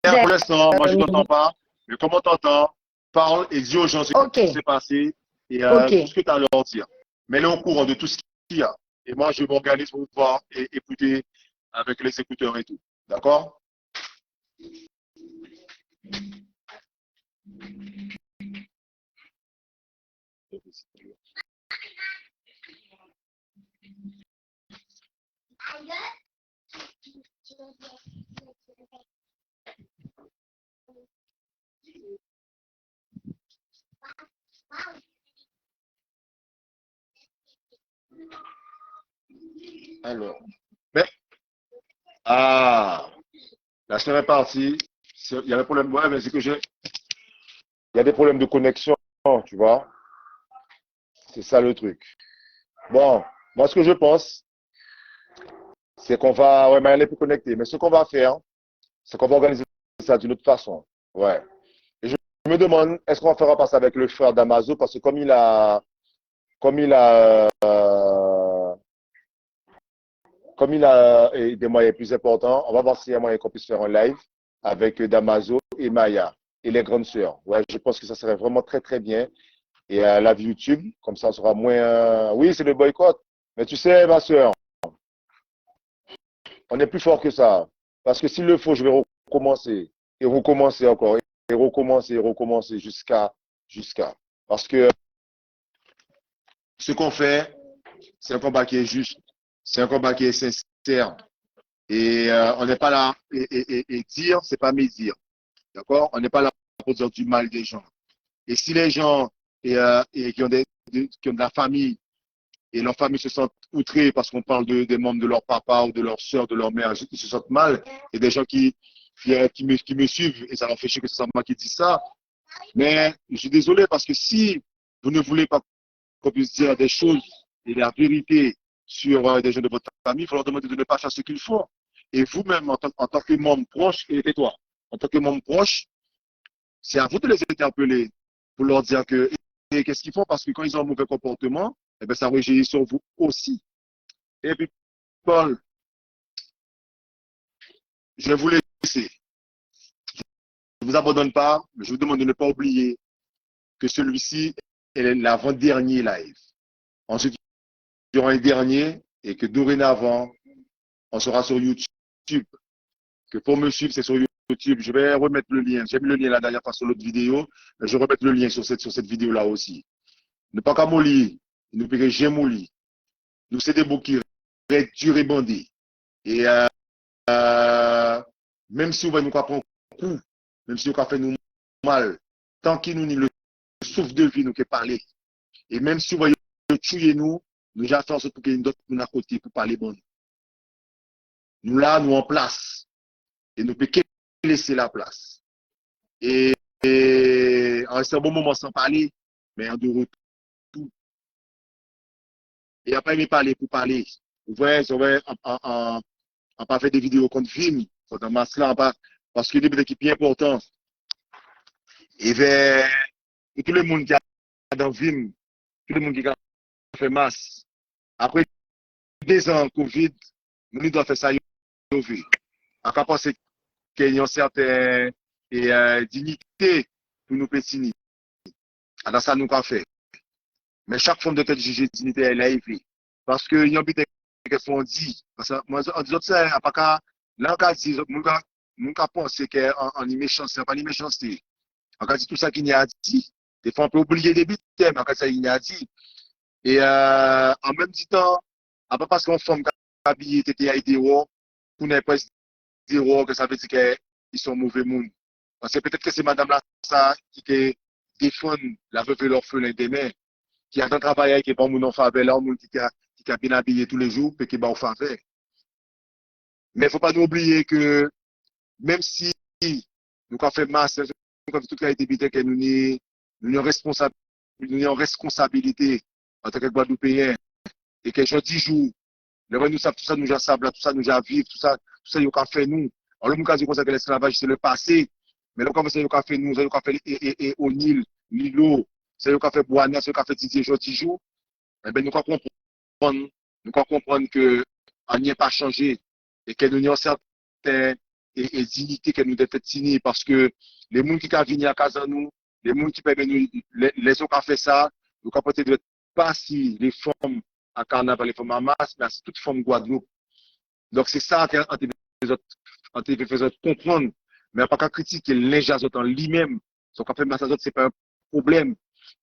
pour l'instant, moi je ne t'entends pas. Mais comment t'entends, parle et dis aux gens ce qui s'est passé et tout ce que tu as à leur dire. Mets-les au courant de tout ce qu'il y a. Et moi, je m'organise pour pouvoir écouter avec les écouteurs et tout. D'accord? Alors, mais, la semaine est partie. Il y a des problèmes. Ouais, mais c'est que il y a des problèmes de connexion, tu vois. C'est ça le truc. Bon, moi, ce que je pense, c'est qu'on va, ouais, mais elle est plus connectée. Mais ce qu'on va faire, c'est qu'on va organiser ça d'une autre façon. Ouais. Et je me demande, est-ce qu'on fera pas ça avec le frère d'Amazo? Parce que comme il a des moyens plus importants, on va voir s'il y a moyen qu'on puisse faire un live avec Damaso et Maya et les grandes sœurs. Ouais, je pense que ça serait vraiment très, très bien. Et la vie YouTube, comme ça, on sera moins. Oui, c'est le boycott. Mais tu sais, ma sœur, On est plus fort que ça. Parce que s'il le faut, je vais recommencer. Et recommencer encore. Et recommencer jusqu'à. Parce que ce qu'on fait, c'est un combat qui est juste. C'est un combat qui est sincère. Et on n'est pas là. Et dire, c'est pas médire. D'accord? On n'est pas là pour dire du mal des gens. Et si les gens qui ont qui ont de la famille, et leurs familles se sentent outrées parce qu'on parle des membres de leur papa ou de leur soeur, de leur mère, ils se sentent mal. Il y a des gens qui me suivent et ça leur fait chier que ce soit moi qui dis ça. Mais je suis désolé parce que si vous ne voulez pas qu'on puisse dire des choses et la vérité sur des gens de votre famille, il faut leur demander de ne pas faire ce qu'ils font. Et vous-même, en tant que membre proche, et toi, en tant que membre proche, c'est à vous de les interpeller pour leur dire que qu'est-ce qu'ils font parce que quand ils ont un mauvais comportement, eh bien, ça rejaillit sur vous aussi. Et puis, Paul, je vais vous laisser. Je ne vous abandonne pas, mais je vous demande de ne pas oublier que celui-ci est l'avant-dernier live. Ensuite, il y aura un dernier et que dorénavant, on sera sur YouTube. Que pour me suivre, c'est sur YouTube. Je vais remettre le lien. J'ai mis le lien la dernière fois sur l'autre vidéo, mais je vais remettre le lien sur cette vidéo-là aussi. Ne pas qu'à mollir, nous paierons jamais. Nous, c'est des boucs qui restent durs et bandés. Et même si on va nous prendre un coup, même si on va faire nous mal, tant qu'il nous le souffle de vie, nous qui parler. Et même si on va tuer nous, nous allons faire en sorte pour qu'il y ait d'autres à côté pour parler bon. Nous là, nous en place. Et nous ne pouvons pas laisser la place. Et c'est un bon moment sans parler, mais en de retour. Et après, il parler pour parler. Vous voyez, on pas fait des vidéos contre Vim, dans masse là, parce que des équipes importantes. Et vers tout le monde qui a dans Vim, tout le monde qui a fait masse. Après 2 ans Covid, nous devons faire ça. À quoi penser qu'il y a une certaine dignité pour nous pétiner. Alors ça nous a fait. Mais chaque forme de tête jugée dignité, elle a été. Parce que il y a des qu'on dit. Parce que moi, en disant ça, à pas qu'à, là, on dit, nous penser qu'en méchanceté, pas une méchanceté. On dit tout ça qu'il y a dit. Des fois, on peut oublier des buts, mais on ça il y a dit. Et en même temps, à pas parce qu'on forme habillé TTA et DO, pour ne pas dire que ça veut dire qu'ils sont mauvais monde. Parce que peut-être que c'est madame là, ça, qui défend la veuve et l'orphelin des mères, qui a un travail qui est pas mon enfant avec là, qui a bien habillé tous les jours, et qui est pas au faveur. Mais il ne faut pas nous oublier que même si nous avons fait masse, nous avons fait toute la activité que nous avons responsabilité en tant que Guadeloupéens, et que je 10 jours, nous savons tout ça, nous avons tout ça, nous avons vivre, tout ça, nous avons fait nous. Alors, nous avons dit que l'esclavage, c'est le passé, mais nous avons fait nous, nous avons fait au Nil, Lilo, c'est nous avons fait Boana, c'est nous avons fait Didier, 10 jours. Eh bien, nous comprendre que on n'y est pas changé et que nous avons certaines dignités que nous devons fait signer parce que les gens qui ont venu à casa nous, les gens qui peuvent nous, les gens qui ont fait ça, nous avons peut-être pas si les femmes à carnaval, les femmes à masse, mais c'est toutes femmes Guadeloupe. Donc c'est ça qu'on te fait comprendre, mais pas qu'à critiquer l'injustice en lui-même. Donc en fait, c'est pas un problème.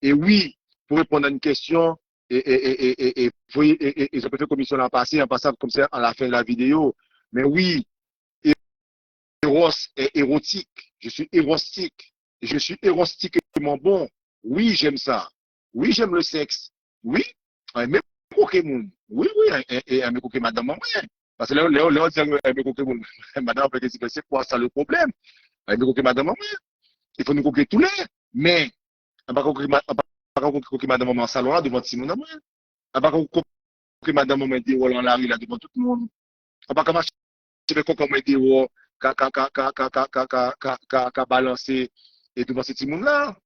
Et oui, pour répondre à une question, et je peux faire commission l'an passé, en passant comme ça à la fin de la vidéo. Mais oui, Eros est érotique. Je suis érostique. Je suis érostiquement bon. Oui, j'aime ça. Oui, j'aime le sexe. Oui, mais Pokémon. Oui, et mais Pokémon madame, oui. Parce que là, on dit mais Pokémon, madame, c'est quoi ça le problème? Mais Pokémon madame, oui. Il faut nous coquer tous les. Mais, on va coquer madame en salon là devant Simon, oui. On va coquer madame en dit en la rue là devant tout le monde. On va marcher avec coquin dit qu'a balancé et devant ce petit monde là.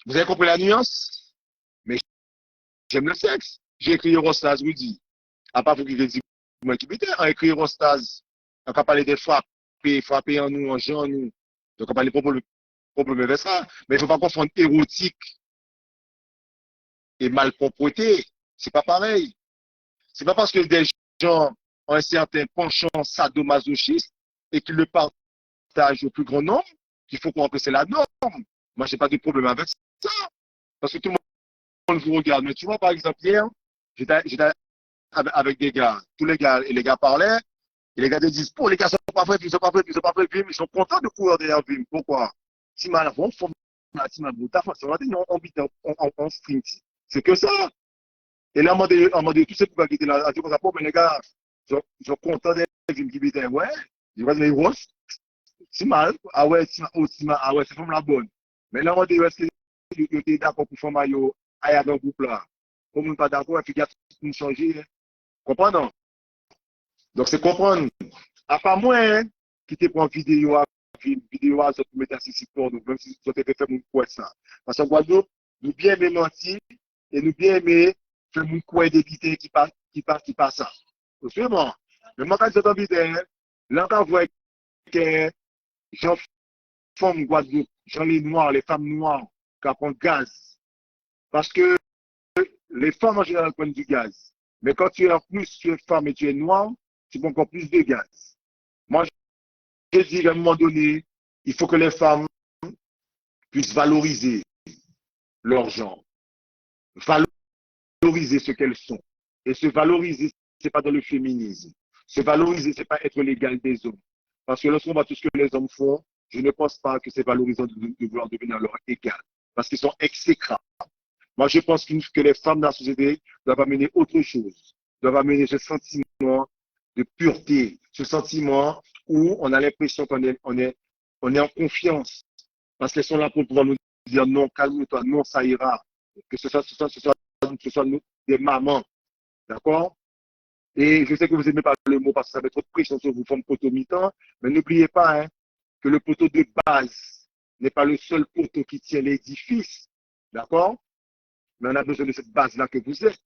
Vous avez compris la nuance? Mais j'aime le sexe. J'ai écrit Eurostase, oui, dit. À part vous qui dit, moi qui m'étais, on écrit Eurostase. On va parler des frapper en nous, en gens, en nous. Donc on va parler problème avec ça. Mais il ne faut pas confondre érotique et malpropreté. C'est pas pareil. C'est pas parce que des gens ont un certain penchant sadomasochistes et qu'ils le partagent au plus grand nombre, il faut croire que c'est la norme. Moi, je n'ai pas de problème avec ça. Parce que tout le monde vous regarde. Mais tu vois, par exemple, hier, j'étais avec des gars. Tous les gars, et les gars parlaient. Et les gars te disent, les gars sont pas prêts, ils sont pas prêts, ils sont pas prêts, ils sont contents de courir derrière Vim. Pourquoi? Si mal on forme, si mal on sprint. C'est que ça. Et là, on m'a dit, tu sais pourquoi quitter la radio comme ça, mais les gars, ils sont contents d'être Vim qui vient. Ouais. Je vais dire, ouais, si mal. Ah ouais, si mal, ah ouais, c'est comme la bonne. Mais là, on dit, est-ce que tu es d'accord pour faire maillot à dans le groupe là? Comme on n'est pas d'accord, il faut qu'il changer. Comprenez? Donc, c'est comprendre. À part moi, hein, qui te prend vidéo, ça te met assis pour nous, même si ça te fait faire mon quoi ça. Parce qu'en Guadeloupe, nous bien aimons mentir et nous bien aimons faire mon quoi d'éviter qui passe ça. C'est bon. Mais moi, quand j'entends vidéo, là, quand je vois que gens femmes Guadeloupe, gens les noirs, les femmes noires, qui prennent gaz. Parce que les femmes en général prennent du gaz. Mais quand tu es en plus, tu es femme et tu es noire, tu prends encore plus de gaz. Moi, je dis à un moment donné, il faut que les femmes puissent valoriser leur genre, valoriser ce qu'elles sont. Et se valoriser, ce n'est pas dans le féminisme. Se valoriser, ce n'est pas être l'égal des hommes. Parce que lorsqu'on voit tout ce que les hommes font, je ne pense pas que c'est valorisant de vouloir devenir leur égal. Parce qu'ils sont exécrables. Moi, je pense que les femmes dans la société doivent amener autre chose. Doivent amener ce sentiment de pureté, ce sentiment où on a l'impression qu'on est en confiance. Parce qu'elles sont là pour pouvoir nous dire non, calme-toi, non, ça ira. Que ce soit nous, des mamans. D'accord? Et je sais que vous n'aimez pas le mot parce que ça met trop de pression sur vous, forme poteau mi-temps. Mais n'oubliez pas que le poteau de base n'est pas le seul poteau qui tient l'édifice. D'accord? Mais on a besoin de cette base-là que vous êtes.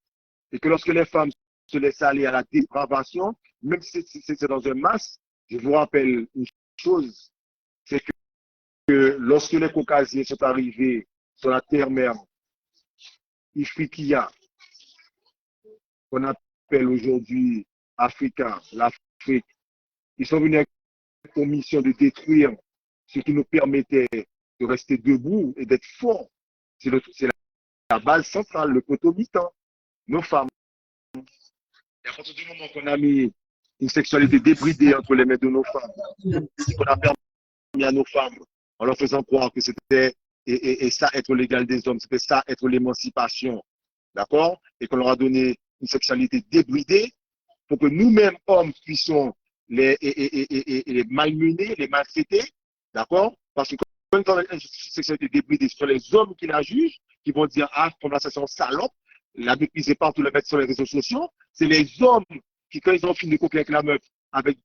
Et que lorsque les femmes se laissent aller à la dépravation, même si c'est dans un masque, je vous rappelle une chose, c'est que lorsque les Caucasiens sont arrivés sur la terre-mère Ifriqiya, qu'on appelle aujourd'hui Africa, l'Afrique, ils sont venus avec pour mission de détruire ce qui nous permettait de rester debout et d'être forts. C'est la base centrale, le poteau mi-temps, nos femmes. Et à partir du moment qu'on a mis une sexualité débridée entre les mains de nos femmes, et qu'on a permis à nos femmes, en leur faisant croire que c'était, et ça être l'égal des hommes, c'était ça être l'émancipation, d'accord? Et qu'on leur a donné une sexualité débridée pour que nous-mêmes, hommes, puissions les malmener, les maltraiter, d'accord? Parce que quand on a une sexualité débridée, ce sont les hommes qui la jugent, qui vont dire, ah, comme la session salope, la mépriser partout, la mettre sur les réseaux sociaux. C'est les hommes qui, quand ils ont fini de couper avec la meuf,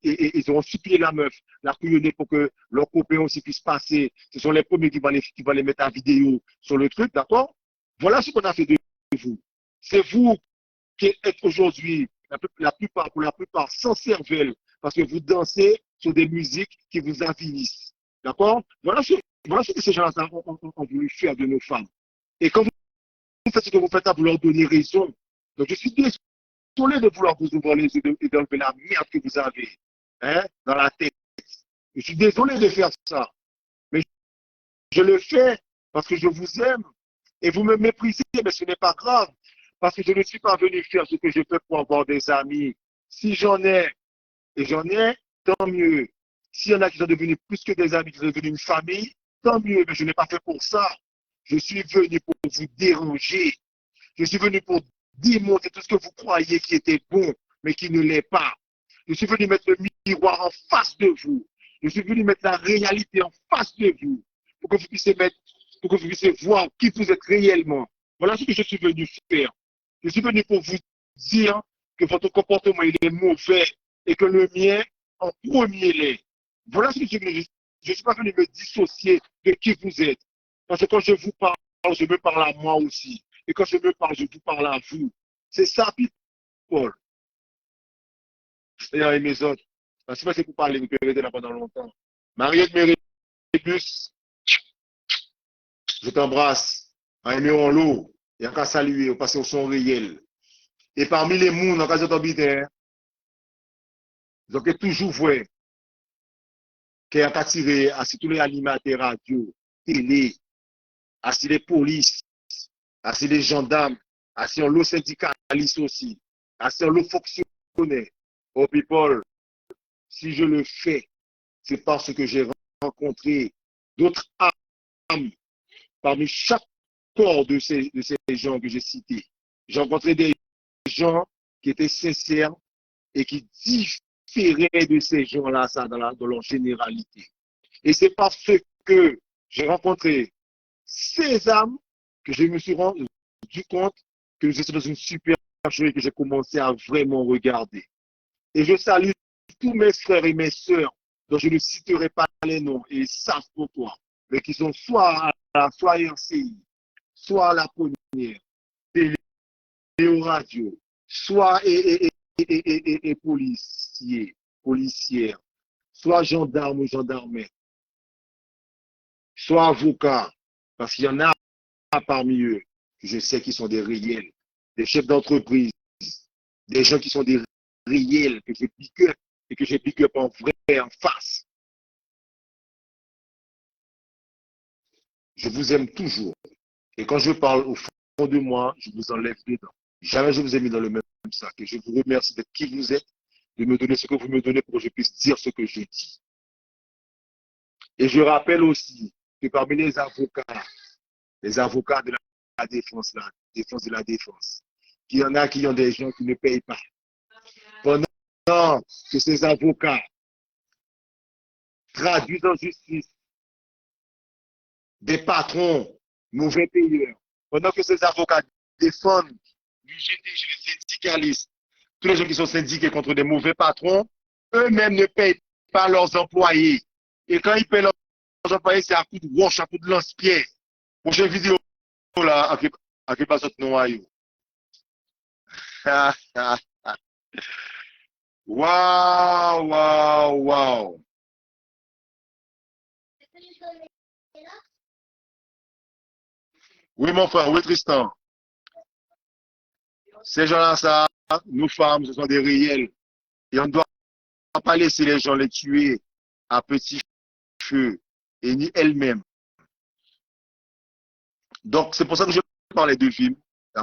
ils auront supplié la meuf, la couillonner pour que leurs copains aussi puissent passer. Ce sont les premiers qui vont les mettre en vidéo sur le truc, d'accord? Voilà ce qu'on a fait de vous. C'est vous qui êtes aujourd'hui, pour la plupart, sans cervelle, parce que vous dansez sur des musiques qui vous avilissent. D'accord? Voilà ce que ces gens-là ont voulu faire de nos femmes. Et quand vous faites ce que vous faites, vous leur donnez raison. Donc, je suis désolé de vouloir vous ouvrir les yeux et d'enlever la merde que vous avez dans la tête. Je suis désolé de faire ça. Mais je le fais parce que je vous aime. Et vous me méprisez, mais ce n'est pas grave. Parce que je ne suis pas venu faire ce que je peux pour avoir des amis. Si j'en ai, et j'en ai, tant mieux. S'il y en a qui sont devenus plus que des amis, qui sont devenus une famille, tant mieux. Mais je n'ai pas fait pour ça. Je suis venu pour vous déranger. Je suis venu pour démontrer tout ce que vous croyez qui était bon, mais qui ne l'est pas. Je suis venu mettre le miroir en face de vous. Je suis venu mettre la réalité en face de vous. Pour que vous puissiez voir qui vous êtes réellement. Voilà ce que je suis venu faire. Je suis venu pour vous dire que votre comportement il est mauvais et que le mien en premier l'est. Voilà ce que je suis venu. Je ne suis pas venu me dissocier de qui vous êtes. Parce que quand je vous parle, je me parle à moi aussi. Et quand je me parle, je vous parle à vous. C'est ça, people. Et mes autres. C'est pas que vous parlez, vous pouvez rester là pendant longtemps. Mariette Méribus, je t'embrasse. Un en l'eau. Il n'y a qu'à saluer, au passer au son réel. Et parmi les mouns, en cas de Donc, toujours vrai qui a attiré à tous les animateurs radio, télé, à les polices, à les gendarmes, à les syndicalistes aussi, à les fonctionnaires. Oh people, si je le fais, c'est parce que j'ai rencontré d'autres âmes parmi chaque corps de ces gens que j'ai cités. J'ai rencontré des gens qui étaient sincères et qui différaient de ces gens-là dans leur généralité. Et c'est parce que j'ai rencontré ces âmes que je me suis rendu compte que nous étions dans une supercherie que j'ai commencé à vraiment regarder. Et je salue tous mes frères et mes sœurs dont je ne citerai pas les noms et ils savent pourquoi, mais qui sont soit RCI, soit à la première, télé ou radio, soit policières, soit gendarmes ou gendarmeries, soit avocats, parce qu'il y en a parmi eux que je sais qu'ils sont des réels, des chefs d'entreprise, des gens qui sont des réels, que je pick up et que je pick up en vrai, en face. Je vous aime toujours. Et quand je parle au fond de moi, je vous enlève dedans. Jamais je vous ai mis dans le même sac. Et je vous remercie d'être qui vous êtes, de me donner ce que vous me donnez pour que je puisse dire ce que je dis. Et je rappelle aussi que parmi les avocats de la défense, la défense de la défense, qu'il y en a qui ont des gens qui ne payent pas. Pendant que ces avocats traduisent en justice des patrons mauvais payeurs, pendant que ces avocats défendent l'UGT, les syndicalistes, tous les gens qui sont syndiqués contre des mauvais patrons, eux-mêmes ne payent pas leurs employés. Et quand ils payent leurs employés, c'est à coup de roche, à coup de lance-pierre. Prochaine vidéo là, à qui passe notre noyau. Waouh, waouh, waouh. Oui, mon frère, oui, Tristan. Ces gens-là, ça, nous femmes, ce sont des réels. Et on ne doit pas laisser les gens les tuer à petit feu et ni elles-mêmes. Donc, c'est pour ça que je parlais de Vim.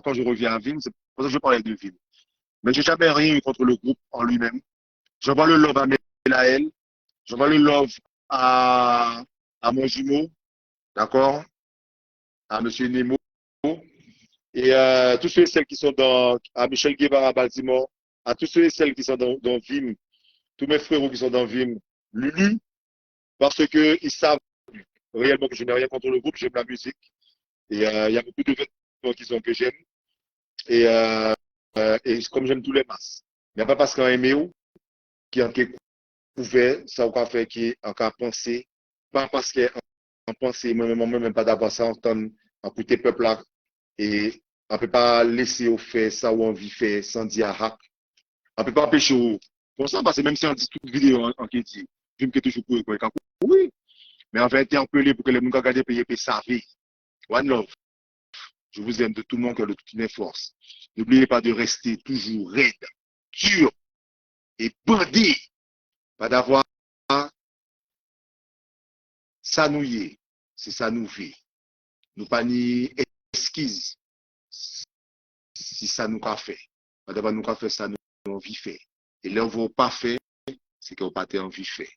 Quand je reviens à Vim, c'est pour ça que je parlais de Vim. Mais je n'ai jamais rien eu contre le groupe en lui-même. J'envoie le love à Melaël. J'envoie le love à mon jumeau. D'accord? À M. Nemo. Et tous ceux et celles qui sont à Michel Guevara à Baltimore. À tous ceux et celles qui sont dans Vim. Tous mes frérots qui sont dans Vim. Lulu. Parce qu'ils savent réellement que je n'ai rien contre le groupe. J'aime la musique. Et il y a beaucoup de vêtements que j'aime. Et comme j'aime tous les masses. Il n'y a pas parce qu'on aime qui en couvert, ça ou fait qui en pensé, pas parce qu'on pensé, moi-même pas d'avoir ça entendre en côté peuple là, et on peut pas laisser au fait ça ou on vit faire sans dire hack. On peut pas empêcher pour ça, parce que même si on dit toute vidéo en qui dit, je me toujours pour oui, mais on va interpeller pour que les gens regardent payer sa vie. One love. Je vous aime de tout mon cœur, de toutes mes forces. N'oubliez pas de rester toujours raide, dur et bandé. Pas d'avoir ça nous y est, c'est ça nous fait. Nous pas ni esquisse si ça nous a fait. Pas d'avoir nous a fait ça nous envie fait. Et là, on va pas faire, c'est qu'on pas envie fait.